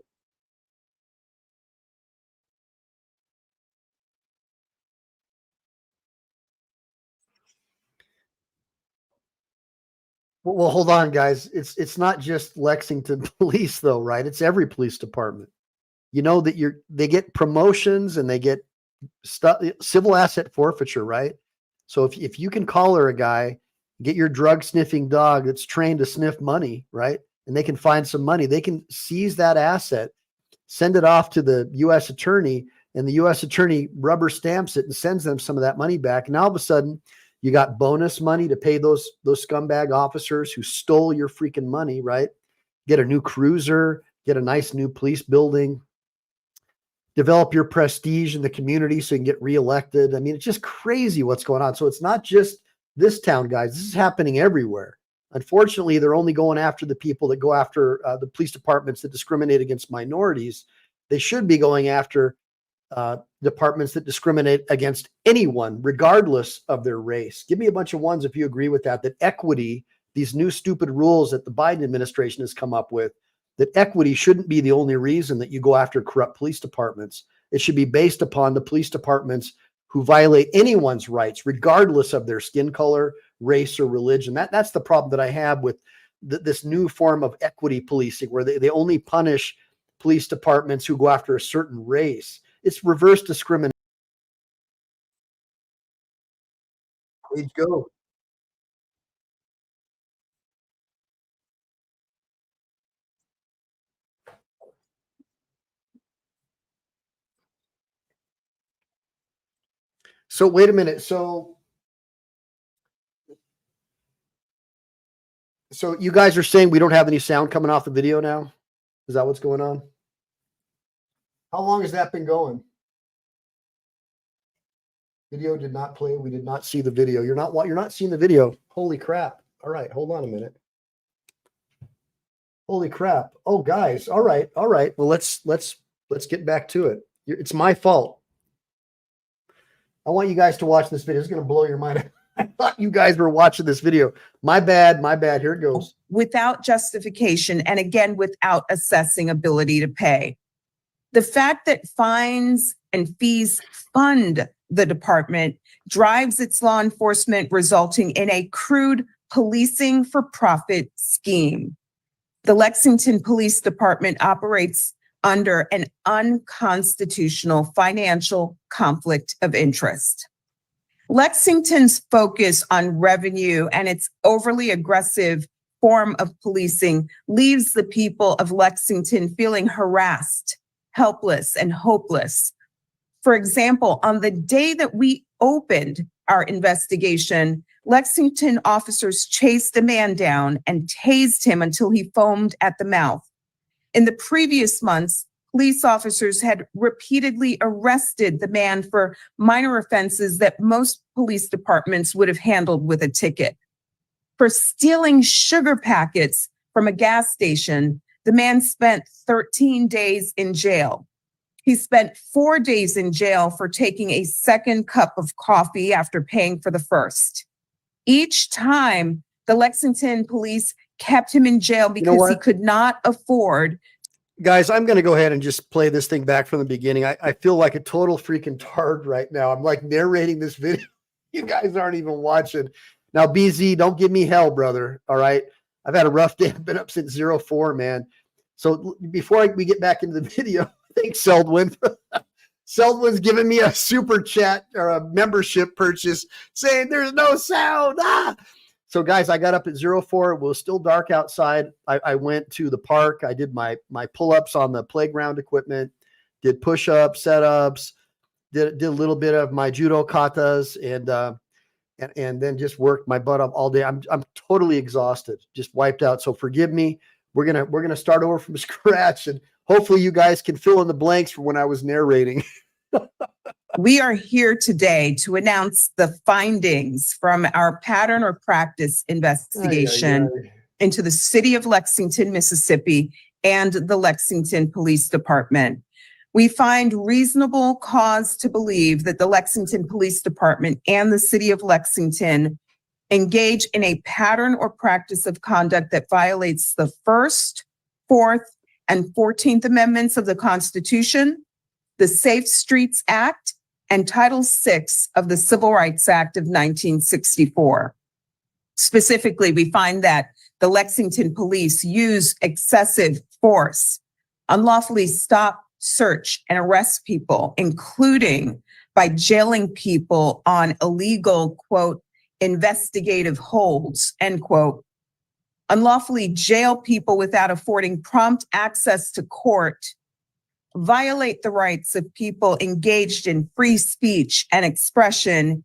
Well, hold on, guys. It's not just Lexington Police, though, right? It's every police department. You know that they get promotions and they get civil asset forfeiture, right? So if you can collar a guy, get your drug sniffing dog that's trained to sniff money, right? And they can find some money, they can seize that asset, send it off to the U.S. attorney, and the U.S. attorney rubber stamps it and sends them some of that money back. And all of a sudden, you got bonus money to pay those scumbag officers who stole your freaking money, right? Get a new cruiser, get a nice new police building, develop your prestige in the community so you can get reelected. I mean, it's just crazy what's going on. So it's not just this town, guys. This is happening everywhere. Unfortunately, they're only going after the people that go after the police departments that discriminate against minorities. They should be going after departments that discriminate against anyone, regardless of their race. Give me a bunch of ones if you agree with that equity, these new stupid rules that the Biden administration has come up with, that equity shouldn't be the only reason that you go after corrupt police departments. It should be based upon the police departments who violate anyone's rights, regardless of their skin color, race, or religion. That's the problem that I have with this new form of equity policing, where they only punish police departments who go after a certain race. It's reverse discrimination. Please go. So wait a minute. So you guys are saying we don't have any sound coming off the video now? Is that what's going on? How long has that been going? Video did not play. We did not see the video. You're not seeing the video. Holy crap. All right, hold on a minute. Holy crap. Oh, guys. All right. All right. Well, let's get back to it. It's my fault. I want you guys to watch this video. It's going to blow your mind. I thought you guys were watching this video. My bad. My bad. Here it goes. Without justification, and again, without assessing ability to pay. The fact that fines and fees fund the department drives its law enforcement, resulting in a crude policing for profit scheme. The Lexington Police Department operates under an unconstitutional financial conflict of interest. Lexington's focus on revenue and its overly aggressive form of policing leaves the people of Lexington feeling harassed, helpless, and hopeless. For example, on the day that we opened our investigation, Lexington officers chased a man down and tased him until he foamed at the mouth. In the previous months, police officers had repeatedly arrested the man for minor offenses that most police departments would have handled with a ticket. For stealing sugar packets from a gas station, the man spent 13 days in jail. He spent 4 days in jail for taking a second cup of coffee after paying for the first. Each time, the Lexington police kept him in jail because he could not afford. Guys, I'm going to go ahead and just play this thing back from the beginning. I feel like a total freaking tard right now. I'm like narrating this video. You guys aren't even watching. Now, BZ, don't give me hell, brother. All right. I've had a rough day. I've been up since 04, man. So before we get back into the video, thanks, Seldwin. Seldwin's giving me a super chat or a membership purchase saying there's no sound. Ah! So guys, I got up at 04. It was still dark outside. I went to the park. I did my pull-ups on the playground equipment, did push-ups, set-ups, did a little bit of my judo katas, and then just worked my butt up all day. I'm totally exhausted, just wiped out. So forgive me. We're gonna start over from scratch, and hopefully you guys can fill in the blanks for when I was narrating. We are here today to announce the findings from our pattern or practice investigation into the city of Lexington, Mississippi, and the Lexington Police Department. We find reasonable cause to believe that the Lexington Police Department and the city of Lexington engage in a pattern or practice of conduct that violates the First, Fourth, and 14th Amendments of the Constitution, the Safe Streets Act, and Title VI of the Civil Rights Act of 1964. Specifically, we find that the Lexington police use excessive force, unlawfully stop, search, and arrest people, including by jailing people on illegal, quote, investigative holds, end quote, unlawfully jail people without affording prompt access to court, violate the rights of people engaged in free speech and expression,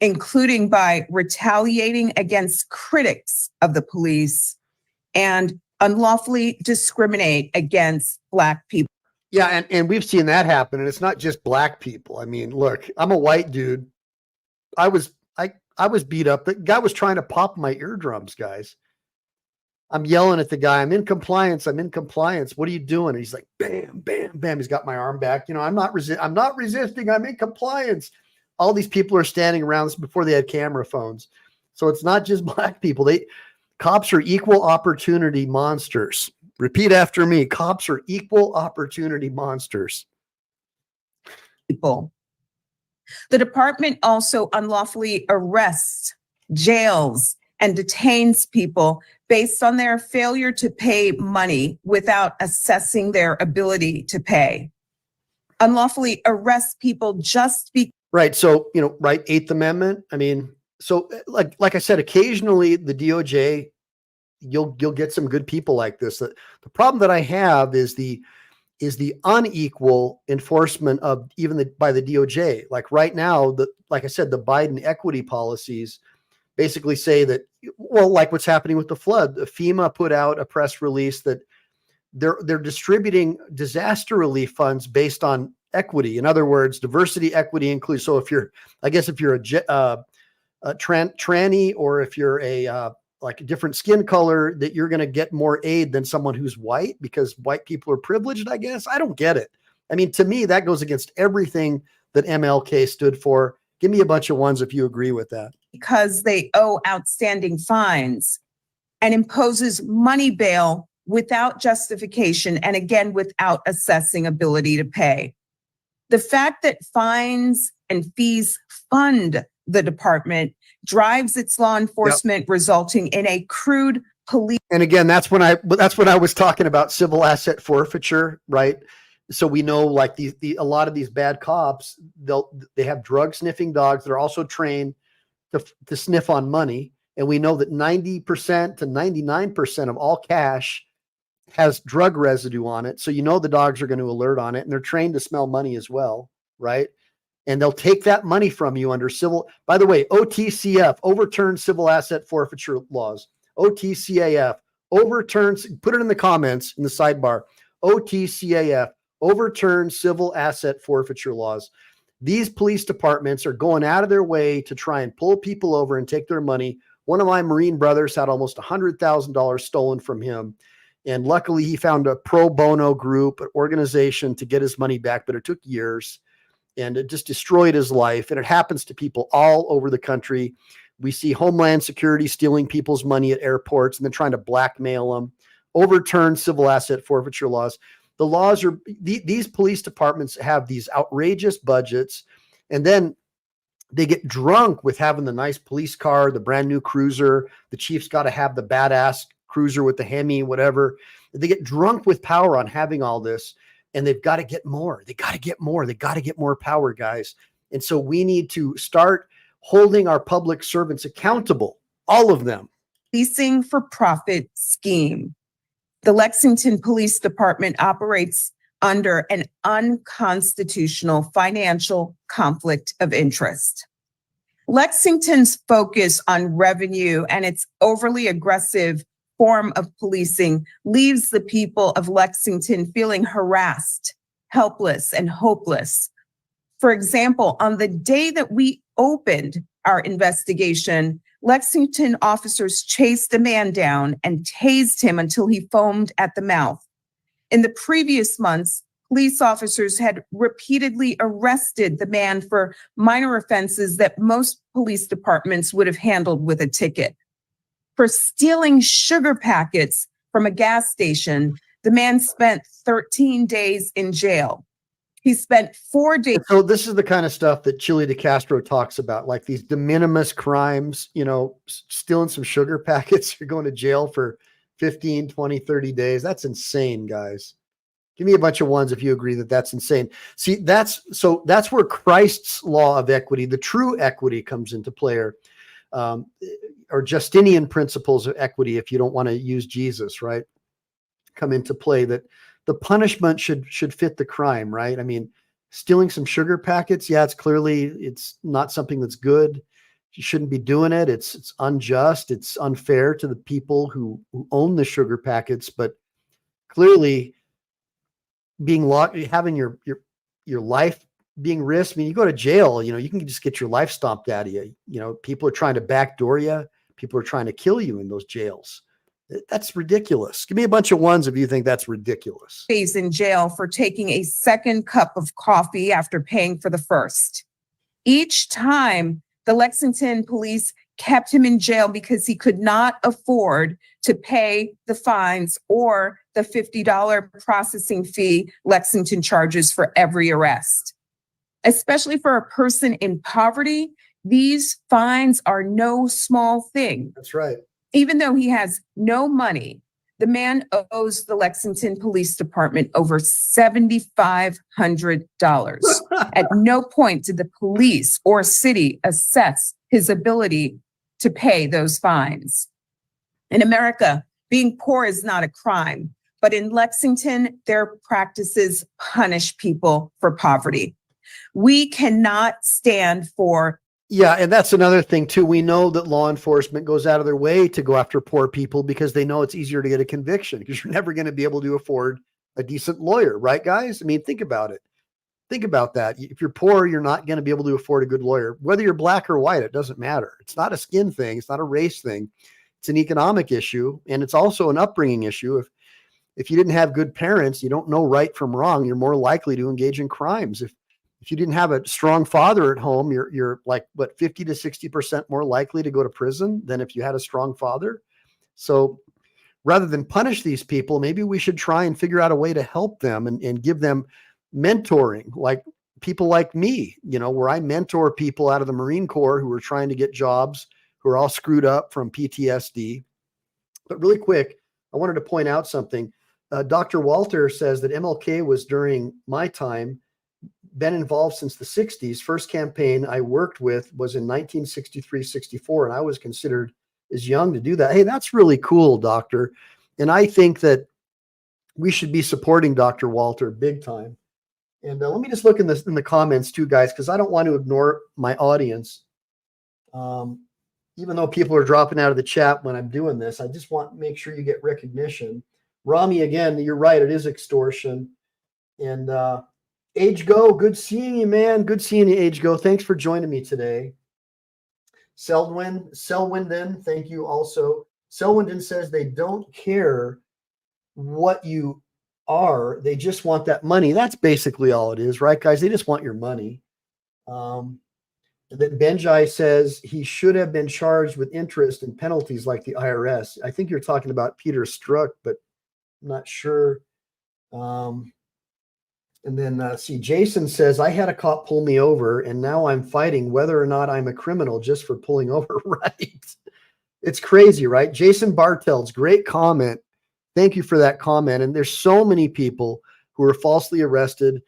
including by retaliating against critics of the police, and unlawfully discriminate against Black people. Yeah, and we've seen that happen, and it's not just Black people. I mean, look, I'm a white dude. I was beat up. The guy was trying to pop my eardrums, guys. I'm yelling at the guy. I'm in compliance. I'm in compliance. What are you doing? And he's like, bam, bam, bam. He's got my arm back. You know, I'm not resisting. I'm in compliance. All these people are standing around this before they had camera phones. So it's not just Black people. Cops are equal opportunity monsters. Repeat after me. Cops are equal opportunity monsters. People. The department also unlawfully arrests, jails, and detains people based on their failure to pay money without assessing their ability to pay. Unlawfully arrest people just because. Right. So, right. Eighth Amendment. I mean, so like I said, occasionally the DOJ, you'll get some good people like this. The problem that I have is the unequal enforcement of by the DOJ. Like right now, like I said, the Biden equity policies basically say that, well, like what's happening with the flood, the FEMA put out a press release that they're distributing disaster relief funds based on equity. In other words, diversity, equity, includes. So if you're a tranny, or if you're like a different skin color, that you're going to get more aid than someone who's white because white people are privileged, I guess. I don't get it. I mean, to me, that goes against everything that MLK stood for. Give me a bunch of ones if you agree with that. Because they owe outstanding fines, and imposes money bail without justification, and again, without assessing ability to pay. The fact that fines and fees fund the department drives its law enforcement, resulting in a crude police. And again, that's when I was talking about civil asset forfeiture, right? So we know, like a lot of these bad cops, they have drug sniffing dogs that are also trained to sniff on money. And we know that 90% to 99% of all cash has drug residue on it. So the dogs are going to alert on it, and they're trained to smell money as well, right? And they'll take that money from you under civil. By the way, OTCF, overturned civil asset forfeiture laws. OTCAF, overturns, put it in the comments in the sidebar. OTCAF, overturned civil asset forfeiture laws. These police departments are going out of their way to try and pull people over and take their money. One of my Marine brothers had almost $100,000 stolen from him. And luckily he found a pro bono group, an organization to get his money back, but it took years, and it just destroyed his life. And it happens to people all over the country. We see Homeland Security stealing people's money at airports and then trying to blackmail them. Overturn civil asset forfeiture laws. The laws are, these police departments have these outrageous budgets, and then they get drunk with having the nice police car, the brand new cruiser. The chief's got to have the badass cruiser with the Hemi, whatever. They get drunk with power on having all this, and they've got to get more. They got to get more. They got to get more power, guys. And so we need to start holding our public servants accountable, all of them. Leasing for profit scheme. The Lexington Police Department operates under an unconstitutional financial conflict of interest. Lexington's focus on revenue and its overly aggressive form of policing leaves the people of Lexington feeling harassed, helpless, and hopeless. For example, on the day that we opened our investigation, Lexington officers chased a man down and tased him until he foamed at the mouth. In the previous months, police officers had repeatedly arrested the man for minor offenses that most police departments would have handled with a ticket. For stealing sugar packets from a gas station, the man spent 13 days in jail. He spent 4 days. So this is the kind of stuff that Chili DeCastro talks about, like these de minimis crimes, stealing some sugar packets. You're going to jail for 15, 20, 30 days. That's insane, guys. Give me a bunch of ones if you agree that that's insane. See, that's where Christ's law of equity, the true equity, comes into play, or Justinian principles of equity, if you don't want to use Jesus, right, come into play, that the punishment should fit the crime, right? I mean, stealing some sugar packets, yeah, it's not something that's good. You shouldn't be doing it. It's unjust. It's unfair to the people who own the sugar packets, but clearly being locked, having your life being risked. I mean, you go to jail, you can just get your life stomped out of you. People are trying to backdoor you. People are trying to kill you in those jails. That's ridiculous. Give me a bunch of ones if you think that's ridiculous. Days in jail for taking a second cup of coffee after paying for the first. Each time, the Lexington police kept him in jail because he could not afford to pay the fines or the $50 processing fee Lexington charges for every arrest. Especially for a person in poverty, these fines are no small thing. That's right. Even though he has no money, the man owes the Lexington Police Department over $7,500. At no point did the police or city assess his ability to pay those fines. In America, being poor is not a crime, but in Lexington, their practices punish people for poverty. We cannot stand for. Yeah, and that's another thing too. We know that law enforcement goes out of their way to go after poor people because they know it's easier to get a conviction because you're never going to be able to afford a decent lawyer, right, guys? I mean, think about it. Think about that. If you're poor, you're not going to be able to afford a good lawyer. Whether you're black or white, it doesn't matter. It's not a skin thing. It's not a race thing. It's an economic issue, and it's also an upbringing issue. If you didn't have good parents, you don't know right from wrong, you're more likely to engage in crimes. If you didn't have a strong father at home, you're like, what, 50 to 60% more likely to go to prison than if you had a strong father. So rather than punish these people, maybe we should try and figure out a way to help them and give them mentoring, like people like me, where I mentor people out of the Marine Corps who are trying to get jobs, who are all screwed up from PTSD. But really quick, I wanted to point out something. Dr. Walter says that MLK was during my time, been involved since the 60s. First campaign I worked with was in 1963-64, and I was considered as young to do that. Hey, that's really cool, doctor. And I think that we should be supporting Dr. Walter big time. And let me just look in the comments too, guys, because I don't want to ignore my audience. Even though people are dropping out of the chat when I'm doing this, I just want to make sure you get recognition. Rami, again, you're right. It is extortion. And Age Go, good seeing you, man. Good seeing you, Age Go. Thanks for joining me today. Selwinden, thank you also. Selwinden says they don't care what you are. They just want that money. That's basically all it is, right, guys? They just want your money. And then Benjai says he should have been charged with interest and penalties like the IRS. I think you're talking about Peter Strzok, but I'm not sure. And then see, Jason says, I had a cop pull me over and now I'm fighting whether or not I'm a criminal just for pulling over. Right. It's crazy, right? Jason Bartels, great comment. Thank you for that comment. And there's so many people who are falsely arrested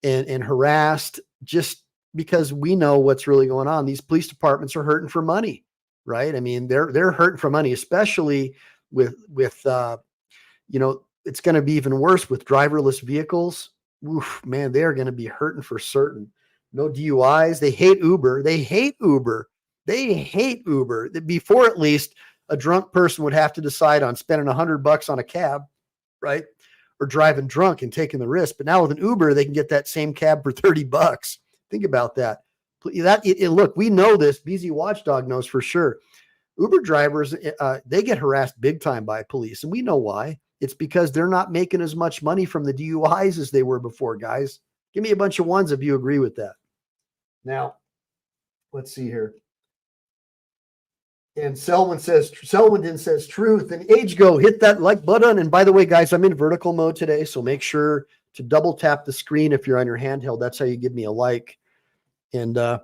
and harassed just because we know what's really going on. These police departments are hurting for money, right? I mean, they're hurting for money, especially with it's going to be even worse with driverless vehicles. Oof, man, they're going to be hurting for certain. No DUIs. They hate Uber. Before, at least, a drunk person would have to decide on spending $100 on a cab, right? Or driving drunk and taking the risk. But now with an Uber, they can get that same cab for $30. Think about that. Look, we know this. BZ Watchdog knows for sure. Uber drivers, they get harassed big time by police, and we know why. It's because they're not making as much money from the DUIs as they were before, guys. Give me a bunch of ones if you agree with that. Now, let's see here. And Selwyn says truth. And Age Go, hit that like button. And by the way, guys, I'm in vertical mode today, so make sure to double tap the screen if you're on your handheld. That's how you give me a like. And oh,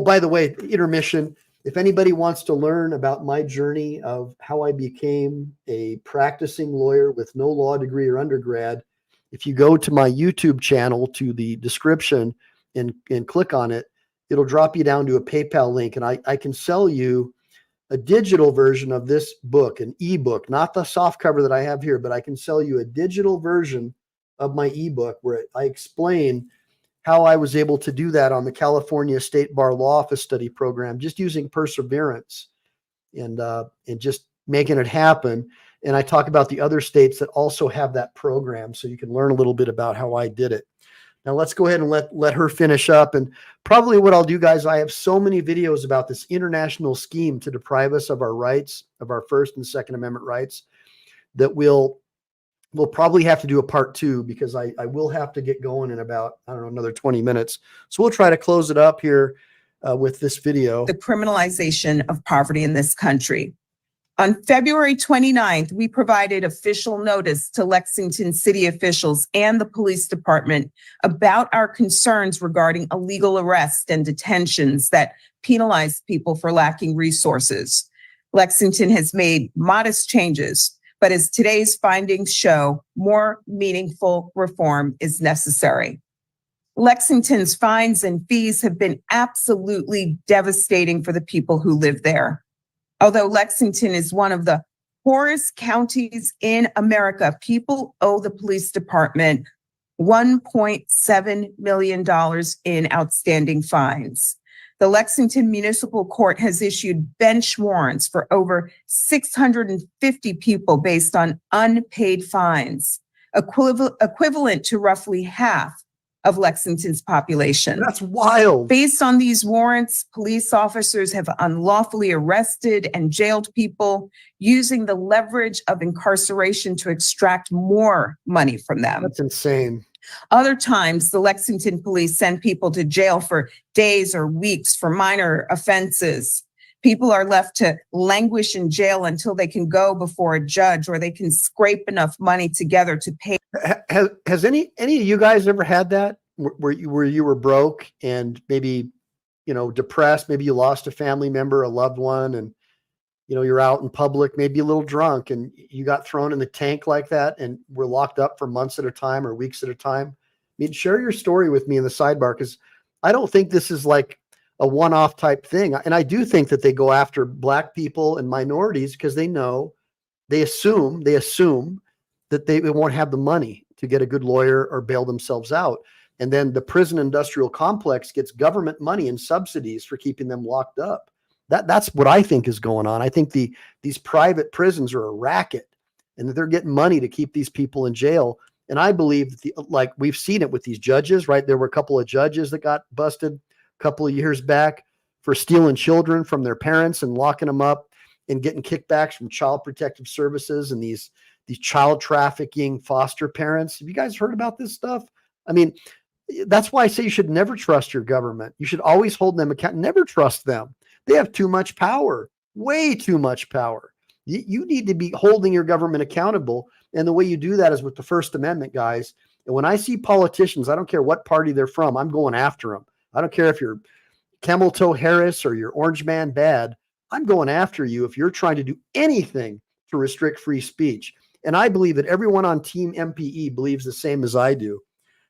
by the way, intermission. If anybody wants to learn about my journey of how I became a practicing lawyer with no law degree or undergrad, if you go to my YouTube channel, to the description and click on it, it'll drop you down to a PayPal link. And I can sell you a digital version of this book, an ebook, not the soft cover that I have here, but I can sell you a digital version of my ebook where I explain how I was able to do that on the California State Bar Law Office Study Program, just using perseverance and just making it happen. And I talk about the other states that also have that program, so you can learn a little bit about how I did it. Now let's go ahead and let her finish up. And probably what I'll do, guys, I have so many videos about this international scheme to deprive us of our rights, of our First and Second Amendment rights, that we'll probably have to do a part 2, because I will have to get going in about, I don't know, another 20 minutes. So we'll try to close it up here with this video. The criminalization of poverty in this country. On February 29th, we provided official notice to Lexington city officials and the police department about our concerns regarding illegal arrests and detentions that penalize people for lacking resources. Lexington has made modest changes, but as today's findings show, more meaningful reform is necessary. Lexington's fines and fees have been absolutely devastating for the people who live there. Although Lexington is one of the poorest counties in America, people owe the police department $1.7 million in outstanding fines. The Lexington Municipal Court has issued bench warrants for over 650 people based on unpaid fines, equivalent to roughly half of Lexington's population. That's wild. Based on these warrants, police officers have unlawfully arrested and jailed people using the leverage of incarceration to extract more money from them. That's insane. Other times, the Lexington police send people to jail for days or weeks for minor offenses. People are left to languish in jail until they can go before a judge or they can scrape enough money together to pay. Has any of you guys ever had that where you were broke and maybe, depressed, maybe you lost a family member, a loved one, and you're out in public, maybe a little drunk, and you got thrown in the tank like that and were locked up for months at a time or weeks at a time? I mean, share your story with me in the sidebar, because I don't think this is like a one-off type thing. And I do think that they go after Black people and minorities because they assume that they won't have the money to get a good lawyer or bail themselves out. And then the prison industrial complex gets government money and subsidies for keeping them locked up. That's what I think is going on. I think these private prisons are a racket and that they're getting money to keep these people in jail. And I believe that like we've seen it with these judges, right? There were a couple of judges that got busted a couple of years back for stealing children from their parents and locking them up and getting kickbacks from Child Protective Services and these child trafficking foster parents. Have you guys heard about this stuff? I mean, that's why I say you should never trust your government. You should always hold them accountable. Never trust them. They have too much power, way too much power. You need to be holding your government accountable. And the way you do that is with the First Amendment, guys. And when I see politicians, I don't care what party they're from, I'm going after them. I don't care if you're Camel Toe Harris or you're Orange Man Bad. I'm going after you if you're trying to do anything to restrict free speech. And I believe that everyone on Team MPE believes the same as I do.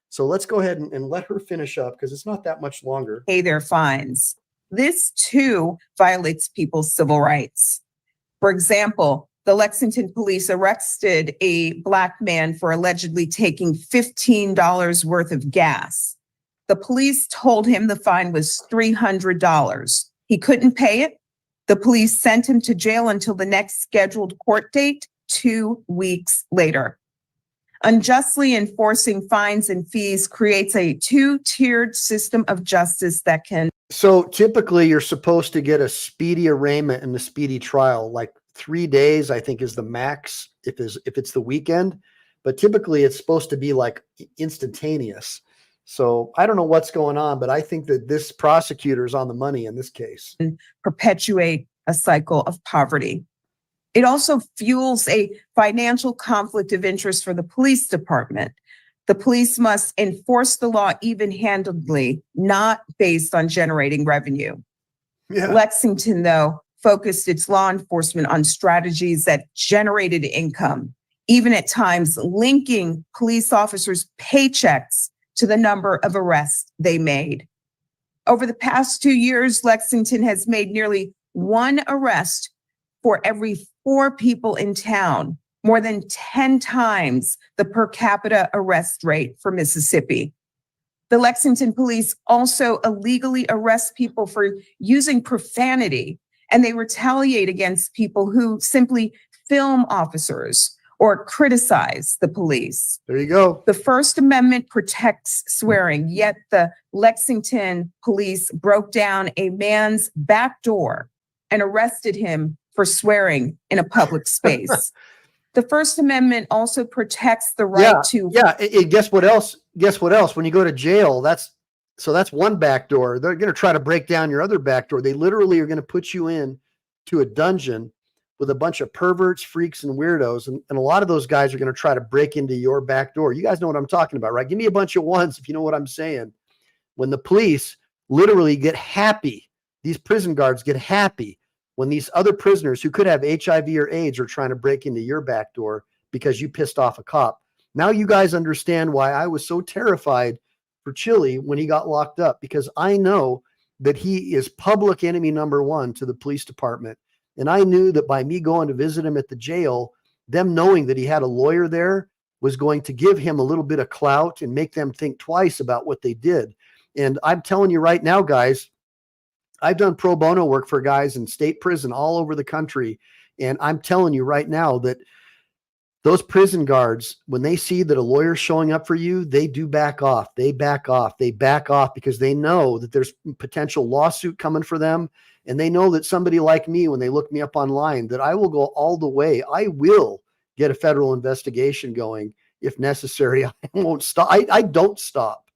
So let's go ahead and let her finish up because it's not that much longer. Pay their fines. This too violates people's civil rights. For example, the Lexington police arrested a Black man for allegedly taking $15 worth of gas. The police told him the fine was $300. He couldn't pay it. The police sent him to jail until the next scheduled court date 2 weeks later. Unjustly enforcing fines and fees creates a two-tiered system of justice that can. So typically you're supposed to get a speedy arraignment and a speedy trial, like 3 days, I think is the max if it's the weekend, but typically it's supposed to be like instantaneous. So I don't know what's going on, but I think that this prosecutor is on the money in this case. Perpetuate a cycle of poverty. It also fuels a financial conflict of interest for the police department. The police must enforce the law even-handedly, not based on generating revenue. Yeah. Lexington, though, focused its law enforcement on strategies that generated income, even at times linking police officers' paychecks to the number of arrests they made. Over the past 2 years, Lexington has made nearly one arrest for every 4 people in town, more than 10 times the per capita arrest rate for Mississippi. The Lexington police also illegally arrest people for using profanity, and they retaliate against people who simply film officers or criticize the police. There you go. The First Amendment protects swearing, yet the Lexington police broke down a man's back door and arrested him for swearing in a public space. The First Amendment also protects the right to. Yeah. Guess what else? Guess what else? When you go to jail, that's one back door. They're going to try to break down your other back door. They literally are going to put you in to a dungeon with a bunch of perverts, freaks, and weirdos. And a lot of those guys are going to try to break into your back door. You guys know what I'm talking about, right? Give me a bunch of ones if you know what I'm saying. When the police literally get happy, these prison guards get happy when these other prisoners who could have HIV or AIDS are trying to break into your back door because you pissed off a cop. Now you guys understand why I was so terrified for Chili when he got locked up, because I know that he is public enemy number one to the police department. And I knew that by me going to visit him at the jail, them knowing that he had a lawyer there was going to give him a little bit of clout and make them think twice about what they did. And I'm telling you right now, guys, I've done pro bono work for guys in state prison all over the country. And I'm telling you right now that those prison guards, when they see that a lawyer's showing up for you, they do back off. They back off. They back off because they know that there's potential lawsuit coming for them. And they know that somebody like me, when they look me up online, that I will go all the way. I will get a federal investigation going if necessary. I won't stop. I don't stop.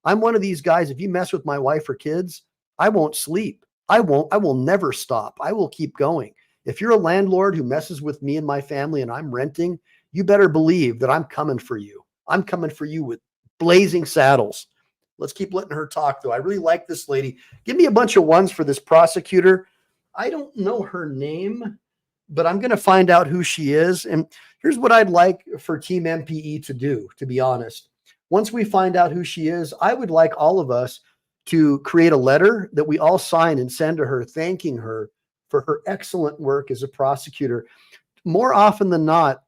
I'm one of these guys. If you mess with my wife or kids, I won't sleep. I will never stop. I will keep going. If you're a landlord who messes with me and my family and I'm renting, you better believe that I'm coming for you. I'm coming for you with blazing saddles. Let's keep letting her talk, though. I really like this lady. Give me a bunch of ones for this prosecutor. I don't know her name, but I'm going to find out who she is. And here's what I'd like for Team MPE to do, to be honest. Once we find out who she is, I would like all of us to create a letter that we all sign and send to her, thanking her for her excellent work as a prosecutor. More often than not,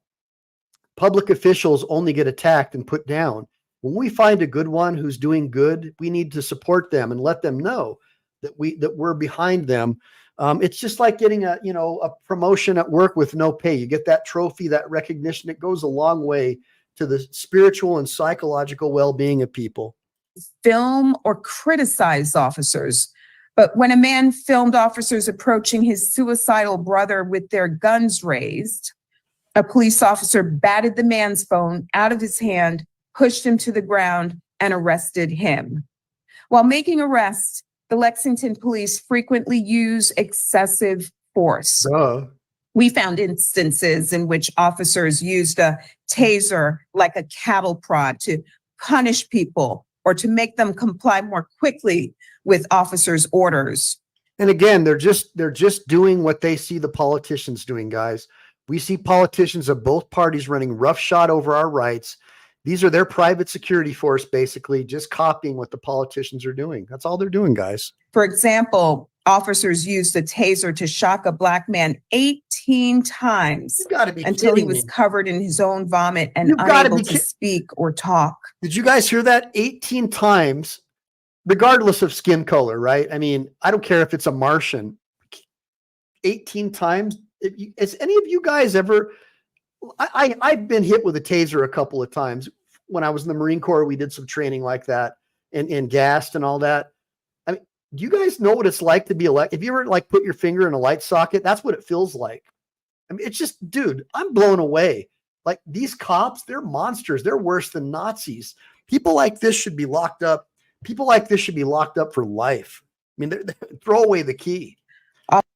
public officials only get attacked and put down. When we find a good one who's doing good, we need to support them and let them know that we're behind them. It's just like getting a promotion at work with no pay. You get that trophy, that recognition. It goes a long way to the spiritual and psychological well-being of people. Film or criticize officers. But when a man filmed officers approaching his suicidal brother with their guns raised, a police officer batted the man's phone out of his hand, pushed him to the ground, and arrested him. While making arrests, the Lexington police frequently use excessive force. We found instances in which officers used a taser like a cattle prod to punish people or to make them comply more quickly with officers' orders. And again, they're just doing what they see the politicians doing, guys. We see politicians of both parties running roughshod over our rights. These are their private security force, basically just copying what the politicians are doing. That's all they're doing, guys. For example, officers used a taser to shock a black man 18 times until he was covered in his own vomit and unable to speak or talk. Did you guys hear that? 18 times, regardless of skin color, right? I mean, I don't care if it's a Martian. 18 times. Has any of you guys ever... I've been hit with a taser a couple of times. When I was in the Marine Corps, we did some training like that and gassed and all that. I mean, do you guys know what it's like to be if you ever like put your finger in a light socket, that's what it feels like. I mean, it's just, dude, I'm blown away. Like these cops, they're monsters. They're worse than Nazis. People like this should be locked up. People like this should be locked up for life. I mean, throw away the key.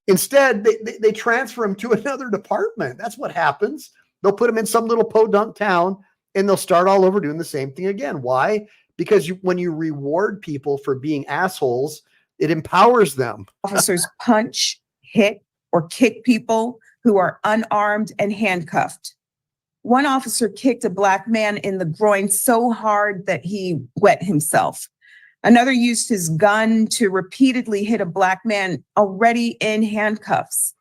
Instead, they transfer them to another department. That's what happens. They'll put them in some little podunk town and they'll start all over doing the same thing again. Why? Because when you reward people for being assholes, it empowers them. Officers punch, hit, or kick people who are unarmed and handcuffed. One officer kicked a black man in the groin so hard that he wet himself. Another used his gun to repeatedly hit a black man already in handcuffs.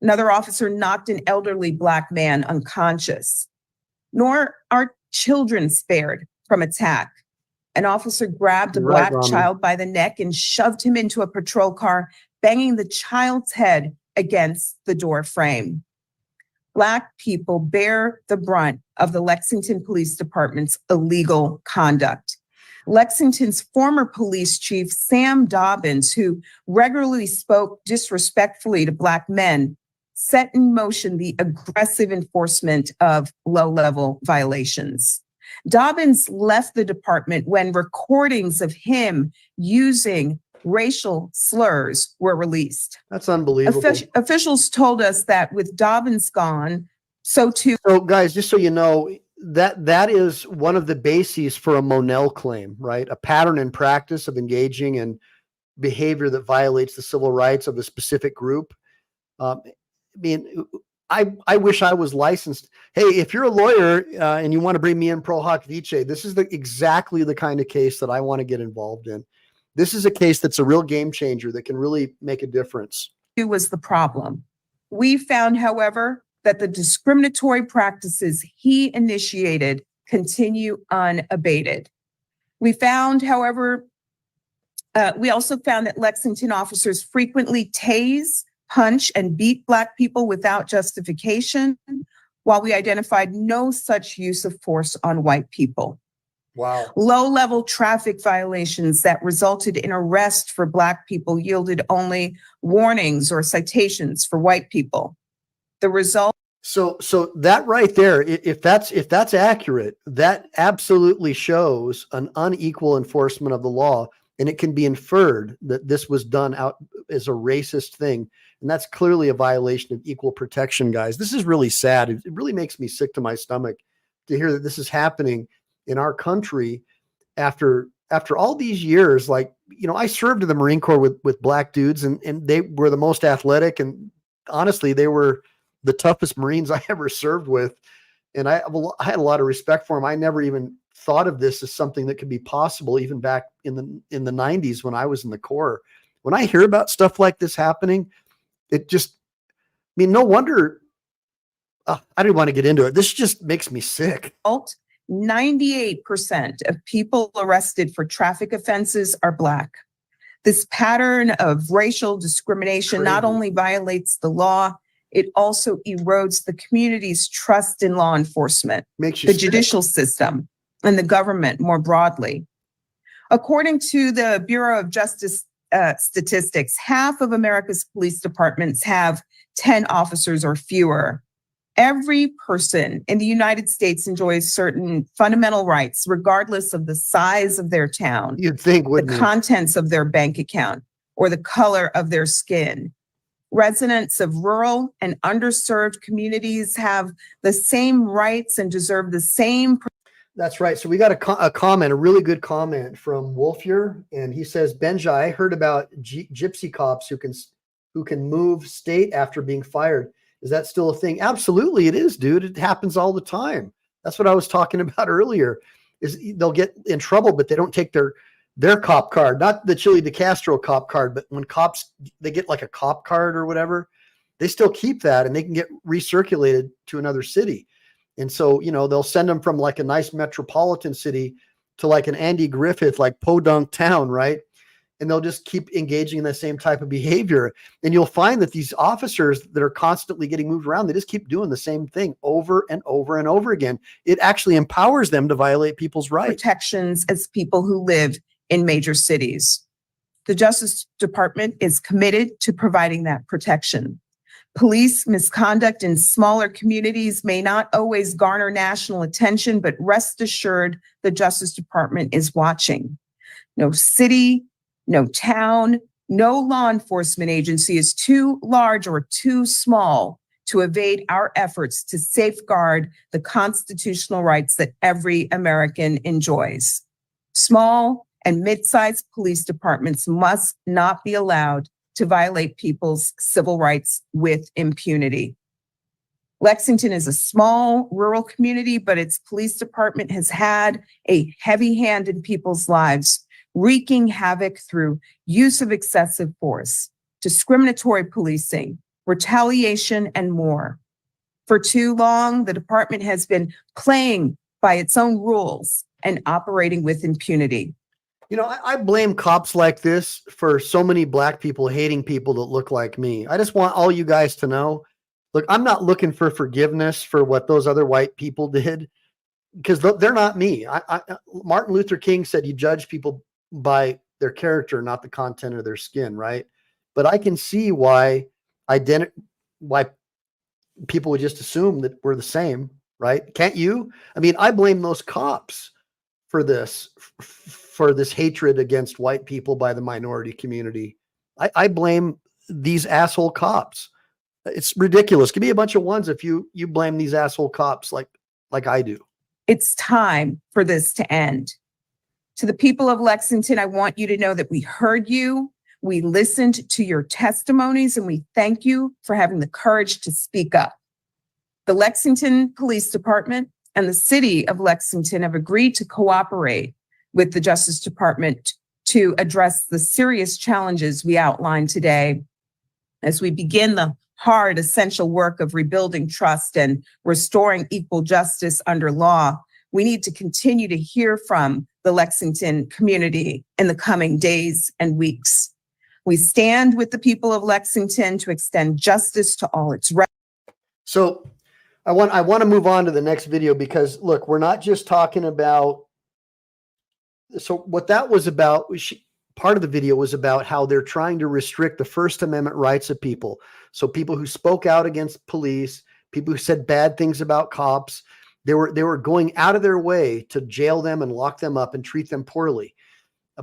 Another officer knocked an elderly black man unconscious. Nor are children spared from attack. An officer grabbed a black child by the neck and shoved him into a patrol car, banging the child's head against the door frame. Black people bear the brunt of the Lexington Police Department's illegal conduct. Lexington's former police chief, Sam Dobbins, who regularly spoke disrespectfully to black men, set in motion the aggressive enforcement of low-level violations. Dobbins left the department when recordings of him using racial slurs were released. That's unbelievable. Officials told us that with Dobbins gone, so too. So guys, just so you know, that is one of the bases for a Monell claim, right? A pattern and practice of engaging in behavior that violates the civil rights of a specific group. I mean, I wish I was licensed. Hey, if you're a lawyer and you want to bring me in pro hoc vice, this is exactly the kind of case that I want to get involved in. This is a case that's a real game changer that can really make a difference. Was the problem. We found, however, that the discriminatory practices he initiated continue unabated. We found, however, we also found that Lexington officers frequently tase, punch, and beat Black people without justification, while we identified no such use of force on white people. Wow. Low-level traffic violations that resulted in arrest for Black people yielded only warnings or citations for white people. The result. So that right there, if that's accurate, that absolutely shows an unequal enforcement of the law, and it can be inferred that this was done out as a racist thing, and that's clearly a violation of equal protection, guys. This is really sad. It really makes me sick to my stomach to hear that this is happening in our country after all these years. Like, I served in the Marine Corps with Black dudes, and they were the most athletic, and honestly, they were the toughest Marines I ever served with. And I had a lot of respect for them. I never even thought of this as something that could be possible, even back in the 90s when I was in the Corps. When I hear about stuff like this happening, it just, no wonder. I don't want to get into it. This just makes me sick. 98% of people arrested for traffic offenses are Black. This pattern of racial discrimination not only violates the law, it also erodes the community's trust in law enforcement, the judicial system, and the government more broadly. According to the Bureau of Justice statistics, half of America's police departments have 10 officers or fewer. Every person in the United States enjoys certain fundamental rights, regardless of the size of their town, You'd think, wouldn't the you? contents of their bank account, or the color of their skin. Residents of rural and underserved communities have the same rights and deserve the same. That's right. So we got a comment, a really good comment from Wolfier, and he says, Benja, I heard about gypsy cops who can move state after being fired. Is that still a thing? Absolutely, it is, dude. It happens all the time. That's what I was talking about earlier. Is they'll get in trouble, but they don't take their cop card, not the Chili de Castro cop card, but when cops, they get like a cop card or whatever, they still keep that and they can get recirculated to another city. And so, they'll send them from like a nice metropolitan city to like an Andy Griffith, like podunk town, right? And they'll just keep engaging in the same type of behavior. And you'll find that these officers that are constantly getting moved around, they just keep doing the same thing over and over and over again. It actually empowers them to violate people's rights. Protections as people who live in major cities. The Justice Department is committed to providing that protection. Police misconduct in smaller communities may not always garner national attention, but rest assured the Justice Department is watching. No city, no town, no law enforcement agency is too large or too small to evade our efforts to safeguard the constitutional rights that every American enjoys. Small and mid-sized police departments must not be allowed to violate people's civil rights with impunity. Lexington is a small rural community, but its police department has had a heavy hand in people's lives, wreaking havoc through use of excessive force, discriminatory policing, retaliation, and more. For too long, the department has been playing by its own rules and operating with impunity. I blame cops like this for so many Black people hating people that look like me. I just want all you guys to know, look, I'm not looking for forgiveness for what those other white people did, because they're not me. Martin Luther King said you judge people by their character, not the content of their skin, right? But I can see why people would just assume that we're the same, right? Can't you? I blame those cops for this hatred against white people by the minority community. I blame these asshole cops. It's ridiculous. Give me a bunch of ones if you blame these asshole cops like I do. It's time for this to end. To the people of Lexington, I want you to know that we heard you. We listened to your testimonies and we thank you for having the courage to speak up. The Lexington Police Department and the city of Lexington have agreed to cooperate with the Justice Department to address the serious challenges we outlined today as we begin the hard, essential work of rebuilding trust and restoring equal justice under law. We need to continue to hear from the Lexington community in the coming days and weeks. We stand with the people of Lexington to extend justice to all its residents. So I want to move on to the next video because look, we're not just talking about. So what that was about, part of the video was about how they're trying to restrict the First Amendment rights of people. So people who spoke out against police, people who said bad things about cops, they were going out of their way to jail them and lock them up and treat them poorly,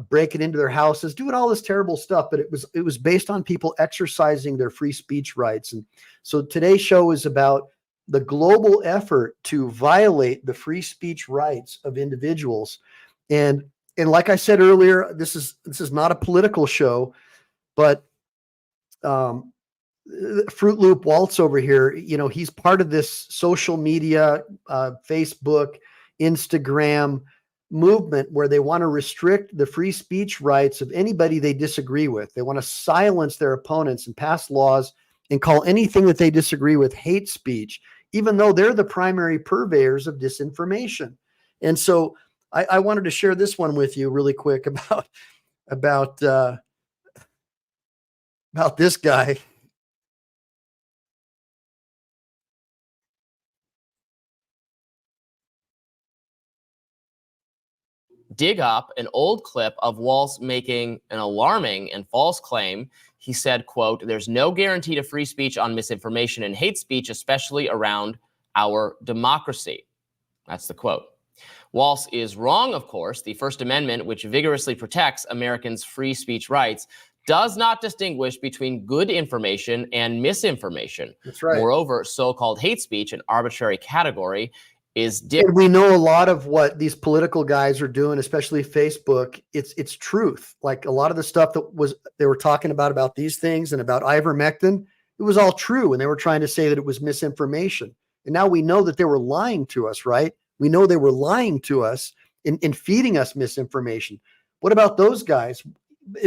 breaking into their houses, doing all this terrible stuff. But it was based on people exercising their free speech rights. And so today's show is about the global effort to violate the free speech rights of individuals. And like I said earlier, this is not a political show, but Fruit Loop Waltz over here, he's part of this social media, Facebook, Instagram movement where they want to restrict the free speech rights of anybody they disagree with. They want to silence their opponents and pass laws and call anything that they disagree with hate speech, even though they're the primary purveyors of disinformation. And so I wanted to share this one with you really quick about this guy. Dig up an old clip of Waltz making an alarming and false claim. He said, quote, "There's no guarantee to free speech on misinformation and hate speech, especially around our democracy." That's the quote. Waltz is wrong, of course. The First Amendment, which vigorously protects Americans' free speech rights, does not distinguish between good information and misinformation. That's right. Moreover, so-called hate speech, an arbitrary category, is different. And we know a lot of what these political guys are doing, especially Facebook. It's truth. Like a lot of the stuff they were talking about these things and about ivermectin, it was all true. And they were trying to say that it was misinformation. And now we know that they were lying to us, right? We know they were lying to us in feeding us misinformation. What about those guys?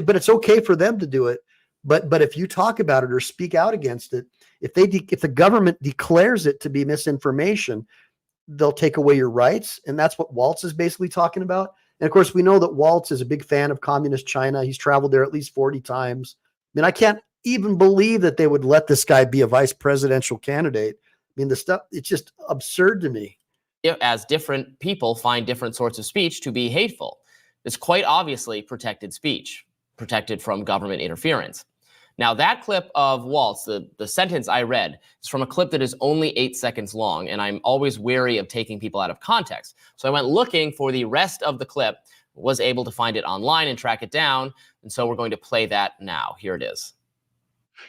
But it's okay for them to do it. But if you talk about it or speak out against it, if the government declares it to be misinformation, they'll take away your rights. And that's what Waltz is basically talking about. And of course, we know that Waltz is a big fan of communist China. He's traveled there at least 40 times. I mean, I can't even believe that they would let this guy be a vice presidential candidate. I mean, the stuff, it's just absurd to me. As different people find different sorts of speech to be hateful. It's quite obviously protected speech, protected from government interference. Now, that clip of Waltz, the sentence I read, is from a clip that is only 8 seconds long, and I'm always wary of taking people out of context. So I went looking for the rest of the clip, was able to find it online and track it down, and so we're going to play that now. Here it is.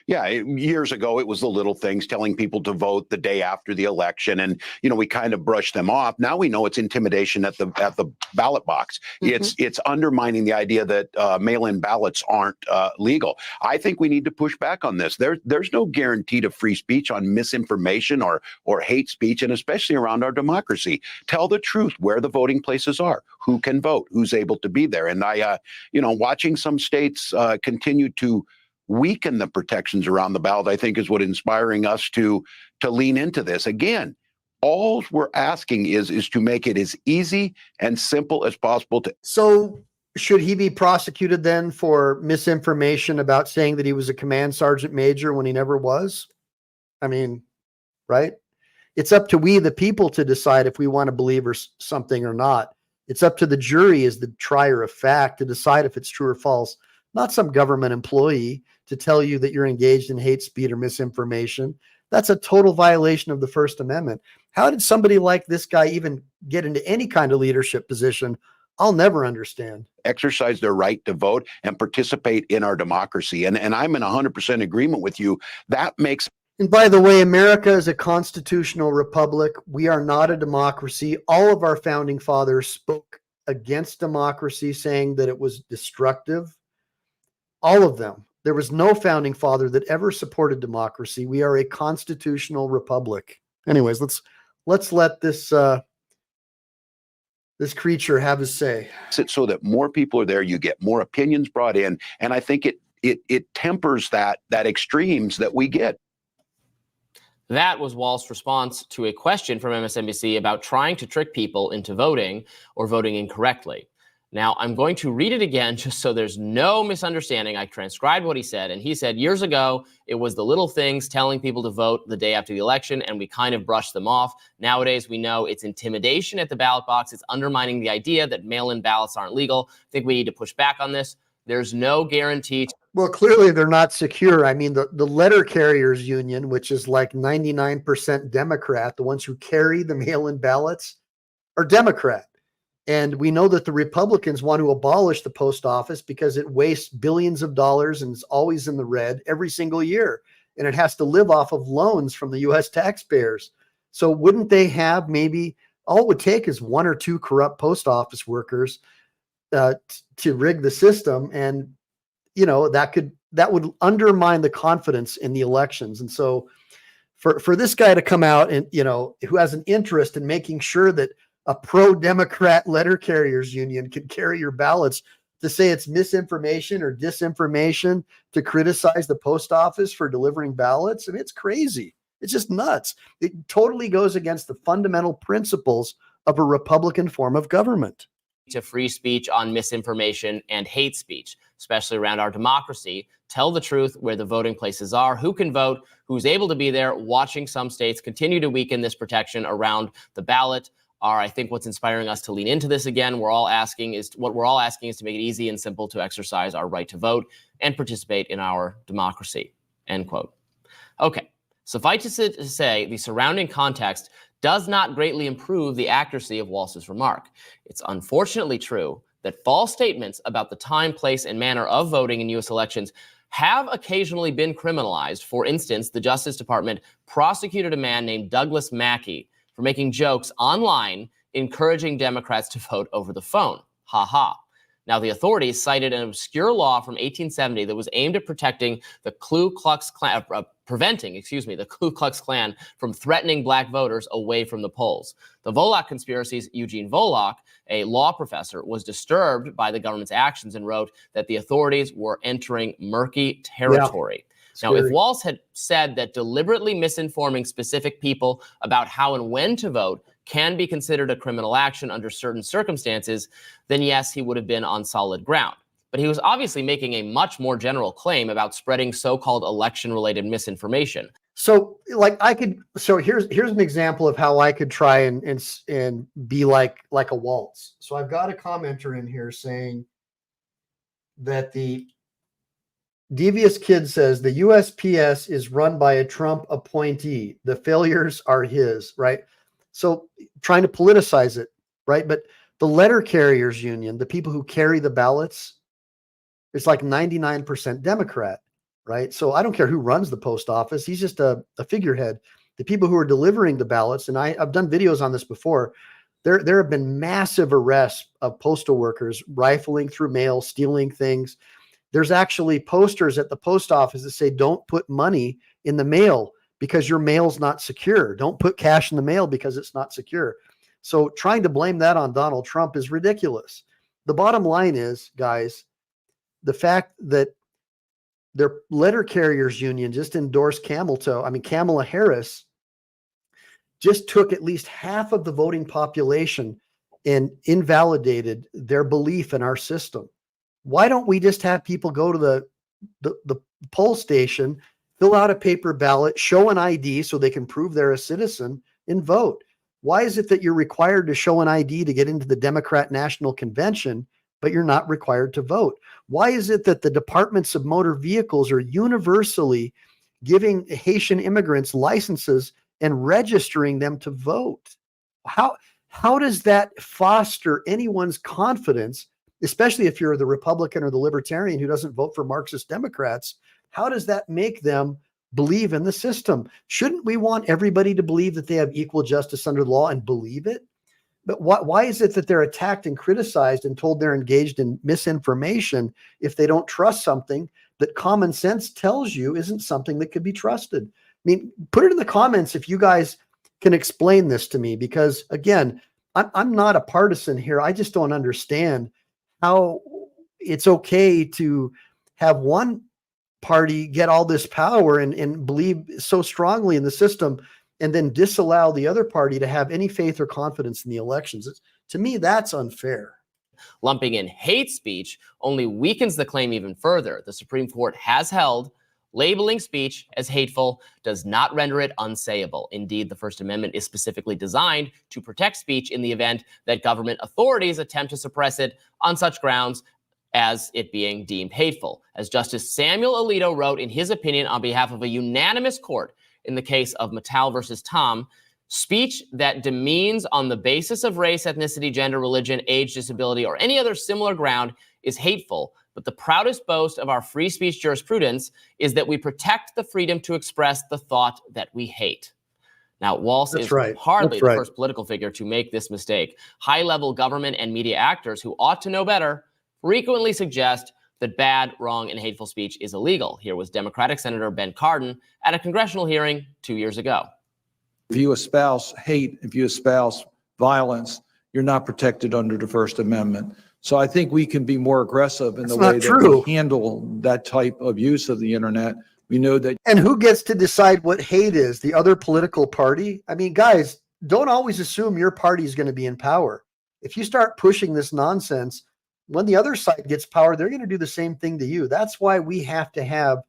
Yeah, years ago, it was the little things, telling people to vote the day after the election. And, we kind of brushed them off. Now we know it's intimidation at the ballot box. Mm-hmm. It's undermining the idea that mail-in ballots aren't legal. I think we need to push back on this. There's no guarantee to free speech on misinformation or hate speech, and especially around our democracy. Tell the truth where the voting places are, who can vote, who's able to be there. And watching some states continue to weaken the protections around the ballot, I think, is what inspiring us to lean into this. Again, all we're asking is to make it as easy and simple as possible to. So should he be prosecuted then for misinformation about saying that he was a command sergeant major when he never was? I mean, right? It's up to we, the people, to decide if we want to believe something or not. It's up to the jury as the trier of fact to decide if it's true or false, not some government employee to tell you that you're engaged in hate speech or misinformation. That's a total violation of the First Amendment. How did somebody like this guy even get into any kind of leadership position? I'll never understand. Exercise their right to vote and participate in our democracy. And I'm in 100% agreement with you. That makes. And by the way, America is a constitutional republic. We are not a democracy. All of our founding fathers spoke against democracy, saying that it was destructive. All of them. There was no founding father that ever supported democracy. We are a constitutional republic. Anyways, let's let this this creature have his say. So that more people are there, you get more opinions brought in, and I think it tempers that extremes that we get. That was Walsh's response to a question from MSNBC about trying to trick people into voting or voting incorrectly. Now, I'm going to read it again just so there's no misunderstanding. I transcribed what he said, and he said, years ago, it was the little things telling people to vote the day after the election, and we kind of brushed them off. Nowadays, we know it's intimidation at the ballot box. It's undermining the idea that mail-in ballots aren't legal. I think we need to push back on this. There's no guarantee. Well, clearly they're not secure. I mean, the letter carriers union, which is like 99% Democrat, the ones who carry the mail-in ballots are Democrat. And we know that the Republicans want to abolish the post office because it wastes billions of dollars and is always in the red every single year. And it has to live off of loans from the U.S. taxpayers. So wouldn't they have maybe, all it would take is one or two corrupt post office workers to rig the system. And, you know, that would undermine the confidence in the elections. And so for this guy to come out and, you know, who has an interest in making sure that a pro-Democrat letter carriers union can carry your ballots, to say it's misinformation or disinformation to criticize the post office for delivering ballots. I mean, it's crazy. It's just nuts. It totally goes against the fundamental principles of a Republican form of government. To free speech on misinformation and hate speech, especially around our democracy. Tell the truth where the voting places are, who can vote, who's able to be there. Watching some states continue to weaken this protection around the ballot are, I think, what's inspiring us to lean into this again. What we're all asking is to make it easy and simple to exercise our right to vote and participate in our democracy, end quote. Okay, suffice it to say, the surrounding context does not greatly improve the accuracy of Walsh's remark. It's unfortunately true that false statements about the time, place, and manner of voting in U.S. elections have occasionally been criminalized. For instance, the Justice Department prosecuted a man named Douglas Mackey for making jokes online encouraging Democrats to vote over the phone. Ha ha. Now, the authorities cited an obscure law from 1870 that was aimed at protecting the Ku Klux Klan, preventing the Ku Klux Klan from threatening black voters away from the polls. The Volokh conspiracy's Eugene Volokh, a law professor, was disturbed by the government's actions and wrote that the authorities were entering murky territory. Now, if Walsh had said that deliberately misinforming specific people about how and when to vote can be considered a criminal action under certain circumstances, then yes, he would have been on solid ground. But he was obviously making a much more general claim about spreading so-called election-related misinformation. So, here's an example of how I could try and be like a Waltz. So I've got a commenter in here saying that the Devious Kid says the USPS is run by a Trump appointee. The failures are his, right? So trying to politicize it, right? But the letter carriers union, the people who carry the ballots, it's like 99% Democrat, right? So I don't care who runs the post office. He's just a figurehead. The people who are delivering the ballots, and I've done videos on this before, there have been massive arrests of postal workers rifling through mail, stealing things. There's actually posters at the post office that say, don't put money in the mail because your mail's not secure. Don't put cash in the mail because it's not secure. So trying to blame that on Donald Trump is ridiculous. The bottom line is, guys, the fact that their letter carriers union just endorsed Kamala Harris just took at least half of the voting population and invalidated their belief in our system. Why don't we just have people go to the poll station, fill out a paper ballot, show an ID so they can prove they're a citizen, and vote? Why is it that you're required to show an ID to get into the Democrat National Convention, but you're not required to vote? Why is it that the departments of motor vehicles are universally giving Haitian immigrants licenses and registering them to vote? How does that foster anyone's confidence, especially if you're the Republican or the Libertarian who doesn't vote for Marxist Democrats? How does that make them believe in the system? Shouldn't we want everybody to believe that they have equal justice under the law and believe it? But why is it that they're attacked and criticized and told they're engaged in misinformation if they don't trust something that common sense tells you isn't something that could be trusted? I mean, put it in the comments if you guys can explain this to me, because again, I'm not a partisan here. I just don't understand how it's okay to have one party get all this power and believe so strongly in the system, and then disallow the other party to have any faith or confidence in the elections. To me, that's unfair. Lumping in hate speech only weakens the claim even further. The Supreme Court has held labeling speech as hateful does not render it unsayable. Indeed, the First Amendment is specifically designed to protect speech in the event that government authorities attempt to suppress it on such grounds as it being deemed hateful. As Justice Samuel Alito wrote in his opinion on behalf of a unanimous court in the case of Mattel versus Tom, speech that demeans on the basis of race, ethnicity, gender, religion, age, disability, or any other similar ground is hateful. But the proudest boast of our free speech jurisprudence is that we protect the freedom to express the thought that we hate. Now, Walz is hardly the first political figure to make this mistake. High-level government and media actors who ought to know better frequently suggest that bad, wrong, and hateful speech is illegal. Here was Democratic Senator Ben Cardin at a congressional hearing 2 years ago. If you espouse hate, if you espouse violence, you're not protected under the First Amendment. So I think we can be more aggressive in the way that we handle that type of use of the internet. We know that. And who gets to decide what hate is? The other political party? I mean, guys, don't always assume your party is going to be in power. If you start pushing this nonsense, when the other side gets power, they're going to do the same thing to you. That's why we have to have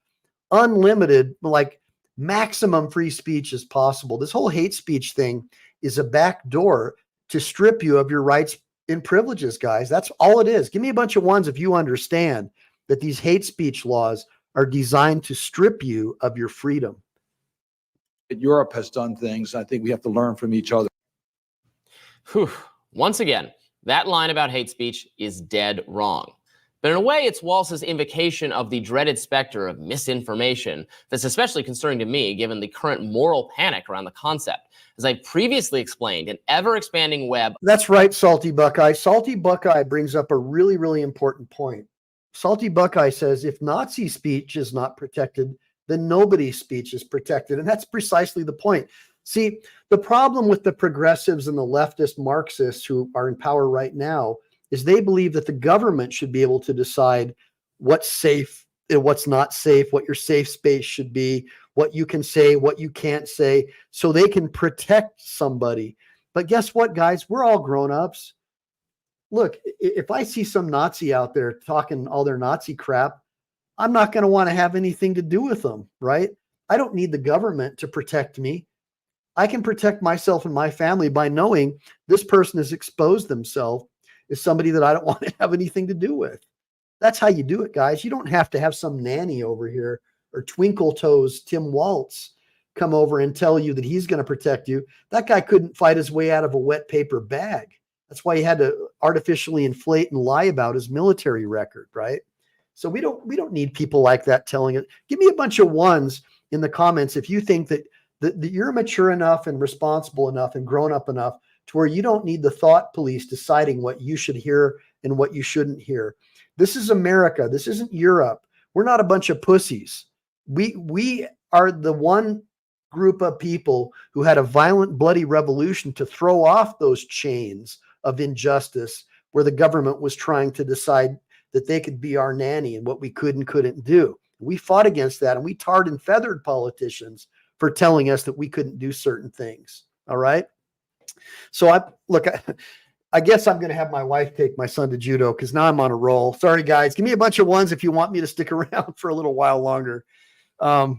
unlimited, like maximum free speech as possible. This whole hate speech thing is a back door to strip you of your rights and privileges, guys. That's all it is. Give me a bunch of ones if you understand that these hate speech laws are designed to strip you of your freedom. Europe has done things. I think we have to learn from each other. Whew. Once again, that line about hate speech is dead wrong. But in a way, it's Walz's invocation of the dreaded specter of misinformation that's especially concerning to me, given the current moral panic around the concept. As I previously explained, an ever-expanding web. That's right, Salty Buckeye. Salty Buckeye brings up a really, really important point. Salty Buckeye says if Nazi speech is not protected, then nobody's speech is protected. And that's precisely the point. See, the problem with the progressives and the leftist Marxists who are in power right now is they believe that the government should be able to decide what's safe and what's not safe, what your safe space should be, what you can say, what you can't say, so they can protect somebody. But guess what, guys? We're all grown-ups. Look, if I see some Nazi out there talking all their Nazi crap, I'm not going to want to have anything to do with them, right? I don't need the government to protect me. I can protect myself and my family by knowing this person has exposed themselves as somebody that I don't want to have anything to do with. That's how you do it, guys. You don't have to have some nanny over here or Twinkle Toes Tim Waltz come over and tell you that he's going to protect you. That guy couldn't fight his way out of a wet paper bag. That's why he had to artificially inflate and lie about his military record, right? So we don't need people like that telling it. Give me a bunch of ones in the comments if you think that you're mature enough and responsible enough and grown up enough to where you don't need the thought police deciding what you should hear and what you shouldn't hear. This is America. This isn't Europe. We're not a bunch of pussies. We are the one group of people who had a violent, bloody revolution to throw off those chains of injustice where the government was trying to decide that they could be our nanny and what we could and couldn't do. We fought against that, and we tarred and feathered politicians for telling us that we couldn't do certain things. All right. So I guess I'm going to have my wife take my son to judo because now I'm on a roll. Sorry, guys. Give me a bunch of ones if you want me to stick around for a little while longer. I've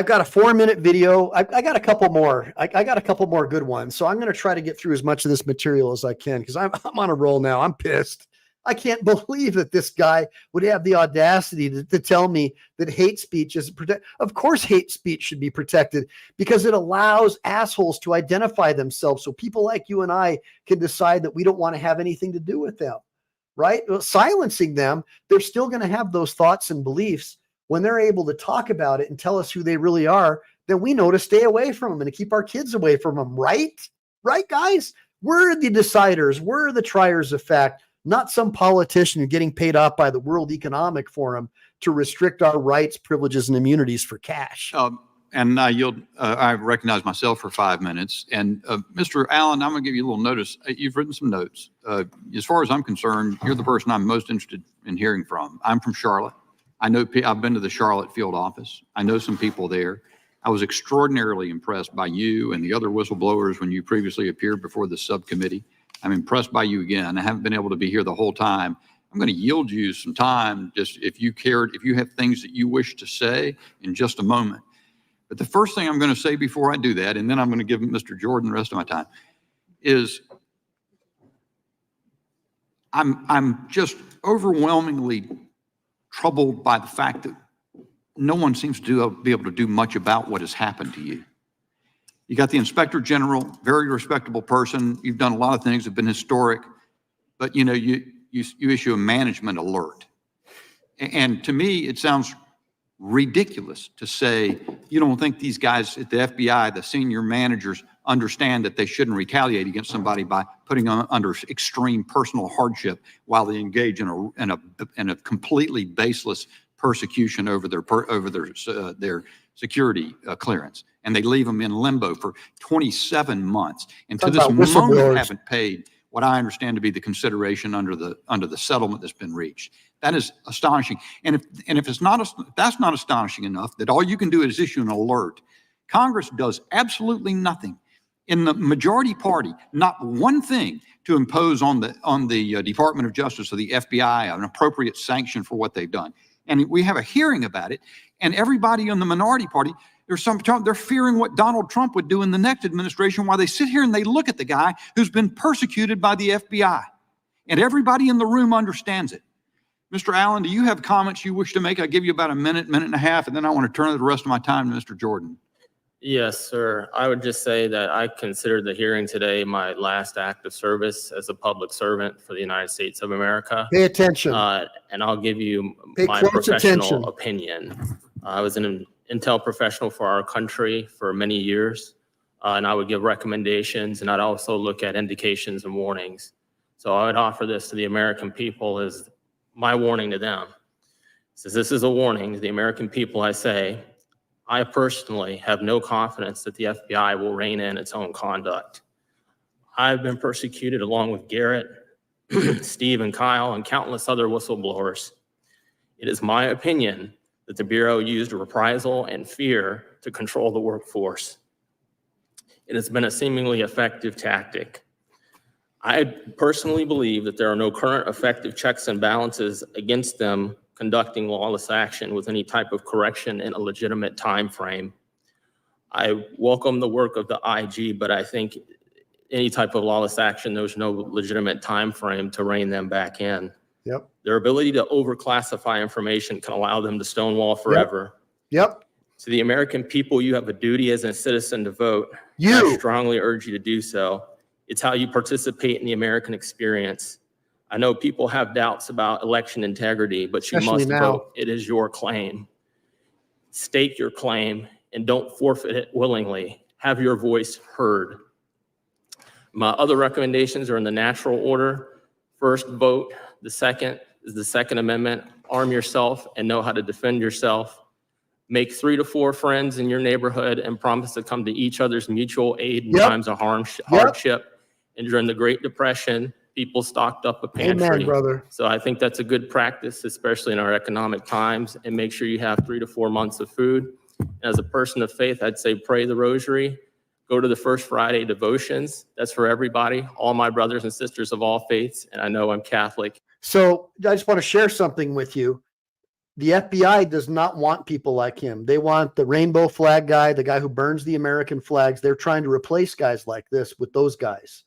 got a 4-minute video. I got a couple more. I got a couple more good ones. So I'm going to try to get through as much of this material as I can because I'm on a roll now. I'm pissed. I can't believe that this guy would have the audacity to tell me that hate speech is protected. Of course, hate speech should be protected because it allows assholes to identify themselves. So people like you and I can decide that we don't want to have anything to do with them, right? Well, silencing them, they're still going to have those thoughts and beliefs. When they're able to talk about it and tell us who they really are, then we know to stay away from them and to keep our kids away from them, right? right, guys? We're the deciders. We're the triers of fact, not some politician getting paid off by the World Economic Forum to restrict our rights, privileges, and immunities for cash. And I recognize myself for 5 minutes. And Mr. Allen, I'm going to give you a little notice. You've written some notes. As far as I'm concerned, you're the person I'm most interested in hearing from. I'm from Charlotte. I've been to the Charlotte field office. I know some people there. I was extraordinarily impressed by you and the other whistleblowers when you previously appeared before the subcommittee. I'm impressed by you again. I haven't been able to be here the whole time. I'm going to yield you some time, just if you have things that you wish to say in just a moment. But the first thing I'm going to say before I do that, and then I'm going to give Mr. Jordan the rest of my time, is I'm just overwhelmingly troubled by the fact that no one seems to be able to do much about what has happened to you. You got the Inspector General, very respectable person. You've done a lot of things that have been historic, but you issue a management alert. And to me, it sounds ridiculous to say you don't think these guys at the FBI, the senior managers, understand that they shouldn't retaliate against somebody by putting them under extreme personal hardship while they engage in a completely baseless persecution over their security clearance, and they leave them in limbo for 27 months, and to this moment haven't paid what I understand to be the consideration under the settlement that's been reached. That is astonishing. And if that's not astonishing enough, that all you can do is issue an alert. Congress does absolutely nothing. In the majority party, not one thing to impose on the Department of Justice or the FBI an appropriate sanction for what they've done. And we have a hearing about it, and everybody in the minority party, they're fearing what Donald Trump would do in the next administration while they sit here and they look at the guy who's been persecuted by the FBI. And everybody in the room understands it. Mr. Allen, do you have comments you wish to make? I'll give you about a minute and a half, and then I want to turn the rest of my time to Mr. Jordan. Yes, sir. I would just say that I consider the hearing today my last act of service as a public servant for the United States of America. Pay attention. And I'll give you my close professional opinion. I was an intel professional for our country for many years, and I would give recommendations, and I'd also look at indications and warnings. So I would offer this to the American people as my warning to them. Since this is a warning to the American people, I say, I personally have no confidence that the FBI will rein in its own conduct. I've been persecuted along with Garrett, Steve and Kyle, and countless other whistleblowers. It is my opinion that the Bureau used reprisal and fear to control the workforce. It has been a seemingly effective tactic. I personally believe that there are no current effective checks and balances against them conducting lawless action with any type of correction in a legitimate time frame. I welcome the work of the IG, but I think any type of lawless action, there's no legitimate time frame to rein them back in. Yep. Their ability to overclassify information can allow them to stonewall forever. Yep. To the American people, you have a duty as a citizen to vote. You. I strongly urge you to do so. It's how you participate in the American experience. I know people have doubts about election integrity, but you must vote. It is your claim. Stake your claim and don't forfeit it willingly. Have your voice heard. My other recommendations are in the natural order. First, vote. The second is the Second Amendment. Arm yourself and know how to defend yourself. Make 3 to 4 friends in your neighborhood and promise to come to each other's mutual aid in times of hardship. And during the Great Depression, people stocked up a pantry. Amen, brother. So I think that's a good practice, especially in our economic times, and make sure you have 3 to 4 months of food. As a person of faith, I'd say pray the rosary, go to the First Friday devotions. That's for everybody, all my brothers and sisters of all faiths, and I know I'm Catholic. So I just want to share something with you. The FBI does not want people like him. They want the rainbow flag guy, the guy who burns the American flags. They're trying to replace guys like this with those guys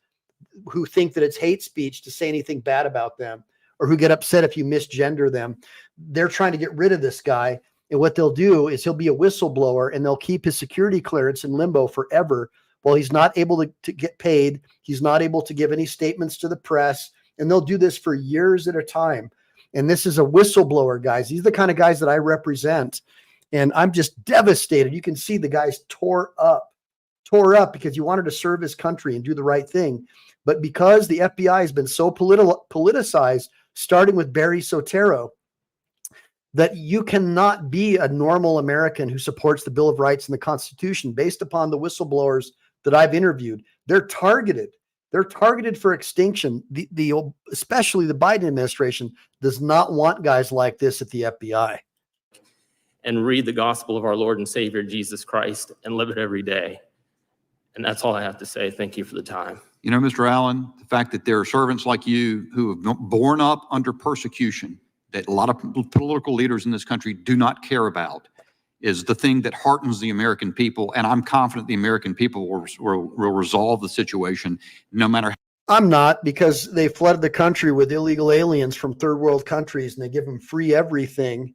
who think that it's hate speech to say anything bad about them, or who get upset if you misgender them. They're trying to get rid of this guy. And what they'll do is he'll be a whistleblower, and they'll keep his security clearance in limbo forever while he's not able to get paid. He's not able to give any statements to the press. And they'll do this for years at a time. And this is a whistleblower, guys. These are the kind of guys that I represent. And I'm just devastated. You can see the guy's tore up tore up because he wanted to serve his country and do the right thing. But because the FBI has been so politicized, starting with Barry Soetoro, that you cannot be a normal American who supports the Bill of Rights and the Constitution based upon the whistleblowers that I've interviewed. They're targeted. They're targeted for extinction. Especially the Biden administration does not want guys like this at the FBI. And read the gospel of our Lord and Savior, Jesus Christ, and live it every day. And that's all I have to say. Thank you for the time. You know, Mr. Allen, the fact that there are servants like you who have borne up under persecution that a lot of political leaders in this country do not care about is the thing that heartens the American people. And I'm confident the American people will resolve the situation no matter. I'm not, because they flooded the country with illegal aliens from third world countries and they give them free everything.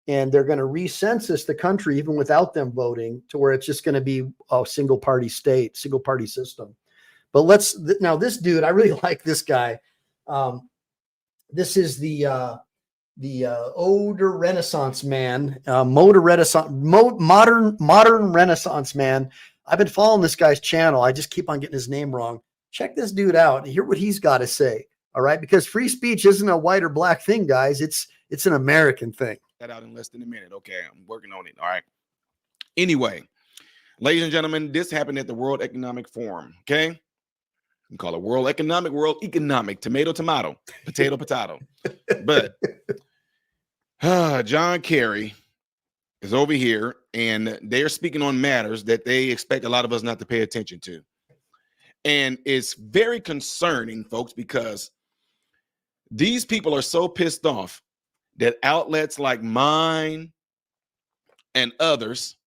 And they're going to recensus the country even without them voting to where it's just going to be a single party state, single party system. But now this dude, I really like this guy. This is the older Renaissance man, modern Renaissance man. I've been following this guy's channel. I just keep on getting his name wrong. Check this dude out and hear what he's got to say. All right. Because free speech isn't a white or black thing, guys. It's an American thing. That out in less than a minute. Okay. I'm working on it. All right. Anyway, ladies and gentlemen, this happened at the World Economic Forum. Okay. You call it World Economic, tomato, potato. But John Kerry is over here and they're speaking on matters that they expect a lot of us not to pay attention to. And it's very concerning, folks, because these people are so pissed off that outlets like mine and others,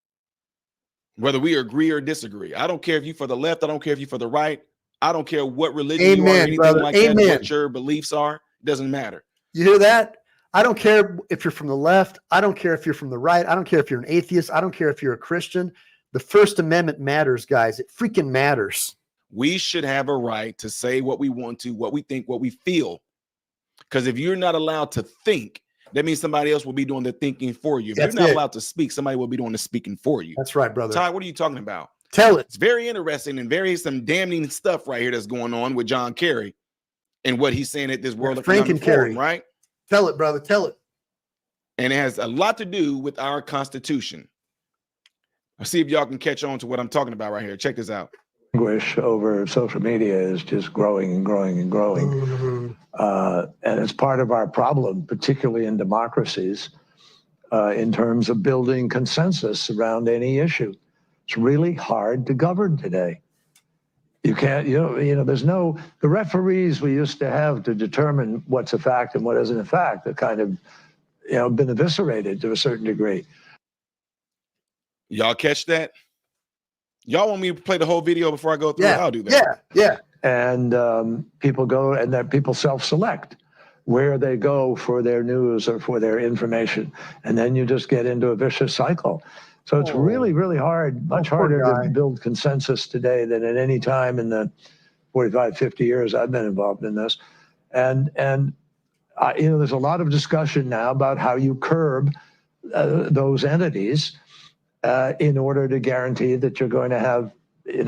whether we agree or disagree, I don't care if you're for the left, I don't care if you're for the right, I don't care what religion you are, or anything brother. Like Amen. That, what your beliefs are, it doesn't matter. You hear that? I don't care if you're from the left. I don't care if you're from the right. I don't care if you're an atheist. I don't care if you're a Christian. The First Amendment matters, guys. It freaking matters. We should have a right to say what we want to, what we think, what we feel. Because if you're not allowed to think, that means somebody else will be doing the thinking for you. If you're not allowed to speak, somebody will be doing the speaking for you. That's right, brother. Ty, what are you talking about? Tell it. It's very interesting and some damning stuff right here that's going on with John Kerry and what he's saying at this World Economic Forum, right? Tell it, brother. Tell it. And it has a lot to do with our Constitution. I'll see if y'all can catch on to what I'm talking about right here. Check this out. Anguish over social media is just growing and growing and growing. Mm-hmm. And it's part of our problem, particularly in democracies, in terms of building consensus around any issue. It's really hard to govern today. You can't, there's the referees we used to have to determine what's a fact and what isn't a fact, have kind of, been eviscerated to a certain degree. Y'all catch that? Y'all want me to play the whole video before I go through it? I'll do that. Yeah. And people go and then people self-select where they go for their news or for their information. And then you just get into a vicious cycle. So it's really, really hard, much harder to build consensus today than at any time in the 45, 50 years I've been involved in this. And there's a lot of discussion now about how you curb those entities in order to guarantee that you're going to have,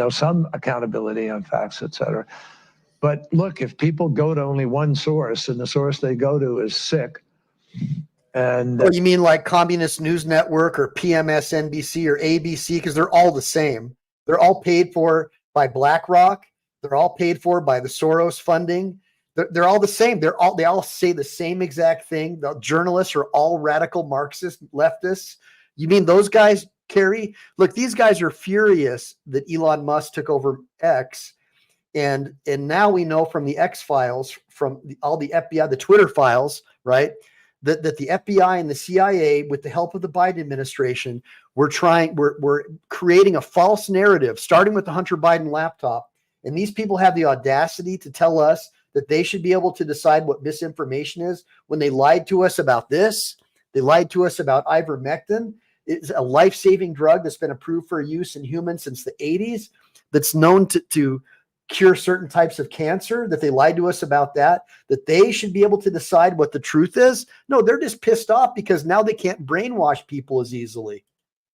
some accountability on facts, et cetera. But look, if people go to only one source and the source they go to is sick, and you mean like Communist News Network or PMSNBC or ABC, because they're all the same. They're all paid for by BlackRock. They're all paid for by the Soros funding. They're all the same. They all say the same exact thing. The journalists are all radical Marxist leftists. You mean those guys, Kerry? Look, these guys are furious that Elon Musk took over X. And now we know from the X files, from all the FBI, the Twitter files, right, that the FBI and the CIA, with the help of the Biden administration, we're creating a false narrative, starting with the Hunter Biden laptop. And these people have the audacity to tell us that they should be able to decide what misinformation is when they lied to us about this. They lied to us about ivermectin. It's a life-saving drug that's been approved for use in humans since the 80s, that's known to cure certain types of cancer, that they lied to us about that they should be able to decide what the truth is. No, they're just pissed off because now they can't brainwash people as easily.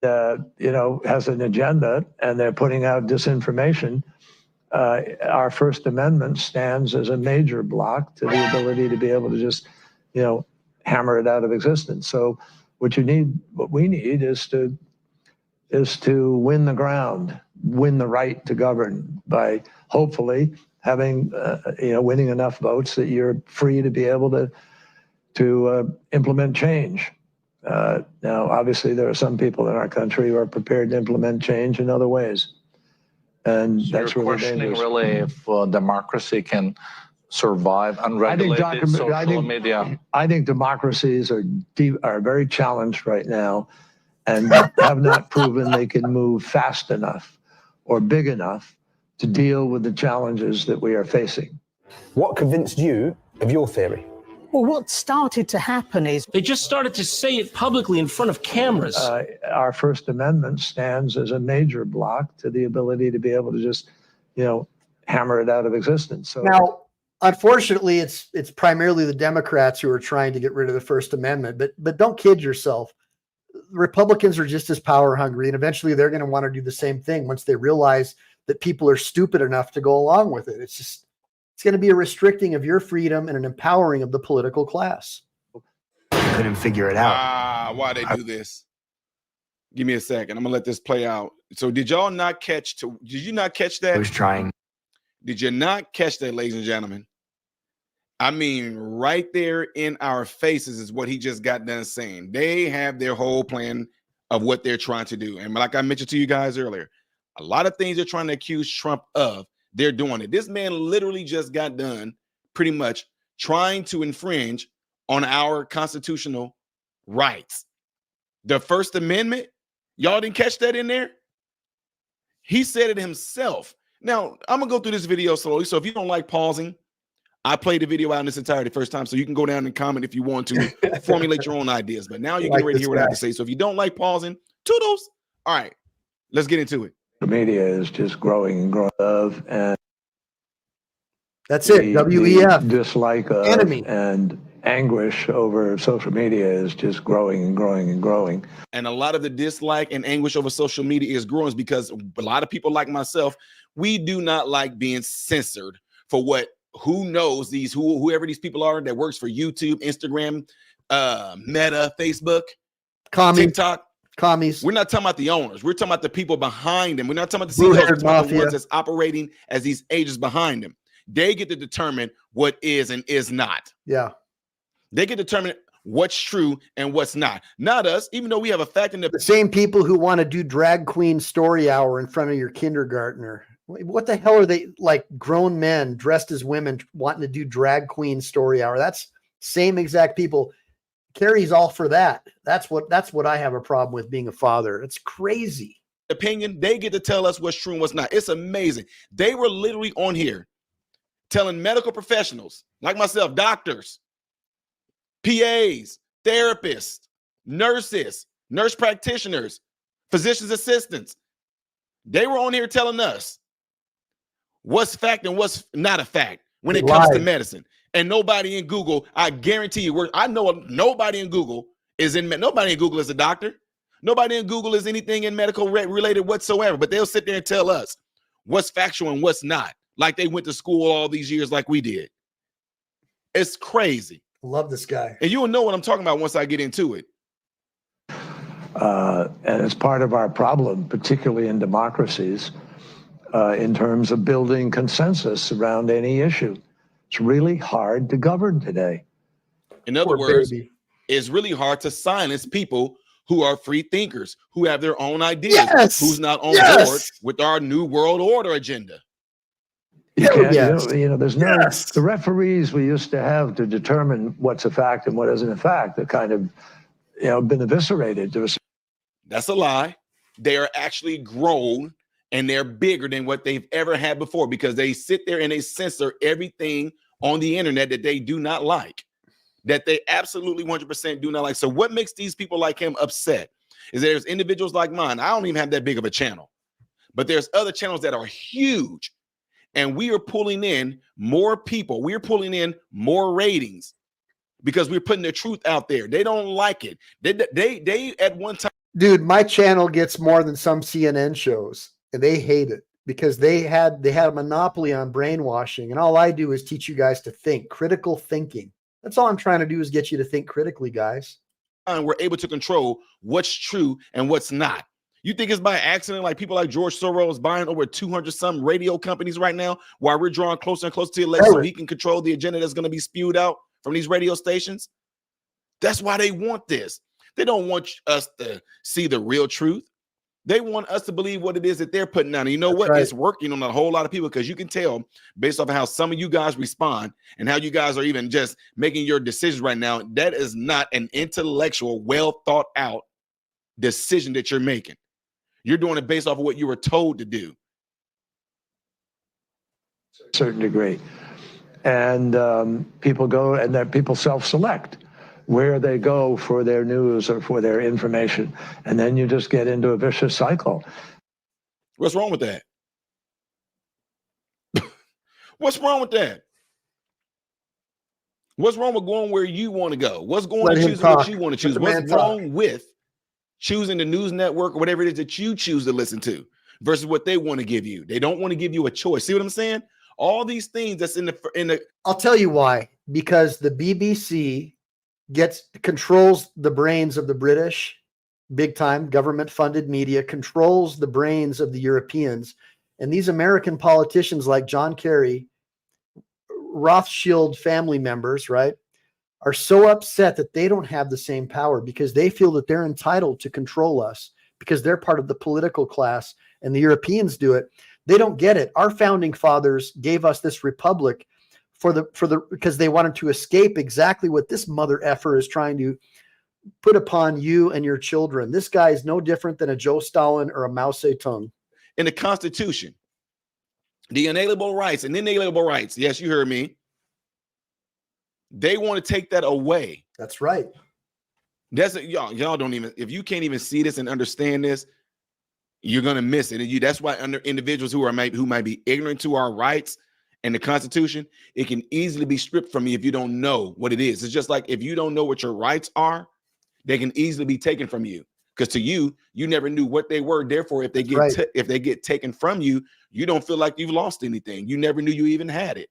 has an agenda and they're putting out disinformation, our First Amendment stands as a major block to the ability to be able to just, hammer it out of existence. So what we need is to win the ground, win the right to govern by hopefully having, winning enough votes that you're free to be able to implement change. Now, obviously, there are some people in our country who are prepared to implement change in other ways. And So that's you're really questioning dangerous. really if democracy can survive unregulated social media. I think democracies are very challenged right now and have not proven they can move fast enough or big enough to deal with the challenges that we are facing. What convinced you of your theory? Well, what started to happen is they just started to say it publicly in front of cameras. Our First Amendment stands as a major block to the ability to be able to just, hammer it out of existence. So now, unfortunately, it's primarily the Democrats who are trying to get rid of the First Amendment, but don't kid yourself. Republicans are just as power hungry, and eventually they're going to want to do the same thing once they realize that people are stupid enough to go along with it. It's going to be a restricting of your freedom and an empowering of the political class. Couldn't figure it out. Why they do this? Give me a second. I'm gonna let this play out. So did you not catch that? I was trying. Did you not catch that, ladies and gentlemen? I mean, right there in our faces is what he just got done saying. They have their whole plan of what they're trying to do. And like I mentioned to you guys earlier, a lot of things they're trying to accuse Trump of, they're doing it. This man literally just got done pretty much trying to infringe on our constitutional rights. The First Amendment, y'all didn't catch that in there? He said it himself. Now, I'm going to go through this video slowly. So if you don't like pausing, I played the video out in its entirety first time, so you can go down and comment if you want to formulate your own ideas. But now you can already hear what I have to say. So if you don't like pausing, toodles. All right, let's get into it. The media is just growing and growing and that's it. WEF. Dislike of enemy and anguish over social media is just growing and growing and growing. And a lot of the dislike and anguish over social media is growing because a lot of people like myself, we do not like being censored for who knows whoever these people are that works for YouTube, Instagram, Meta, Facebook, TikTok. Commies. We're not talking about the owners. We're talking about the people behind them. We're not talking about the CEOs. We're talking about the ones that's operating as these agents behind them. They get to determine what is and is not. Yeah. They get to determine what's true and what's not. Not us, even though we have a fact in the same people who want to do drag queen story hour in front of your kindergartner. What the hell are they, like grown men dressed as women wanting to do drag queen story hour? That's same exact people. Carrie's all for that. That's what I have a problem with being a father. It's crazy. Opinion, they get to tell us what's true and what's not. It's amazing. They were literally on here telling medical professionals like myself, doctors, PAs, therapists, nurses, nurse practitioners, physician's assistants. They were on here telling us what's fact and what's not a fact when it comes to medicine. And nobody in Google, I guarantee you, I know nobody in Google is a doctor. Nobody in Google is anything in medical related whatsoever, but they'll sit there and tell us what's factual and what's not, like they went to school all these years like we did. It's crazy. Love this guy. And you'll know what I'm talking about once I get into it. And it's part of our problem, particularly in democracies, in terms of building consensus around any issue. It's really hard to govern today. In other words, it's really hard to silence people who are free thinkers, who have their own ideas, who's not on board with our new world order agenda. There's the referees we used to have to determine what's a fact and what isn't a fact that kind of, been eviscerated. That's a lie. They are actually grown and they're bigger than what they've ever had before because they sit there and they censor everything on the internet that they do not like, that they absolutely 100% do not like. So what makes these people like him upset is there's individuals like mine. I don't even have that big of a channel, but there's other channels that are huge. And we are pulling in more people. We're pulling in more ratings because we're putting the truth out there. They don't like it. They at one time Dude, my channel gets more than some CNN shows, and they hate it because they had a monopoly on brainwashing, and all I do is teach you guys to think, critical thinking. That's all I'm trying to do is get you to think critically, guys. And we're able to control what's true and what's not. You think it's by accident, like people like George Soros buying over 200 some radio companies right now, while we're drawing closer and closer to the election, so he can control the agenda that's going to be spewed out from these radio stations? That's why they want this. They don't want us to see the real truth. They want us to believe what it is that they're putting out. And you know what? It's working on a whole lot of people, because you can tell based off of how some of you guys respond and how you guys are even just making your decisions right now. That is not an intellectual, well thought out decision that you're making. You're doing it based off of what you were told to do. A certain degree. And people go and then people self-select where they go for their news or for their information. And then you just get into a vicious cycle. What's wrong with that? What's wrong with that? What's wrong with going where you want to go? What's going to choose what you want to choose? What's wrong with choosing the news network or whatever it is that you choose to listen to versus what they want to give you? They don't want to give you a choice. See what I'm saying? All these things that's in the I'll tell you why. Because the BBC controls the brains of the British, big time government funded media, controls the brains of the Europeans, and these American politicians like John Kerry, Rothschild family members, right, are so upset that they don't have the same power because they feel that they're entitled to control us because they're part of the political class and the Europeans do it. They don't get it. Our founding fathers gave us this republic because they wanted to escape exactly what this mother effer is trying to put upon you and your children. This guy is no different than a Joe Stalin or a Mao Zedong. In the Constitution, the inalienable rights and inalienable rights. Yes, you heard me. They want to take that away. That's right. That's y'all don't even, if you can't even see this and understand this, you're gonna miss it. And that's why under individuals who might be ignorant to our rights and the Constitution, it can easily be stripped from you if you don't know what it is. It's just like if you don't know what your rights are, they can easily be taken from you. Because to you, you never knew what they were. Therefore, if they get taken from you, you don't feel like you've lost anything. You never knew you even had it.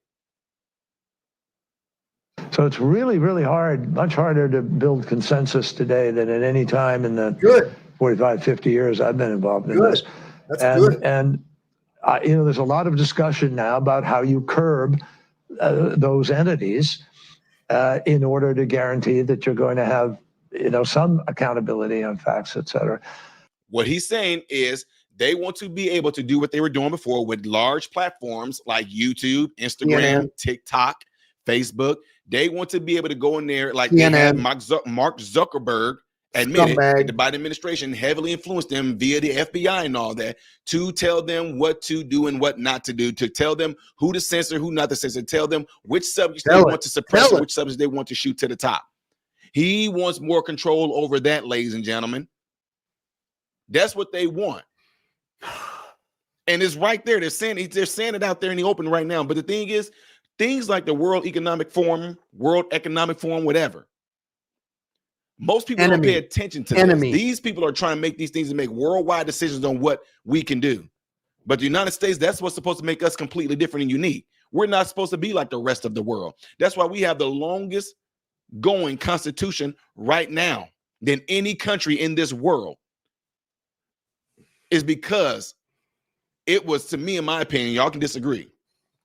So it's really, really hard, much harder to build consensus today than at any time in the 45, 50 years I've been involved in this. That's good. And there's a lot of discussion now about how you curb those entities in order to guarantee that you're going to have, some accountability on facts, et cetera. What he's saying is they want to be able to do what they were doing before with large platforms like YouTube, Instagram, TikTok, Facebook. They want to be able to go in there like they had Mark Zuckerberg admitted that the Biden administration heavily influenced them via the FBI and all that to tell them what to do and what not to do, to tell them who to censor, who not to censor, tell them which subjects they want to suppress, which subjects they want to shoot to the top. He wants more control over that, ladies and gentlemen. That's what they want. And it's right there. They're saying it out there in the open right now. But the thing is, things like the World Economic Forum, whatever. Most people don't pay attention to this. These people are trying to make these things and make worldwide decisions on what we can do. But the United States, that's what's supposed to make us completely different and unique. We're not supposed to be like the rest of the world. That's why we have the longest going constitution right now than any country in this world. Is because it was, to me, in my opinion, y'all can disagree,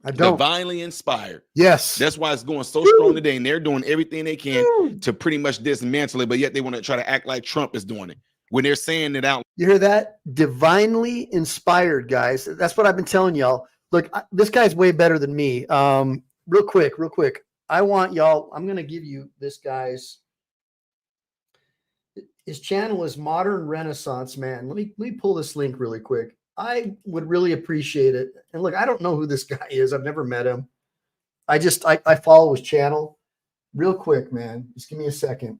I don't. Divinely inspired. Yes. That's why it's going so strong today, and they're doing everything they can to pretty much dismantle it, but yet they want to try to act like Trump is doing it when they're saying it out. You hear that? Divinely inspired, guys. That's what I've been telling y'all. Look, this guy's way better than me. Real quick. I want y'all, I'm going to give you this guy's, his channel is Modern Renaissance Man. Let me pull this link really quick. I would really appreciate it. And look, I don't know who this guy is. I've never met him. I follow his channel real quick, man. Just give me a second.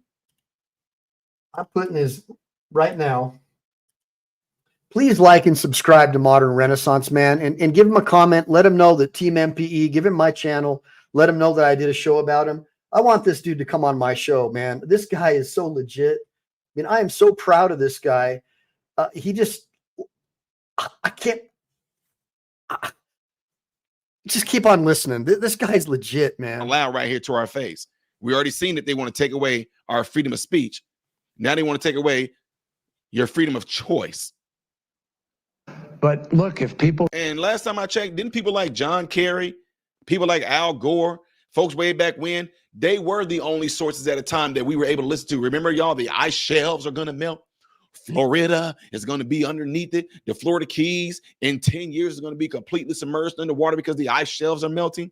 I'm putting his right now. Please like and subscribe to Modern Renaissance Man and give him a comment. Let him know that Team MPE, give him my channel. Let him know that I did a show about him. I want this dude to come on my show, man. This guy is so legit. mean, I am so proud of this guy. He just, I can't, just keep on listening. This guy's legit, man. Allowed right here to our face. We already seen that they want to take away our freedom of speech. Now they want to take away your freedom of choice. But look, if people, and last time I checked, didn't people like John Kerry, people like Al Gore, folks way back when, they were the only sources at a time that we were able to listen to. Remember, y'all, the ice shelves are going to melt. Florida is going to be underneath it. The Florida Keys in 10 years is going to be completely submerged underwater because the ice shelves are melting.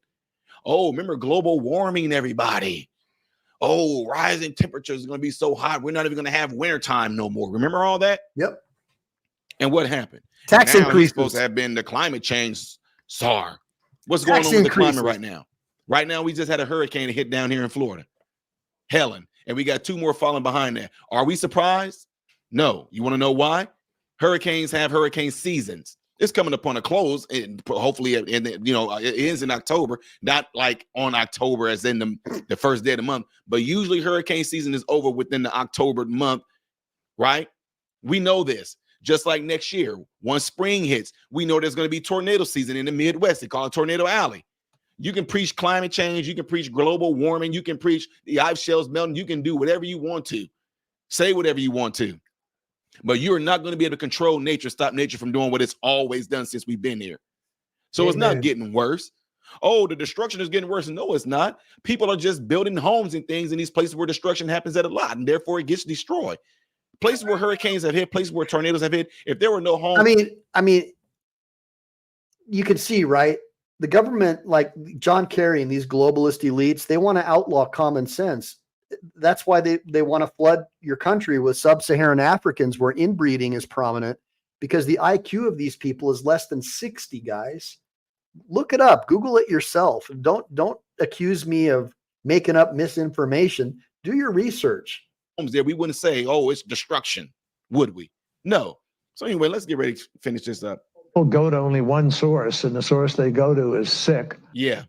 Oh, remember global warming, everybody. Oh, rising temperatures are going to be so hot, we're not even going to have wintertime no more. Remember all that? Yep. And what happened? Tax now increases. He's supposed to have been the climate change czar. What's going on with the climate right now? Right now, we just had a hurricane hit down here in Florida, Helen, and we got 2 more falling behind that. Are we surprised? No. You want to know why? Hurricanes have hurricane seasons. It's coming upon a close, and hopefully, it ends in October. Not like on October, as in the first day of the month, but usually hurricane season is over within the October month, right? We know this. Just like next year, once spring hits, we know there's going to be tornado season in the Midwest. They call it Tornado Alley. You can preach climate change. You can preach global warming. You can preach the ice shelves melting. You can do whatever you want to. Say whatever you want to. But you're not going to be able to control nature, stop nature from doing what it's always done since we've been here. So It's not getting worse. Oh, the destruction is getting worse. No, it's not. People are just building homes and things in these places where destruction happens at a lot, and therefore it gets destroyed. Places where hurricanes have hit, places where tornadoes have hit. If there were no homes, I mean, you can see, right? The government, like John Kerry and these globalist elites, they want to outlaw common sense. That's why they want to flood your country with sub-Saharan Africans where inbreeding is prominent, because the IQ of these people is less than 60, guys. Look it up. Google it yourself. Don't accuse me of making up misinformation. Do your research. There, we wouldn't say, oh, it's destruction, would we? No. So anyway, let's get ready to finish this up. People go to only one source, and the source they go to is sick. Yeah.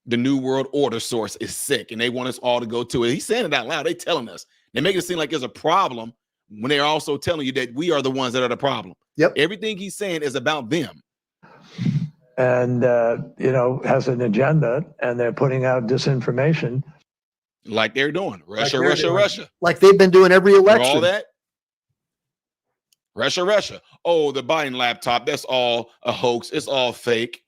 The New World Order source is sick, and they want us all to go to it. He's saying it out loud. They're telling us. They make it seem like there's a problem when they're also telling you that we are the ones that are the problem. Yep. Everything he's saying is about them. And, has an agenda, and they're putting out disinformation. Like they're doing. Russia. Like they've been doing every election. All that. Russia. Oh, the Biden laptop, that's all a hoax. It's all fake.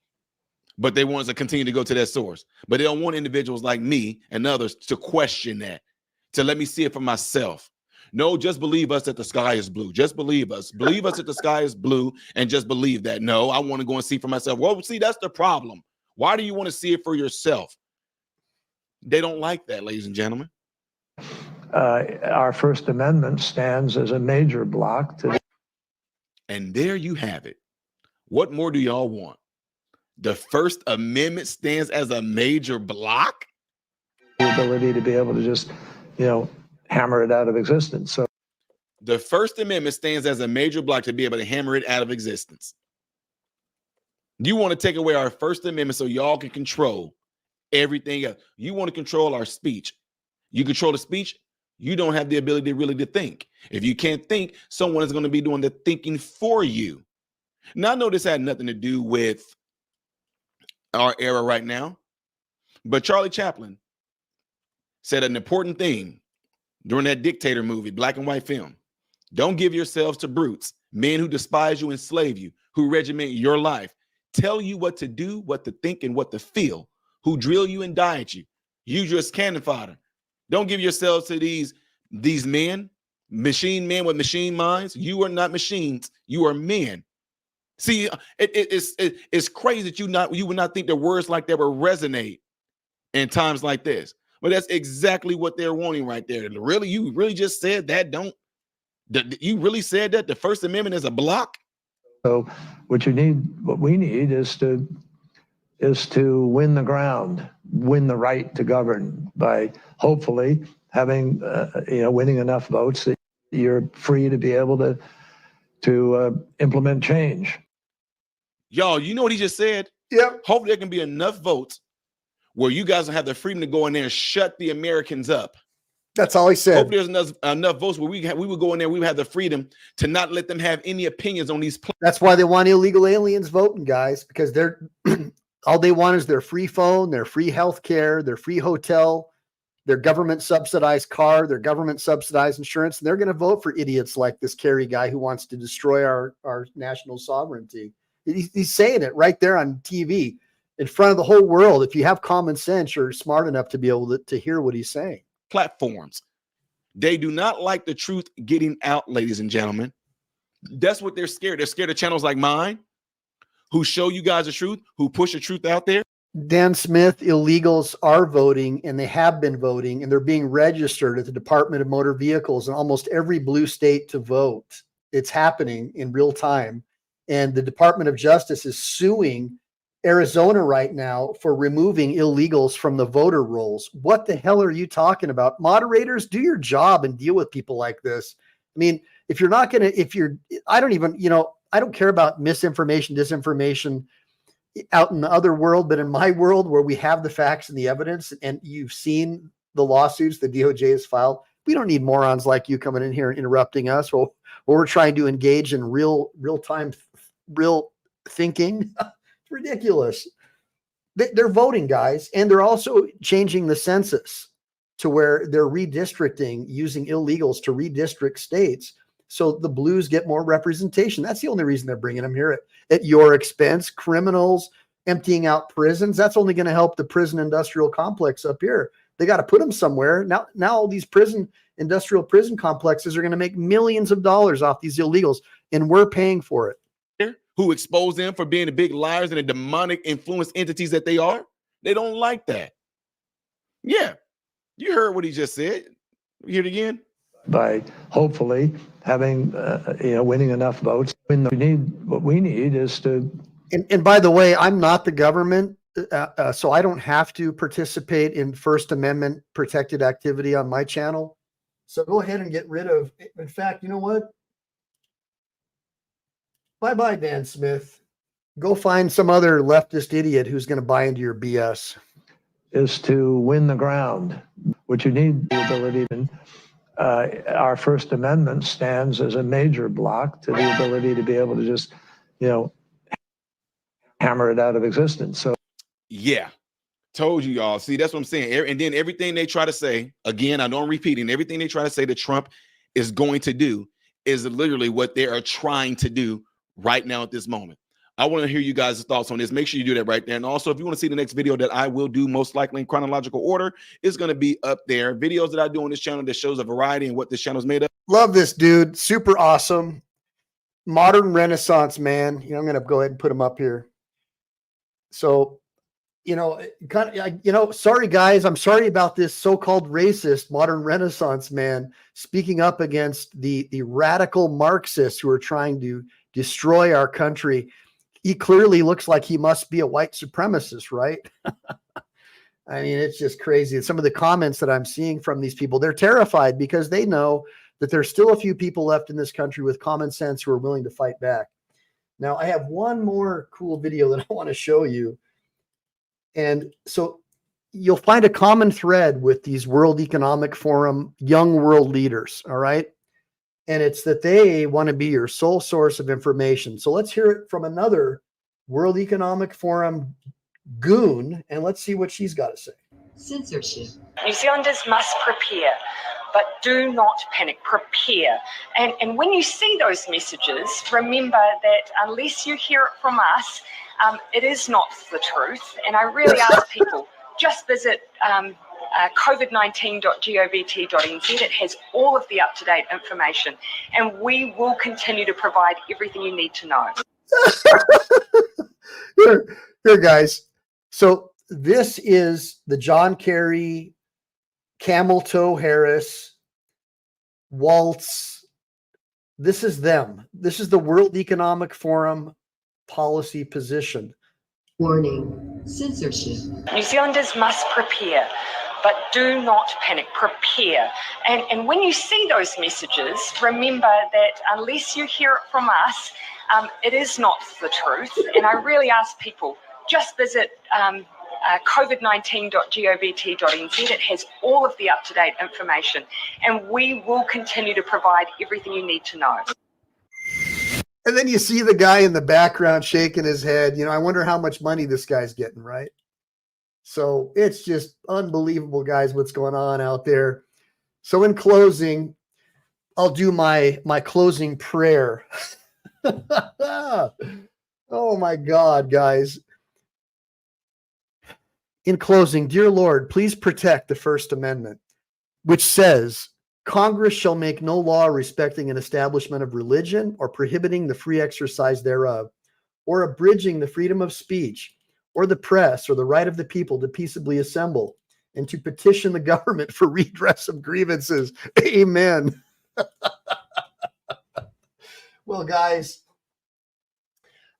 But they want us to continue to go to that source. But they don't want individuals like me and others to question that, to let me see it for myself. No, just believe us that the sky is blue. Just believe us. Believe us that the sky is blue and just believe that. No, I want to go and see for myself. Well, see, that's the problem. Why do you want to see it for yourself? They don't like that, ladies and gentlemen. Our First Amendment stands as a major block to. And there you have it. What more do y'all want? The First Amendment stands as a major block? The ability to be able to just, hammer it out of existence. So the First Amendment stands as a major block to be able to hammer it out of existence. You want to take away our First Amendment so y'all can control everything else. You want to control our speech. You control the speech, you don't have the ability really to think. If you can't think, someone is going to be doing the thinking for you. Now, I know this had nothing to do with our era right now, but Charlie Chaplin said an important thing during that Dictator movie, black and white film. Don't give yourselves to brutes, men who despise you, enslave you, who regiment your life, tell you what to do, what to think, and what to feel, who drill you and diet you, use you as cannon fodder. Don't give yourselves to these men, machine men with machine minds. You are not machines. You are men. See, it's crazy that you would not think that words like that would resonate in times like this. But that's exactly what they're wanting right there. Really, you really just said that? You really said that the First Amendment is a block? So what we need is to win the ground, win the right to govern by hopefully having, winning enough votes that you're free to be able to implement change. Y'all, you know what he just said? Yeah. Hopefully there can be enough votes where you guys will have the freedom to go in there and shut the Americans up. That's all he said. Hope there's enough votes where we would go in there. We would have the freedom to not let them have any opinions on these plans. That's why they want illegal aliens voting, guys, because they're all they want is their free phone, their free health care, their free hotel, their government subsidized car, their government subsidized insurance. And they're going to vote for idiots like this Kerry guy who wants to destroy our national sovereignty. He's saying it right there on TV in front of the whole world. If you have common sense, you're smart enough to be able to hear what he's saying. Platforms. They do not like the truth getting out, ladies and gentlemen. That's what they're scared. They're scared of channels like mine, who show you guys the truth, who push the truth out there. Dan Smith, illegals are voting, and they have been voting, and they're being registered at the Department of Motor Vehicles in almost every blue state to vote. It's happening in real time. And the Department of Justice is suing Arizona right now for removing illegals from the voter rolls. What the hell are you talking about? Moderators, do your job and deal with people like this. I mean, if you're not going to, I don't care about misinformation, disinformation out in the other world, but in my world where we have the facts and the evidence, and you've seen the lawsuits the DOJ has filed, we don't need morons like you coming in here and interrupting us. Well, we're trying to engage in real time, real thinking. Ridiculous. They're voting, guys, and they're also changing the census to where they're redistricting using illegals to redistrict states so the blues get more representation. That's the only reason they're bringing them here at your expense. Criminals emptying out prisons, that's only going to help the prison industrial complex up here. They got to put them somewhere. Now all these industrial prison complexes are going to make millions of dollars off these illegals, and we're paying for it. Who expose them for being the big liars and the demonic influence entities that they are. They don't like that. Yeah. You heard what he just said. You hear it again? By hopefully having, winning enough votes. What we need is to. And by the way, I'm not the government, so I don't have to participate in First Amendment protected activity on my channel. So go ahead and get rid of, in fact, you know what? Bye-bye, Dan Smith. Go find some other leftist idiot who's going to buy into your BS. Is to win the ground, which you need the ability to. Our First Amendment stands as a major block to the ability to be able to just, hammer it out of existence. So, yeah, told you y'all. See, that's what I'm saying. And then everything they try to say, again, I know I'm repeating, everything they try to say that Trump is going to do is literally what they are trying to do right now at this moment. I want to hear you guys' thoughts on this. Make sure you do that right there. And also, if you want to see the next video that I will do, most likely in chronological order, it's going to be up there. Videos that I do on this channel that shows a variety and what this channel is made of. Love this dude. Super awesome. Modern Renaissance man. I'm going to go ahead and put him up here. So, sorry guys, I'm sorry about this so-called racist modern Renaissance man speaking up against the radical Marxists who are trying to destroy our country. He clearly looks like he must be a white supremacist, right? I mean, it's just crazy. And some of the comments that I'm seeing from these people, they're terrified because they know that there's still a few people left in this country with common sense who are willing to fight back. Now, I have one more cool video that I want to show you. And so you'll find a common thread with these World Economic Forum young world leaders, all right? And it's that they want to be your sole source of information. So let's hear it from another World Economic Forum goon, and let's see what she's got to say. Censorship. New Zealanders must prepare, but do not panic. Prepare. And when you see those messages, remember that unless you hear it from us, it is not the truth. And I really ask people, just visit covid19.govt.nz. It has all of the up-to-date information, and we will continue to provide everything you need to know. Here, guys. So this is the John Kerry, Camel Toe Harris, Waltz. This is them. This is the World Economic Forum policy position. Warning, censorship. New Zealanders must prepare, but do not panic. Prepare. And when you see those messages, remember that unless you hear it from us, it is not the truth. And I really ask people, just visit covid19.govt.nz. It has all of the up-to-date information, and we will continue to provide everything you need to know. And then you see the guy in the background shaking his head. I wonder how much money this guy's getting, right? So it's just unbelievable, guys, what's going on out there. So in closing, I'll do my closing prayer. Oh my God, guys. In closing, dear Lord, please protect the First Amendment, which says, Congress shall make no law respecting an establishment of religion or prohibiting the free exercise thereof, or abridging the freedom of speech, or the press, or the right of the people to peaceably assemble and to petition the government for redress of grievances. Amen. Well, guys,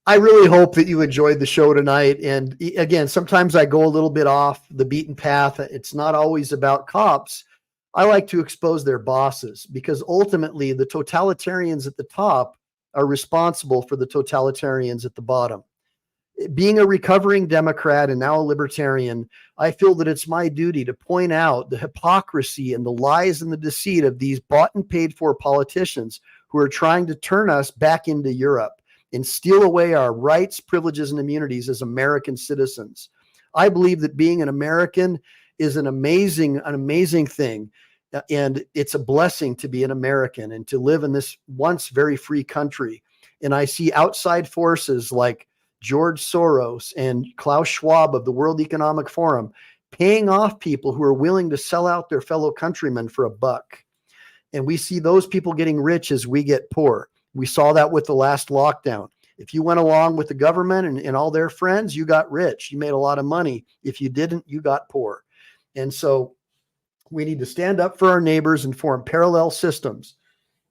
I really hope that you enjoyed the show tonight. And again, sometimes I go a little bit off the beaten path. It's not always about cops. I like to expose their bosses, because ultimately the totalitarians at the top are responsible for the totalitarians at the bottom. Being a recovering Democrat and now a libertarian, I feel that it's my duty to point out the hypocrisy and the lies and the deceit of these bought and paid for politicians who are trying to turn us back into Europe and steal away our rights, privileges, and immunities as American citizens. I believe that being an American is an amazing thing. And it's a blessing to be an American and to live in this once very free country. And I see outside forces like George Soros and Klaus Schwab of the World Economic Forum paying off people who are willing to sell out their fellow countrymen for a buck. And we see those people getting rich as we get poor. We saw that with the last lockdown. If you went along with the government and all their friends, you got rich. You made a lot of money. If you didn't, you got poor. And so we need to stand up for our neighbors and form parallel systems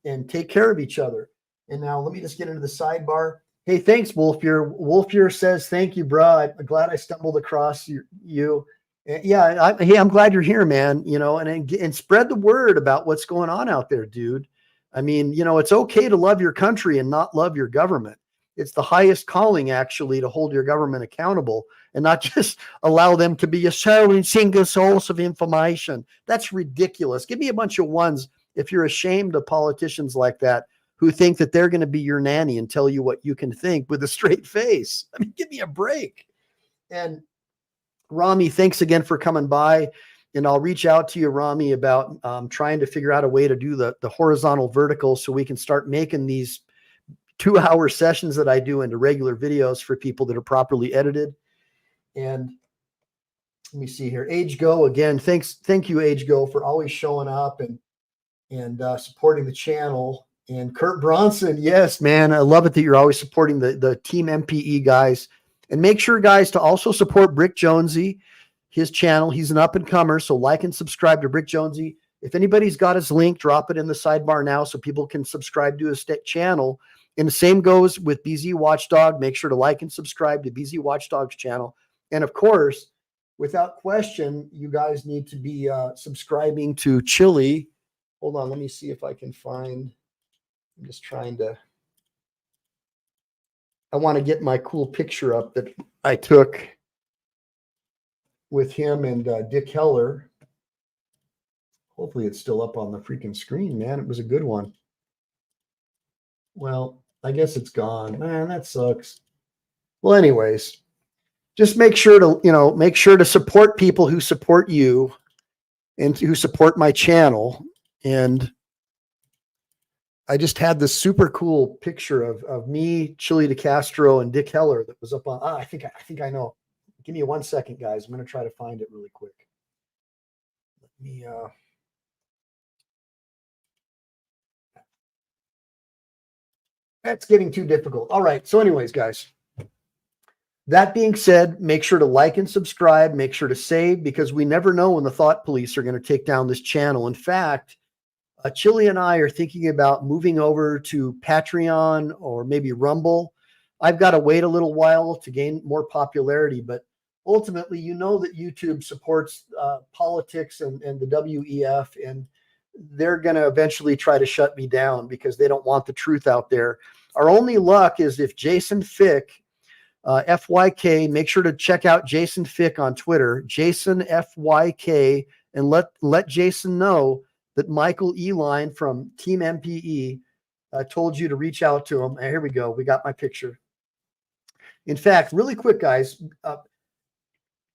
and take care of each other. And now let me just get into the sidebar. Hey, thanks, Wolfier. Wolfier says, thank you, bro. I'm glad I stumbled across you. Yeah, I'm glad you're here, man. And spread the word about what's going on out there, dude. I mean, it's okay to love your country and not love your government. It's the highest calling, actually, to hold your government accountable and not just allow them to be a sole and single source of information. That's ridiculous. Give me a bunch of ones if you're ashamed of politicians like that who think that they're going to be your nanny and tell you what you can think with a straight face. I mean, give me a break. And Rami, thanks again for coming by. And I'll reach out to you, Rami, about trying to figure out a way to do the horizontal vertical so we can start making these 2-hour sessions that I do into regular videos for people that are properly edited. And let me see here. Age Go, again, thank you, Age Go, for always showing up and supporting the channel. And Kurt Bronson, yes, man, I love it that you're always supporting the Team MPE guys. And make sure, guys, to also support Brick Jonesy, his channel. He's an up-and-comer, so like and subscribe to Brick Jonesy. If anybody's got his link, drop it in the sidebar now so people can subscribe to his channel. And the same goes with BZ Watchdog. Make sure to like and subscribe to BZ Watchdog's channel. And of course, without question, you guys need to be subscribing to Chili. Hold on, let me see if I can find. I'm just trying to. I want to get my cool picture up that I took with him and Dick Heller. Hopefully it's still up on the freaking screen, man. It was a good one. Well, I guess it's gone. Man, that sucks. Well, anyways, just make sure to support people who support you and who support my channel. And I just had this super cool picture of me, Chili DeCastro, and Dick Heller that was up on. I think I know. Give me 1 second, guys. I'm going to try to find it really quick. Let me. That's getting too difficult. All right. So anyways, guys, that being said, make sure to like and subscribe. Make sure to save, because we never know when the thought police are going to take down this channel. In fact, Chili and I are thinking about moving over to Patreon or maybe Rumble. I've got to wait a little while to gain more popularity, but ultimately, you know that YouTube supports politics and the WEF, and they're going to eventually try to shut me down because they don't want the truth out there. Our only luck is if Jason Fick FYK. Make sure to check out Jason Fick on Twitter, Jason FYK, and let Jason know that Michael Ehline from Team MPE told you to reach out to him. And here we go. We got my picture. In fact, really quick, guys,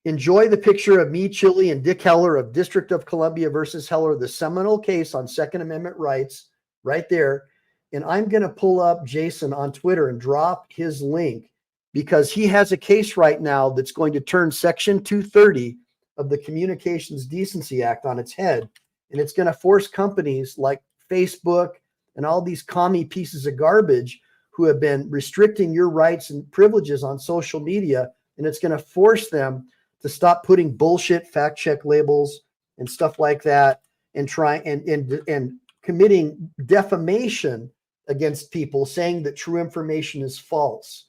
enjoy the picture of me, Chili, and Dick Heller of District of Columbia versus Heller, the seminal case on Second Amendment rights, right there. And I'm going to pull up Jason on Twitter and drop his link, because he has a case right now that's going to turn Section 230 of the Communications Decency Act on its head. And it's going to force companies like Facebook and all these commie pieces of garbage who have been restricting your rights and privileges on social media. And it's going to force them to stop putting bullshit fact check labels and stuff like that, and try and committing defamation against people, saying that true information is false.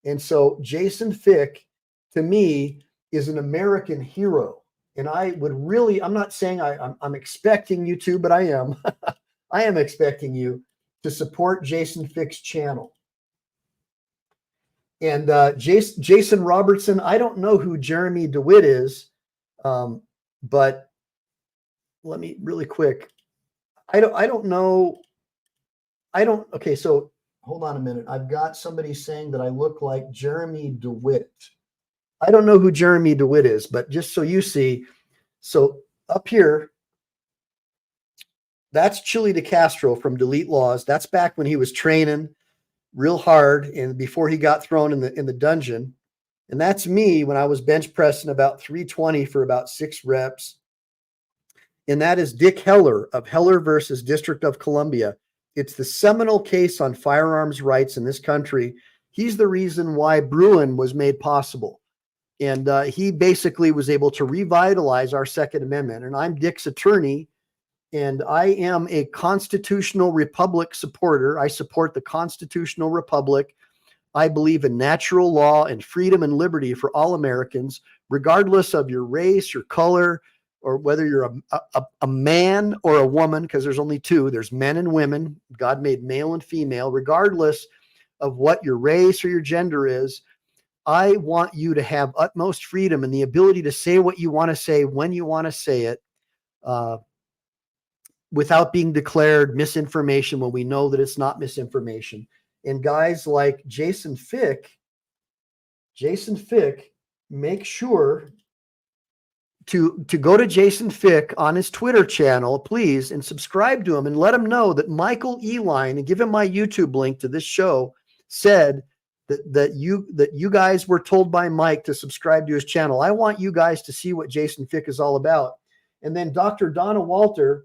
And so Jason Fick, to me, is an American hero. And I would really, I'm not saying I'm expecting you to, but I am. I am expecting you to support Jason Fick's channel. And Jason Robertson, I don't know who Jeremy DeWitt is, but let me really quick. I don't know. Okay, so hold on a minute. I've got somebody saying that I look like Jeremy DeWitt. I don't know who Jeremy DeWitt is, but just so you see, so up here, that's Chili DeCastro from Delete Laws. That's back when he was training real hard and before he got thrown in the dungeon. And that's me when I was bench pressing about 320 for about 6 reps. And that is Dick Heller of Heller versus District of Columbia. It's the seminal case on firearms rights in this country. He's the reason why Bruin was made possible. And he basically was able to revitalize our Second Amendment. And I'm Dick's attorney, and I am a constitutional republic supporter. I support the constitutional republic. I believe in natural law and freedom and liberty for all Americans, regardless of your race, your color, or whether you're a man or a woman, because there's only two. There's men and women. God made male and female. Regardless of what your race or your gender is, I want you to have utmost freedom and the ability to say what you want to say when you want to say it, without being declared misinformation when we know that it's not misinformation. And guys like Jason Fick, make sure to go to Jason Fick on his Twitter channel, please, and subscribe to him and let him know that Michael Ehline, and give him my YouTube link to this show, said that you guys were told by Mike to subscribe to his channel. I want you guys to see what Jason Fick is all about. And then Dr. Donna Walter,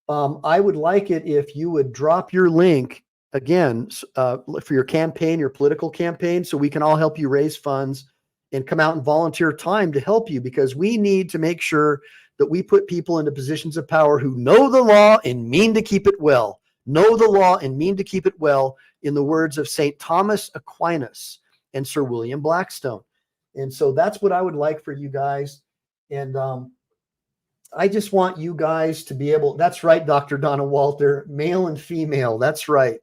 I would like it if you would drop your link again for your campaign, your political campaign, so we can all help you raise funds and come out and volunteer time to help you, because we need to make sure that we put people into positions of power who know the law and mean to keep it well. Know the law and mean to keep it well, in the words of St. Thomas Aquinas and Sir William Blackstone. And so that's what I would like for you guys. And I just want you guys to be able, that's right, Dr. Donna Walter, male and female. That's right.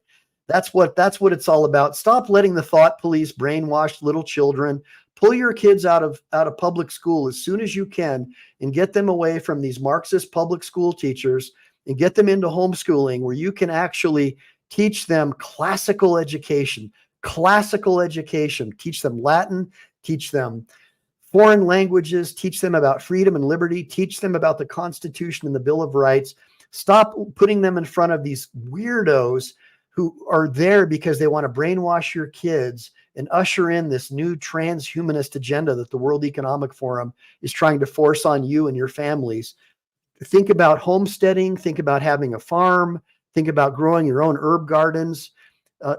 That's what it's all about. Stop letting the thought police brainwash little children. Pull your kids out of public school as soon as you can and get them away from these Marxist public school teachers and get them into homeschooling, where you can actually teach them classical education, teach them Latin, teach them foreign languages, teach them about freedom and liberty, teach them about the Constitution and the Bill of Rights. Stop putting them in front of these weirdos who are there because they want to brainwash your kids and usher in this new transhumanist agenda that the World Economic Forum is trying to force on you and your families. Think about homesteading, think about having a farm, think about growing your own herb gardens.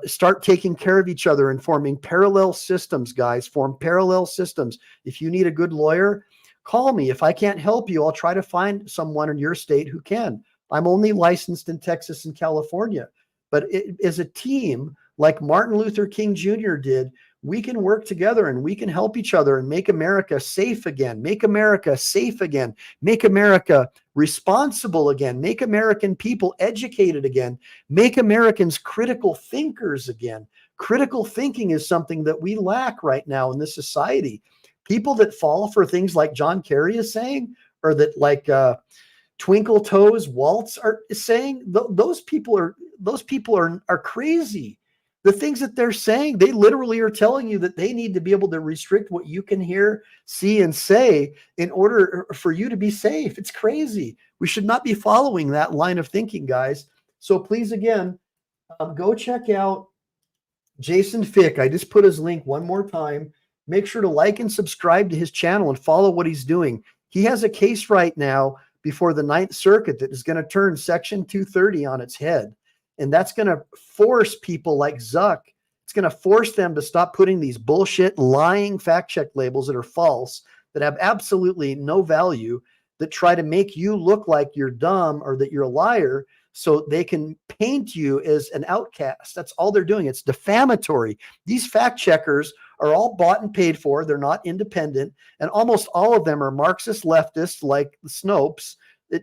Start taking care of each other and forming parallel systems, guys. Form parallel systems. If you need a good lawyer, call me. If I can't help you, I'll try to find someone in your state who can. I'm only licensed in Texas and California. But as a team, like Martin Luther King Jr. did, we can work together and we can help each other and make America safe again, make America safe again, make America responsible again, make American people educated again, make Americans critical thinkers again, Critical thinking is something that we lack right now in this society. People that fall for things like John Kerry is saying, or that like Twinkle Toes Waltz is saying, those people are crazy. The things that they're saying, they literally are telling you that they need to be able to restrict what you can hear, see, and say in order for you to be safe. It's crazy. We should not be following that line of thinking, guys. So please, again, go check out Jason Fick. I just put his link one more time. Make sure to like and subscribe to his channel and follow what he's doing. He has a case right now before the Ninth Circuit that is going to turn Section 230 on its head. And that's going to force people like Zuck. It's going to force them to stop putting these bullshit, lying fact check labels that are false, that have absolutely no value, that try to make you look like you're dumb or that you're a liar so they can paint you as an outcast. That's all they're doing. It's defamatory. These fact checkers are all bought and paid for. They're not independent. And almost all of them are Marxist leftists like the Snopes.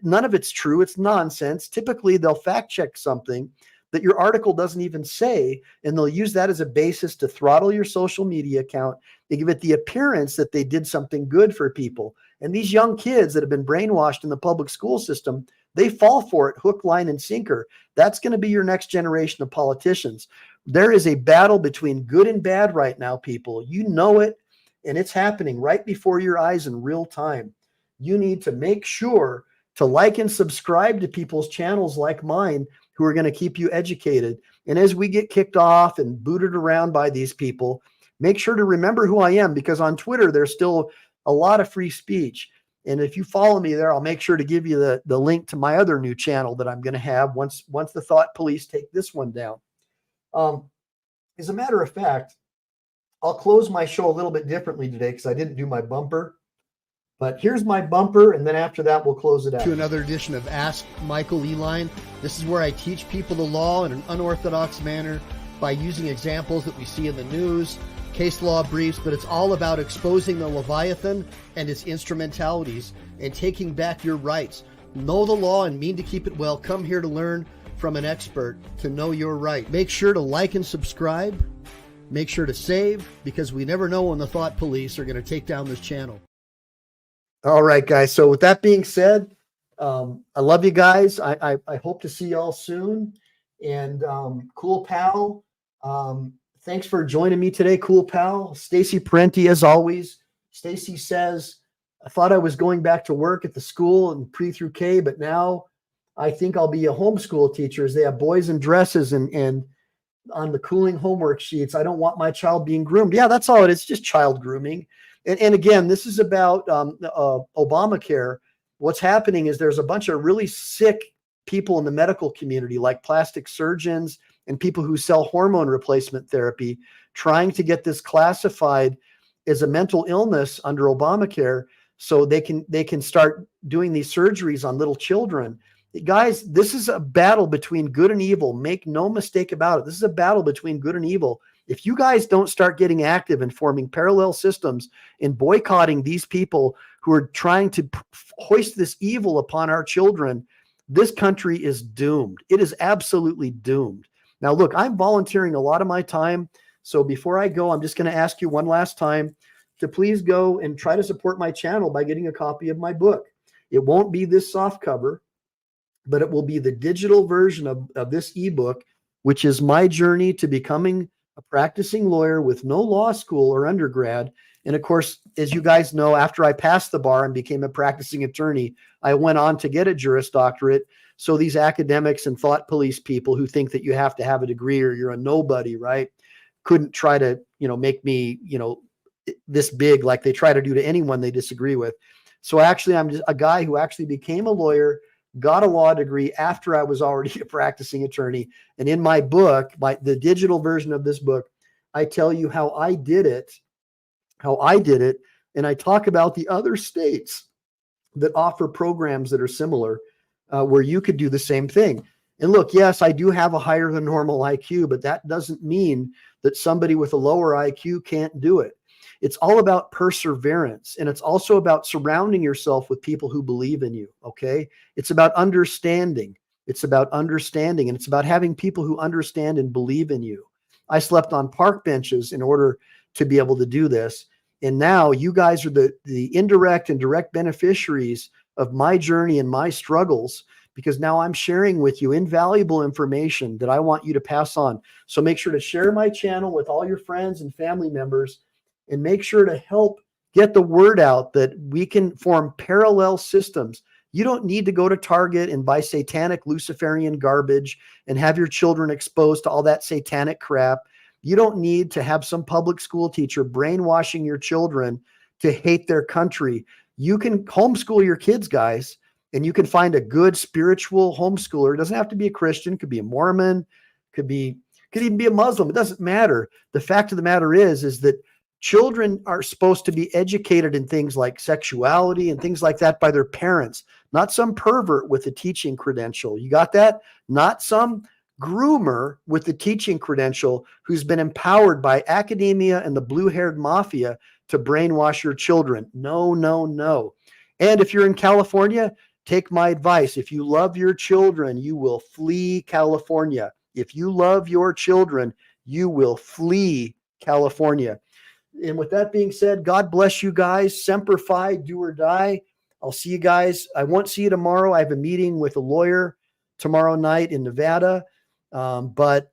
None of it's true. It's nonsense. Typically, they'll fact check something that your article doesn't even say, and they'll use that as a basis to throttle your social media account. They give it the appearance that they did something good for people. And these young kids that have been brainwashed in the public school system, they fall for it hook, line, and sinker. That's going to be your next generation of politicians. There is a battle between good and bad right now, people. You know it, and it's happening right before your eyes in real time. You need to make sure to like and subscribe to people's channels like mine who are going to keep you educated. And as we get kicked off and booted around by these people, make sure to remember who I am, because on Twitter, there's still a lot of free speech. And if you follow me there, I'll make sure to give you the link to my other new channel that I'm going to have once the Thought Police take this one down. As a matter of fact, I'll close my show a little bit differently today because I didn't do my bumper. But here's my bumper, and then after that, we'll close it out. To another edition of Ask Michael Ehline. This is where I teach people the law in an unorthodox manner by using examples that we see in the news, case law briefs, but it's all about exposing the Leviathan and its instrumentalities and taking back your rights. Know the law and mean to keep it well. Come here to learn from an expert to know your right. Make sure to like and subscribe. Make sure to save, because we never know when the Thought Police are going to take down this channel. All right, guys. So with that being said, I love you guys. I hope to see y'all soon. And Cool Pal, thanks for joining me today, Cool Pal. Stacy Parenti, as always. Stacy says, I thought I was going back to work at the school in pre through K, but now I think I'll be a homeschool teacher, as they have boys in dresses and on the cooling homework sheets. I don't want my child being groomed. Yeah, that's all it is, just child grooming. And again, this is about Obamacare. What's happening is there's a bunch of really sick people in the medical community, like plastic surgeons and people who sell hormone replacement therapy, trying to get this classified as a mental illness under Obamacare, so they can start doing these surgeries on little children. Guys, this is a battle between good and evil. Make no mistake about it. This is a battle between good and evil. If you guys don't start getting active and forming parallel systems and boycotting these people who are trying to hoist this evil upon our children, this country is doomed. It is absolutely doomed. Now, look, I'm volunteering a lot of my time. So before I go, I'm just going to ask you one last time to please go and try to support my channel by getting a copy of my book. It won't be this soft cover, but it will be the digital version of this ebook, which is my journey to becoming a practicing lawyer with no law school or undergrad. And of course, as you guys know, after I passed the bar and became a practicing attorney, I went on to get a Juris Doctorate. So these academics and thought police people who think that you have to have a degree or you're a nobody, right, couldn't try to, make me, this big like they try to do to anyone they disagree with. So actually, I'm just a guy who actually became a lawyer, got a law degree after I was already a practicing attorney. And in my book, the digital version of this book, I tell you how I did it. And I talk about the other states that offer programs that are similar, where you could do the same thing. And look, yes, I do have a higher than normal IQ, but that doesn't mean that somebody with a lower IQ can't do it. It's all about perseverance. And it's also about surrounding yourself with people who believe in you. Okay. It's about understanding. And it's about having people who understand and believe in you. I slept on park benches in order to be able to do this. And now you guys are the indirect and direct beneficiaries of my journey and my struggles, because now I'm sharing with you invaluable information that I want you to pass on. So make sure to share my channel with all your friends and family members, and make sure to help get the word out that we can form parallel systems. You don't need to go to Target and buy satanic Luciferian garbage and have your children exposed to all that satanic crap. You don't need to have some public school teacher brainwashing your children to hate their country. You can homeschool your kids, guys, and you can find a good spiritual homeschooler. It doesn't have to be a Christian, could be a Mormon, could even be a Muslim. It doesn't matter. The fact of the matter is that children are supposed to be educated in things like sexuality and things like that by their parents, not some pervert with a teaching credential. You got that? Not some groomer with the teaching credential who's been empowered by academia and the blue-haired mafia to brainwash your children. No, no, no. And if you're in California, take my advice. If you love your children, you will flee California. If you love your children, you will flee California. And with that being said, God bless you guys. Semper Fi, do or die. I'll see you guys. I won't see you tomorrow. I have a meeting with a lawyer tomorrow night in Nevada. But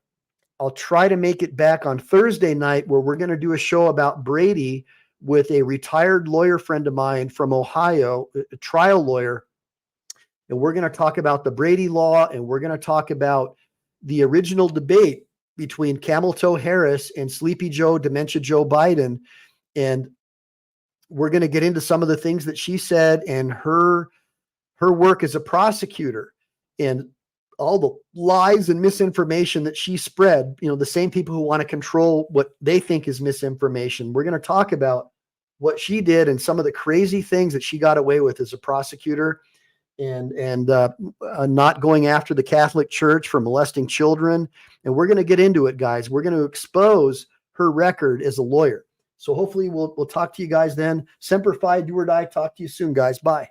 I'll try to make it back on Thursday night, where we're going to do a show about Brady with a retired lawyer friend of mine from Ohio, a trial lawyer. And we're going to talk about the Brady law, and we're going to talk about the original debate between Camel Toe Harris and Sleepy Joe, Dementia Joe Biden. And we're going to get into some of the things that she said and her work as a prosecutor and all the lies and misinformation that she spread, the same people who want to control what they think is misinformation. We're going to talk about what she did and some of the crazy things that she got away with as a prosecutor, and not going after the Catholic Church for molesting children. And we're going to get into it, guys. We're going to expose her record as a lawyer. So hopefully we'll talk to you guys then. Semper Fi, do or die. Talk to you soon, guys. Bye.